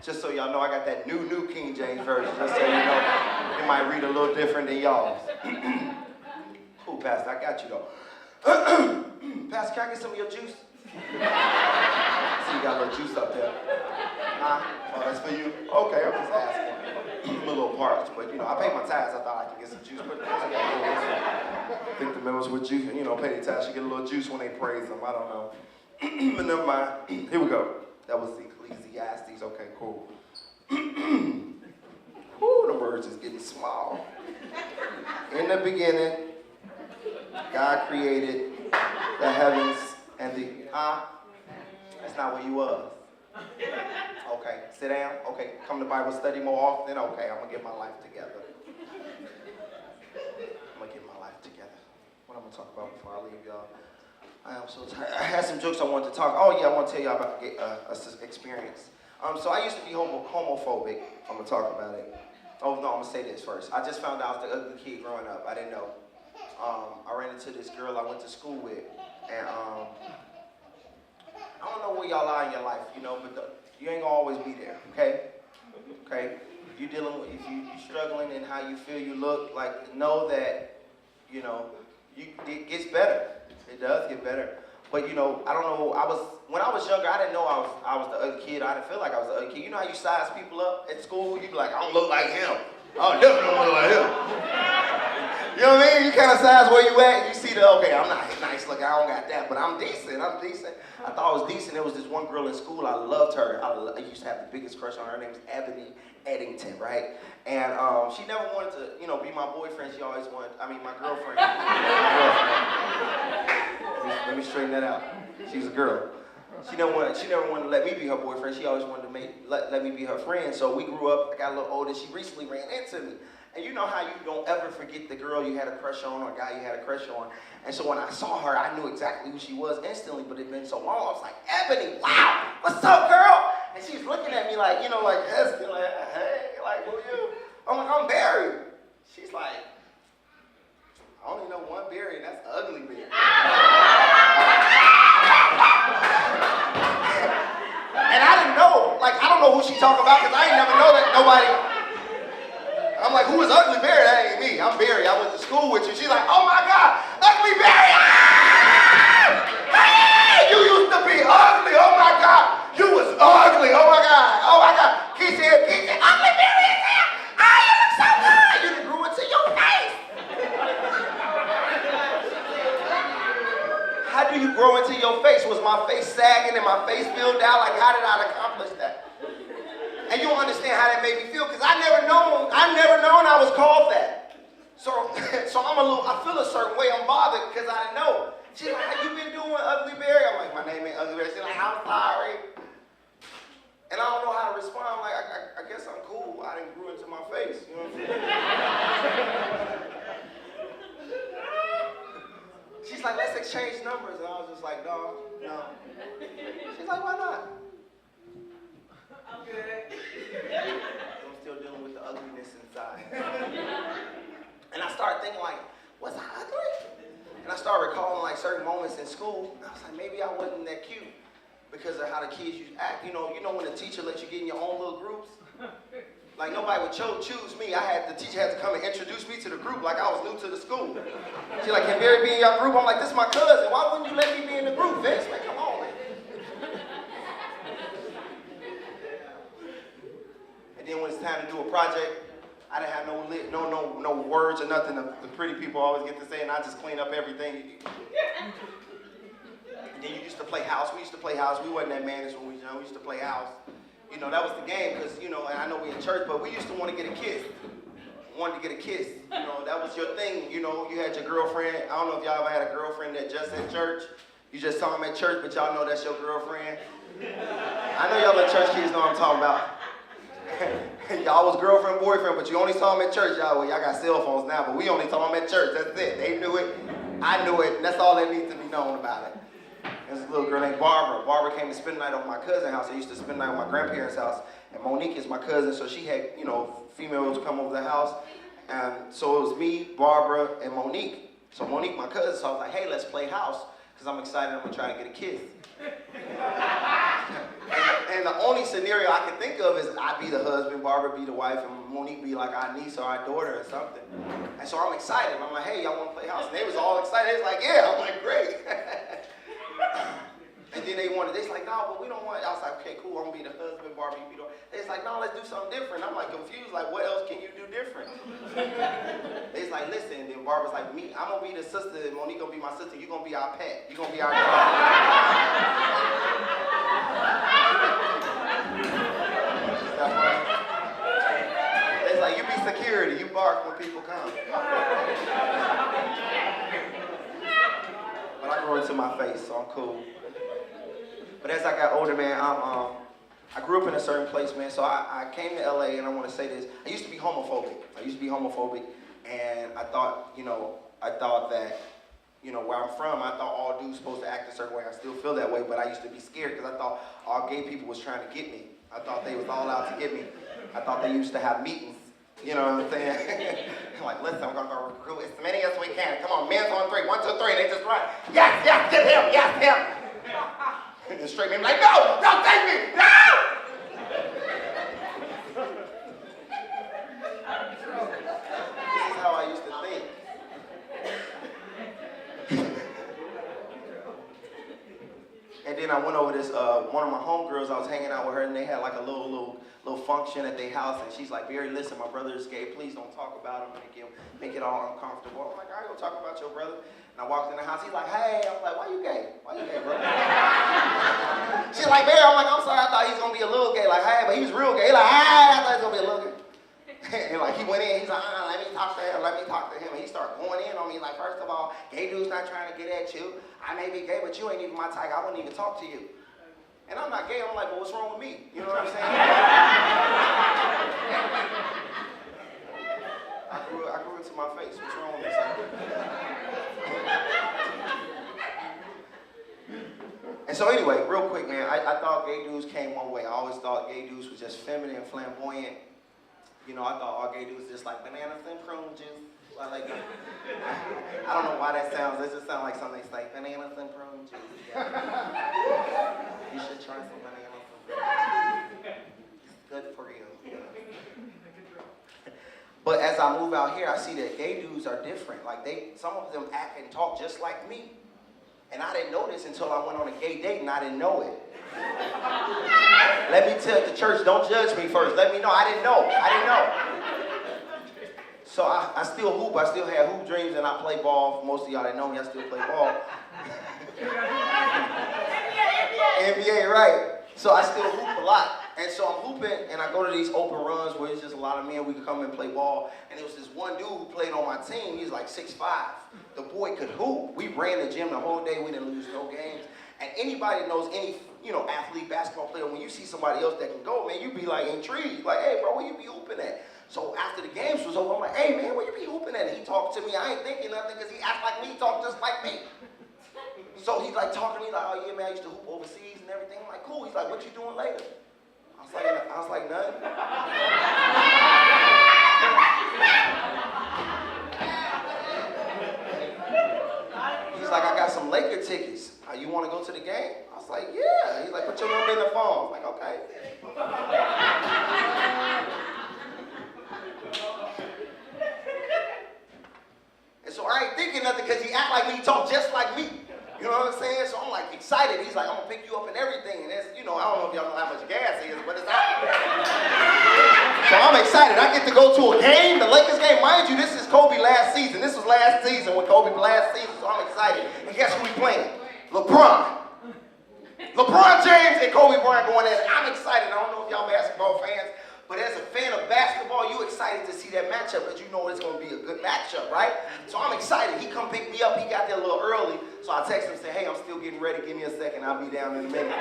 Speaker 7: Just so y'all know, I got that new King James version. Just so you know, it might read a little different than y'all's. Cool, Pastor, I got you, though. Pastor, can I get some of your juice? See, you got a little juice up there. Huh? Oh, that's for you? Okay, I'm just asking. I'm a little parched, but, you know, I pay my tithes. I thought I could get some juice. But I think the members with juice, you know, pay their tithes. You get a little juice when they praise them. I don't know. But never mind. Here we go. That was Ecclesiastes. Okay, cool. Woo, the words is getting small. In the beginning, God created the heavens and the... That's not where you was. Okay, sit down. Okay, come to Bible study more often. Okay, I'm going to get my life together. What I'm going to talk about before I leave y'all? I am so tired. I had some jokes I wanted to talk. Oh, yeah, I want to tell y'all about an experience. So I used to be homophobic. I'm going to talk about it. Oh, no, I'm going to say this first. I just found out I was the ugly kid growing up. I didn't know. I ran into this girl I went to school with. And I don't know where y'all are in your life, you know, but you ain't gonna always be there, okay? Okay? If you're dealing with, if you're struggling in how you feel you look, like, know that, you know, it gets better. It does get better. But, you know, I don't know, when I was younger, I didn't know I was the ugly kid. I didn't feel like I was the ugly kid. You know how you size people up at school? You be like, I don't look like him. I definitely don't look like him. You know what I mean? You kind of size where you at, you see okay, I'm not nice looking, I don't got that, but I'm decent. I thought I was decent. There was this one girl in school, I loved her. I used to have the biggest crush on her. Her name was Ebony Eddington, right? And she never wanted to, you know, be my boyfriend. She always wanted, my girlfriend. Let me straighten that out. She's a girl. She never wanted to let me be her boyfriend. She always wanted to let me be her friend. So we grew up, I got a little older. She recently ran into me. And you know how you don't ever forget the girl you had a crush on or a guy you had a crush on. And so when I saw her, I knew exactly who she was instantly, but it had been so long. I was like, Ebony, wow, what's up, girl? And she's looking at me like, you know, like hesitant, like, hey, like, who are you? I'm like, I'm Barry. She's like, I only know one Barry, and that's Ugly Barry. And I didn't know, like, I don't know who she talking about, because I ain't never know that nobody. I'm like, who is Ugly Barry? That ain't me. I'm Barry. I went to school with you. She's like, oh my God, Ugly Barry! Ah! Hey, you used to be ugly. Oh my God, you was ugly. Oh my God. Oh my God. Keith said, Ugly Barry is here. Ah, you look so good. You done grew into your face. How do you grow into your face? Was my face sagging and my face filled out? Like, how did I accomplish that? And you don't understand how that made me feel, because I never known I was called that. So I feel a certain way. I'm bothered because I didn't know. She's like, how you been doing, Ugly Barry? I'm like, my name ain't Ugly Barry. She's like, I'm sorry. And I don't know how to respond. I'm like, I guess I'm cool. I didn't grew into my face. You know what I'm saying? She's like, let's exchange numbers. And I was just like, no. She's like, why not? started thinking like, was I ugly? And I started recalling like certain moments in school. And I was like, maybe I wasn't that cute because of how the kids used to act. You know when the teacher lets you get in your own little groups? Like nobody would choose me. The teacher had to come and introduce me to the group like I was new to the school. She's like, can Barry be in your group? I'm like, this is my cousin. Why wouldn't you let me be in the group, Vince? Like, come on, man. And then when it's time to do a project, I didn't have no words or nothing. The pretty people always get to say, and I just clean up everything. And then you used to play house. We used to play house. We wasn't that managed when we was young. We used to play house. You know, that was the game because, you know, and I know we in church, but we used to want to get a kiss. Wanted to get a kiss. You know, that was your thing. You know, you had your girlfriend. I don't know if y'all ever had a girlfriend that just in church. You just saw them at church, but y'all know that's your girlfriend. I know y'all little church kids know what I'm talking about. Y'all was girlfriend, boyfriend, but you only saw them at church. Y'all got cell phones now, but we only saw them at church. That's it. They knew it. I knew it. And that's all that needs to be known about it. There's a little girl named Barbara. Barbara came to spend the night at my cousin's house. I used to spend the night at my grandparents' house. And Monique is my cousin, so she had, you know, females come over the house. And so it was me, Barbara, and Monique. So Monique, my cousin, so I was like, hey, let's play house, because I'm excited I'm going to try to get a kiss. And the only scenario I can think of is I'd be the husband, Barbara be the wife, and Monique be like our niece or our daughter or something. And so I'm excited. I'm like, hey, y'all want to play house? And they was all excited. They was like, yeah. I'm like, great. And then they was like, no, but we don't want it. I was like, okay, cool, I'm gonna be the husband, Barbie, you be the... They was like, no, let's do something different. I'm like confused, like, what else can you do different? They was like, listen, and then Barbara's like, me, I'm gonna be the sister, and Monique gonna be my sister, you gonna be our pet, you gonna be our dog. They was like, you be security, you bark when people come. But I grew into my face, so I'm cool. But as I got older, man, I grew up in a certain place, man, so I came to LA, and I want to say this. I used to be homophobic. And I thought that, you know, where I'm from, I thought all dudes supposed to act a certain way. I still feel that way, but I used to be scared because I thought all gay people was trying to get me. I thought they was all out to get me. I thought they used to have meetings. You know what I'm saying? I'm like, listen, I'm going to go recruit as many as we can. Come on, men's on three. 1, 2, 3. And they just run. Yes, get him. Yes, him. And straight men like, no, take me, no! This is how I used to think. And then I went over this, one of my homegirls, I was hanging out with her, and they had like a little function at their house, and she's like, Barry, listen, my brother is gay, please don't talk about him, make it all uncomfortable. I'm like, all right, go talk about your brother. And I walked in the house, he's like, hey, I was like, why you gay? Why you gay, bro? She's like, Barry, I'm like, I'm sorry, I thought he was gonna be a little gay, like, hey, but he was real gay. He's like, hey, I thought he was gonna be a little gay. And like, he went in, he's like, let me talk to him, and he started going in on me, like, first of all, gay dude's not trying to get at you. I may be gay, but you ain't even my type, I wouldn't even talk to you. And I'm not gay, I'm like, well, what's wrong with me? You know what I'm saying? I grew into my face, what's wrong with me, son? And so anyway, real quick, man, I thought gay dudes came one way. I always thought gay dudes was just feminine and flamboyant. You know, I thought all gay dudes just like bananas and prune juice. I don't know why that sounds, it just sounds like something they say, bananas and prune juice. You should try some bananas and prune juice. It's good for you. But as I move out here, I see that gay dudes are different. Like some of them act and talk just like me. And I didn't know this until I went on a gay date and I didn't know it. Let me tell the church, don't judge me first. Let me know, I didn't know. So I still hoop, I still have hoop dreams, and I play ball. For most of y'all that know me, I still play ball. NBA, right. So I still hoop a lot. And so I'm hooping, and I go to these open runs where it's just a lot of men. We could come and play ball. And there was this one dude who played on my team. He was like 6'5". The boy could hoop. We ran the gym the whole day. We didn't lose no games. And anybody that knows any, athlete, basketball player, when you see somebody else that can go, man, you be like intrigued. Like, hey, bro, where you be hooping at? So after the games was over, I'm like, hey, man, where you be hooping at? And he talked to me. I ain't thinking nothing because he act like me, talk just like me. So he's like talking to me like, oh, yeah, man, I used to hoop overseas and everything. I'm like, cool. He's like, what you doing later? I was like, nothing. like me, he talk just like me. You know what I'm saying? So I'm like excited. He's like, I'm gonna pick you up and everything. And that's, I don't know if y'all know how much gas is, but it's out. So I'm excited. I get to go to a game, the Lakers game. Mind you, this is Kobe last season. This was last season with Kobe last season, so I'm excited. And guess who we playing? LeBron. LeBron James and Kobe Bryant going at it. I'm excited. I don't know if y'all basketball fans, but as a fan of basketball, you excited to see that matchup because you know it's going to be a good matchup, right? So I'm excited. He come pick me up. He got there a little early, so I text him and say, hey, I'm still getting ready. Give me a second. I'll be down in a minute.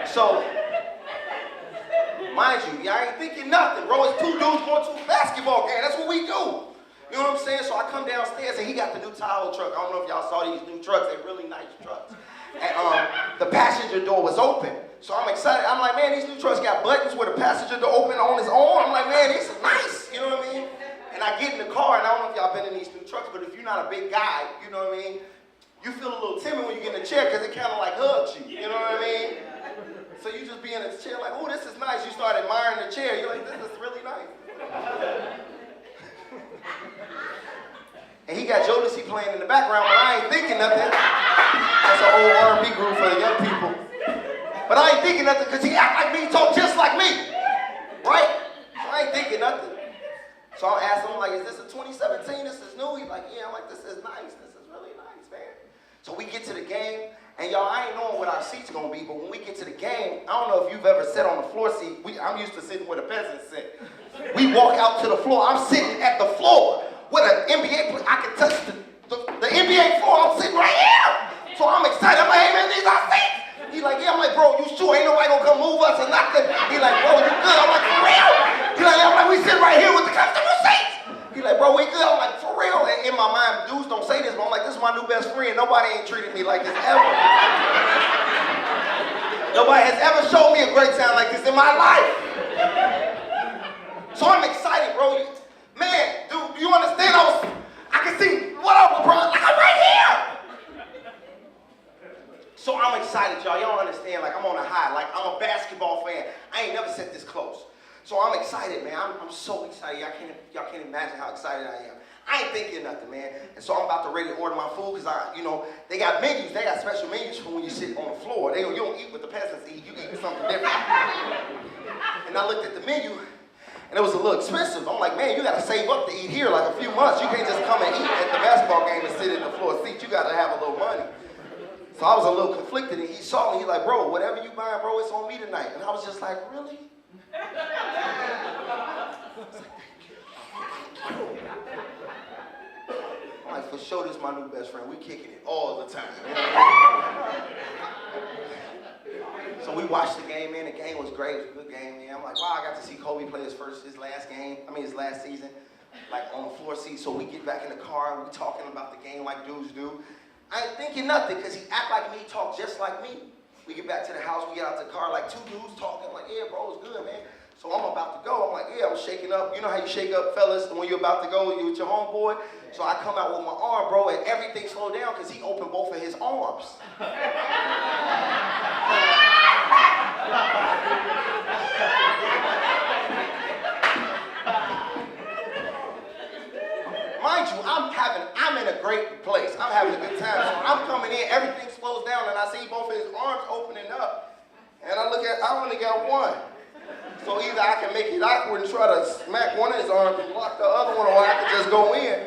Speaker 7: So, mind you, I ain't thinking nothing, bro. It's two dudes going to a basketball game. That's what we do. You know what I'm saying? So I come downstairs and he got the new Tahoe truck. I don't know if y'all saw these new trucks. They're really nice trucks. And the passenger door was open. So I'm excited. I'm like, man, these new trucks got buttons where the passenger door open on its own. I'm like, man, these are nice. You know what I mean? And I get in the car, and I don't know if y'all been in these new trucks, but if you're not a big guy, you know what I mean? You feel a little timid when you get in the chair because it kind of like hugs you. You know what I mean? So you just be in the chair like, oh, this is nice. You start admiring the chair. You're like, this is really nice. And he got Jodeci playing in the background, but I ain't thinking nothing. That's an old R&B group for the young people. But I ain't thinking nothing because he act like me, talk just like me. Right? So I ain't thinking nothing. So I asked him, like, is this a 2017? This is new? He's like, yeah. I'm like, this is nice. This is really nice, man. So we get to the game, and y'all, I ain't knowing what our seat's gonna be, but when we get to the game, I don't know if you've ever sat on the floor seat. I'm used to sitting where the peasants sit. We walk out to the floor. I'm sitting at the floor with an NBA player. I can touch the NBA floor. I'm sitting right here. So I'm excited. I'm like, hey, man, these are seats. He's like, yeah. I'm like, bro, you sure? Ain't nobody gonna come move us or nothing. He's like, bro, you good? I'm like, for real? He's like, I'm like, we sit right here with the comfortable seats. He's like, bro, we good? I'm like, for real? And in my mind, dudes don't say this, but I'm like, this is my new best friend. Nobody ain't treated me like this ever. Nobody has ever showed me a great time like this in my life. So I'm excited, bro. Man, dude, do you understand? I can see, what up, LeBron? Like, I'm right here. So I'm excited, y'all. Y'all understand, like, I'm on a high. Like, I'm a basketball fan. I ain't never sat this close. So I'm excited, man. I'm so excited. Y'all can't imagine how excited I am. I ain't thinking nothing, man. And so I'm about to ready to order my food because they got menus. They got special menus for when you sit on the floor. You don't eat what the peasants eat. You eat something different. And I looked at the menu, and it was a little expensive. I'm like, man, you got to save up to eat here like a few months. You can't just come and eat at the basketball game and sit in the floor seat. You got to have a little money. So I was a little conflicted, and he saw me. He's like, bro, whatever you buying, bro, it's on me tonight. And I was just like, really? I'm like, for sure, this is my new best friend. We kicking it all the time. You know what I mean? So we watched the game, man. The game was great. It was a good game, man. I'm like, wow, I got to see Kobe play his last season, like on the floor seat. So we get back in the car, and we talking about the game like dudes do. I ain't thinking nothing, because he act like me, talk just like me. We get back to the house, we get out the car, like two dudes talking, like, yeah, bro, it's good, man. So I'm about to go. I'm like, yeah, I'm shaking up. You know how you shake up, fellas, when you're about to go, you with your homeboy? So I come out with my arm, bro, and everything slowed down because he opened both of his arms. Mind you, I'm in a great place. I'm having a good time. So I'm coming in, everything slows down, and I see both of his arms opening up. And I only got one. So either I can make it awkward and try to smack one of his arms and block the other one, or I can just go in.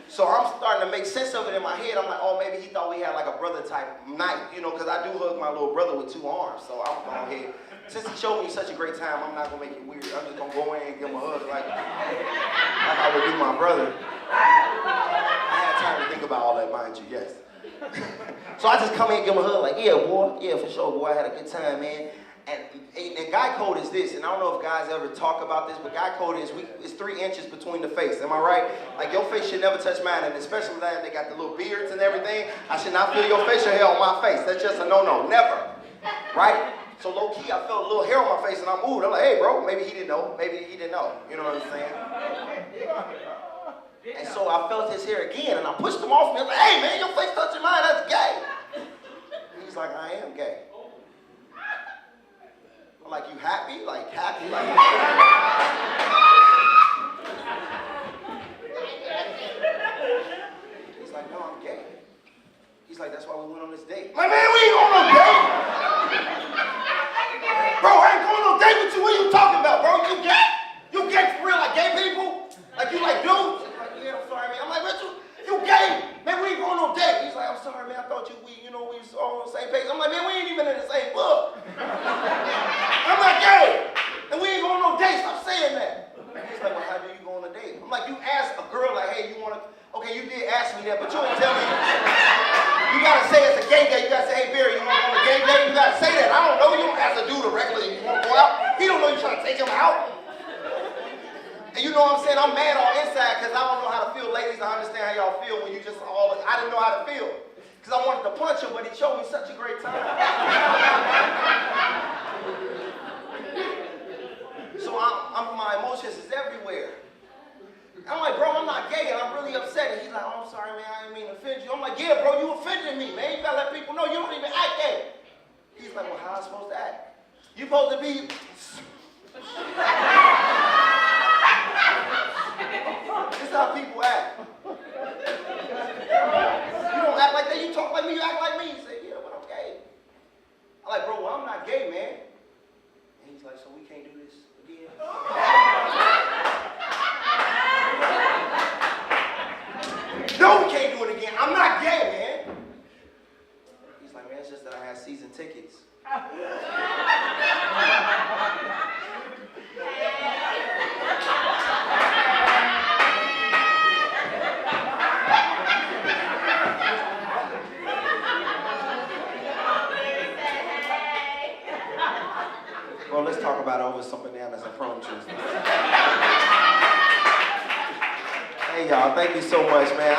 Speaker 7: So I'm starting to make sense of it in my head. I'm like, oh, maybe he thought we had like a brother type night, because I do hug my little brother with two arms. So I'm going ahead. Since he showed me such a great time, I'm not going to make it weird. I'm just going to go in and give him a hug like I would do my brother. I had time to think about all that, mind you, yes. So I just come in and give him a hug like, yeah, boy. Yeah, for sure, boy. I had a good time, man. And guy code is this, and I don't know if guys ever talk about this, but guy code is it's 3 inches between the face. Am I right? Like, your face should never touch mine, and especially that they got the little beards and everything. I should not feel your facial hair on my face. That's just a no-no. Never. Right? So low-key, I felt a little hair on my face, and I moved. I'm like, hey, bro, maybe he didn't know. Maybe he didn't know. You know what I'm saying? And so I felt his hair again, and I pushed him off me. I was like, hey, man, your face touching mine. That's gay. And he's like, I am gay. I'm like, you happy? Like, happy? Like, like, that's why we went on this date. I'm like, man, we ain't going on no date. Bro, I ain't going on no date with you. What are you talking about, bro? You gay? You gay for real, like gay people? Like you like dudes? He's like, yeah, I'm sorry, man. I'm like, what you gay? Man, we ain't going on no date. He's like, I'm sorry, man. I thought we was all on the same page. I'm like, man, we ain't even in the same book. I'm like, gay. And we ain't going on no date. Stop saying that. He's like, well, how do you go on a date? I'm like, you ask a girl, like, hey, you want to, okay, you did ask me that, but you ain't tell me. You gotta say it's a gay date. You gotta say, hey, Barry, you want to go on a gay date? You gotta say that. I don't know. You don't ask a dude regularly. You want to go out? He don't know you trying to take him out. And you know what I'm saying? I'm mad on inside because I don't know how to feel. Ladies, I understand how y'all feel when you just all, I didn't know how to feel. Because I wanted to punch him, but he showed me such a great time. So my emotions is everywhere. I'm like, bro, I'm not gay, and I'm really upset. And he's like, oh, I'm sorry, man, I didn't mean to offend you. I'm like, yeah, bro, you offended me, man. You gotta let people know you don't even act gay. He's like, well, how am I supposed to act? You supposed to be... This is how people act. You don't act like that, you talk like me, you act like me. You say, yeah, but I'm gay. I'm like, bro, well, I'm not gay, man. And he's like, so we can't do this again? No, we can't do it again. I'm not gay, man. He's like, man, it's just that I have season tickets. Well, let's talk about it over some bananas and prune juice. Hey, y'all, thank you so much, man.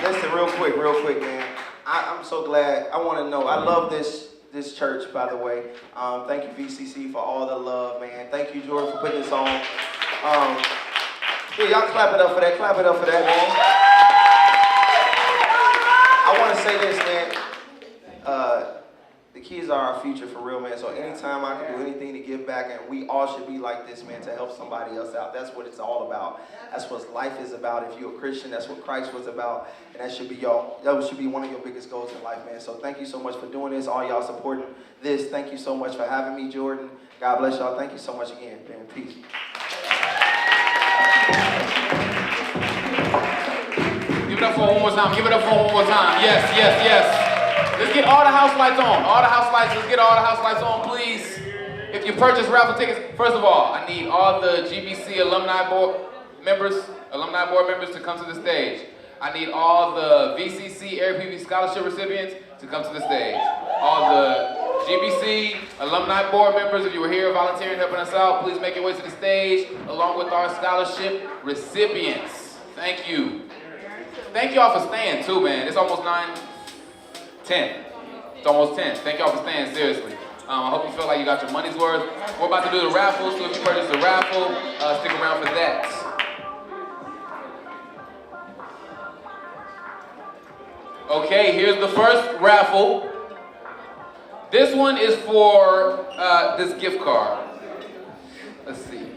Speaker 7: Listen, real quick, man. I'm so glad. I want to know. I love this church, by the way. Thank you, VCC, for all the love, man. Thank you, Jordan, for putting this on. Yeah, y'all clap it up for that. Clap it up for that, man. I want to say this, man. The kids are our future for real, man. So anytime I can do anything to give back, and we all should be like this, man, to help somebody else out. That's what it's all about. That's what life is about. If you're a Christian, that's what Christ was about, and that should be one of your biggest goals in life, man. So thank you so much for doing this. All y'all supporting this. Thank you so much for having me, Jordan. God bless y'all. Thank you so much again, man. Peace.
Speaker 1: Give it up for one more time. Give it up for one more time. Yes, yes, yes. Let's get all the house lights on. All the house lights. Let's get all the house lights on, please. If you purchase raffle tickets, first of all, I need all the GBC alumni board members to come to the stage. I need all the VCC Area PV scholarship recipients to come to the stage. All the GBC alumni board members, if you were here volunteering, helping us out, please make your way to the stage, along with our scholarship recipients. Thank you. Thank y'all for staying too, man. It's almost 9:10. It's almost 10. Thank y'all for staying, seriously. I hope you feel like you got your money's worth. We're about to do the raffle, so if you purchase the raffle, stick around for that. Okay, here's the first raffle. This one is for this gift card. Let's see.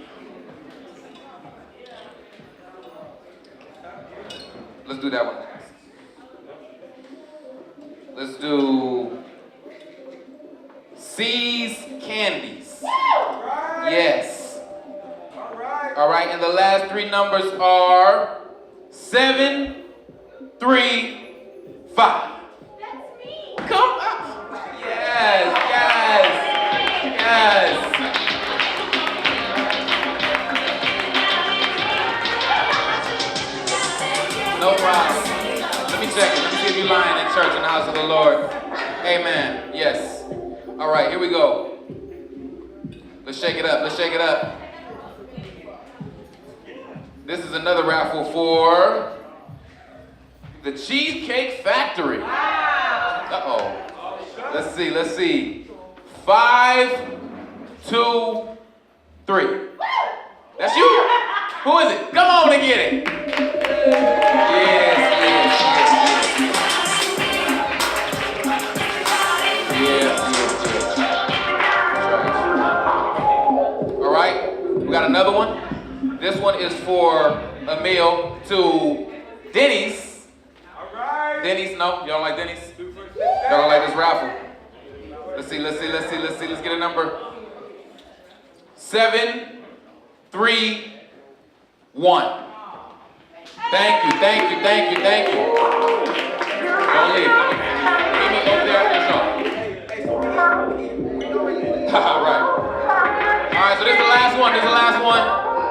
Speaker 1: Let's do that one next. Let's do C's Candies. Yes. All right, and the last three numbers are 7, 3, 5.
Speaker 8: That's me.
Speaker 1: Come up. Yes, yes, yes. No problem. Let me check it. Let me see if you're lying in church in the house of the Lord. Amen. Yes. All right, here we go. Let's shake it up. Let's shake it up. This is another raffle for the Cheesecake Factory. Uh-oh. Let's see. Let's see. 5, 2, 3. That's you. Who is it? Come on and get it. Yes, yes, yes, yes. All right, we got another one. This one is for a meal to Denny's.
Speaker 4: All right.
Speaker 1: Denny's, no, y'all don't like Denny's? Y'all don't like this raffle? Let's see. Let's get a number. 7, 3, 1. Thank you. Don't leave. Meet me over there after the show. All right, so this is the last one.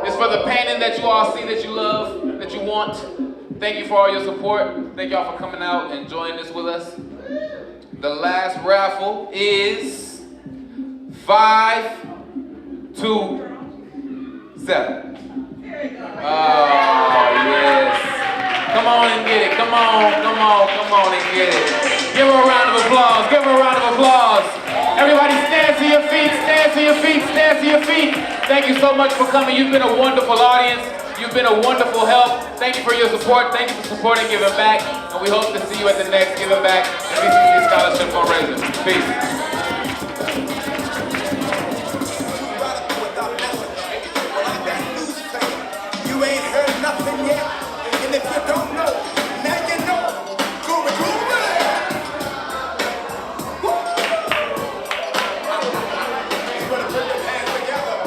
Speaker 1: It's for the painting that you all see, that you love, that you want. Thank you for all your support. Thank y'all for coming out and joining this with us. The last raffle is 5, 2, 7. Oh, yes. Come on and get it. Come on and get it. Give her a round of applause. Everybody stand to your feet. Thank you so much for coming. You've been a wonderful audience. You've been a wonderful help. Thank you for your support. Thank you for supporting Giving Back. And we hope to see you at the next Giving Back and BCC Scholarship Fundraiser. Peace.
Speaker 8: You ain't heard nothing yet, and if you don't know, now you know. Groovy. Woo! You better put your hands together.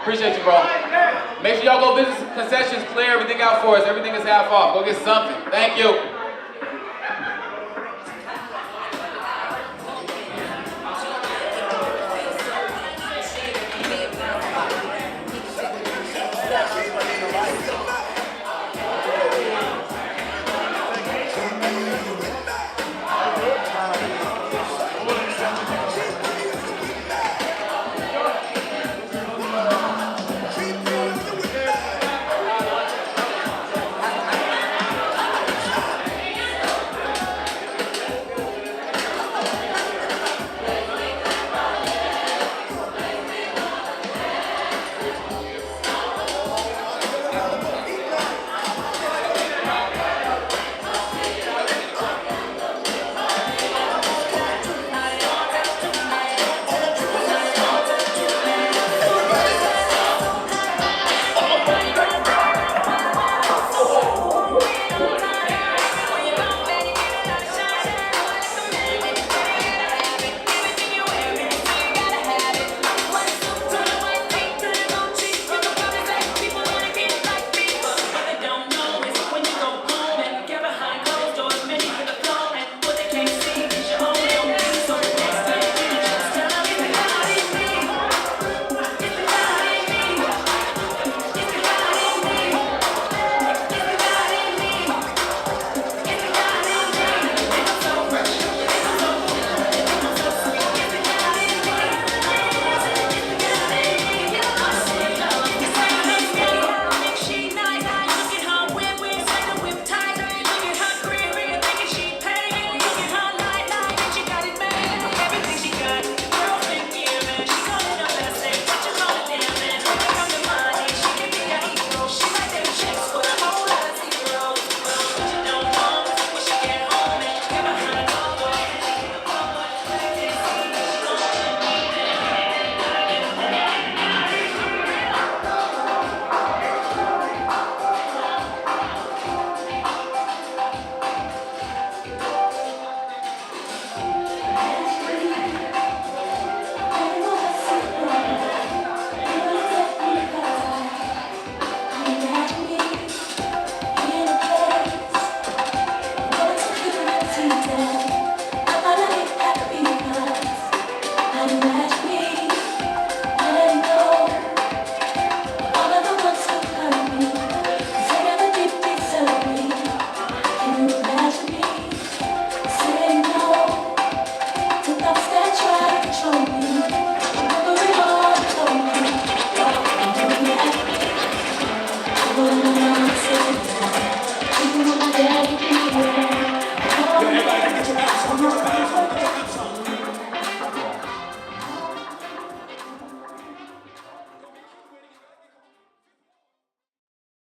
Speaker 1: Appreciate you, bro. Make sure y'all go visit some concessions, clear everything out for us. Everything is half off. Go get something. Thank you.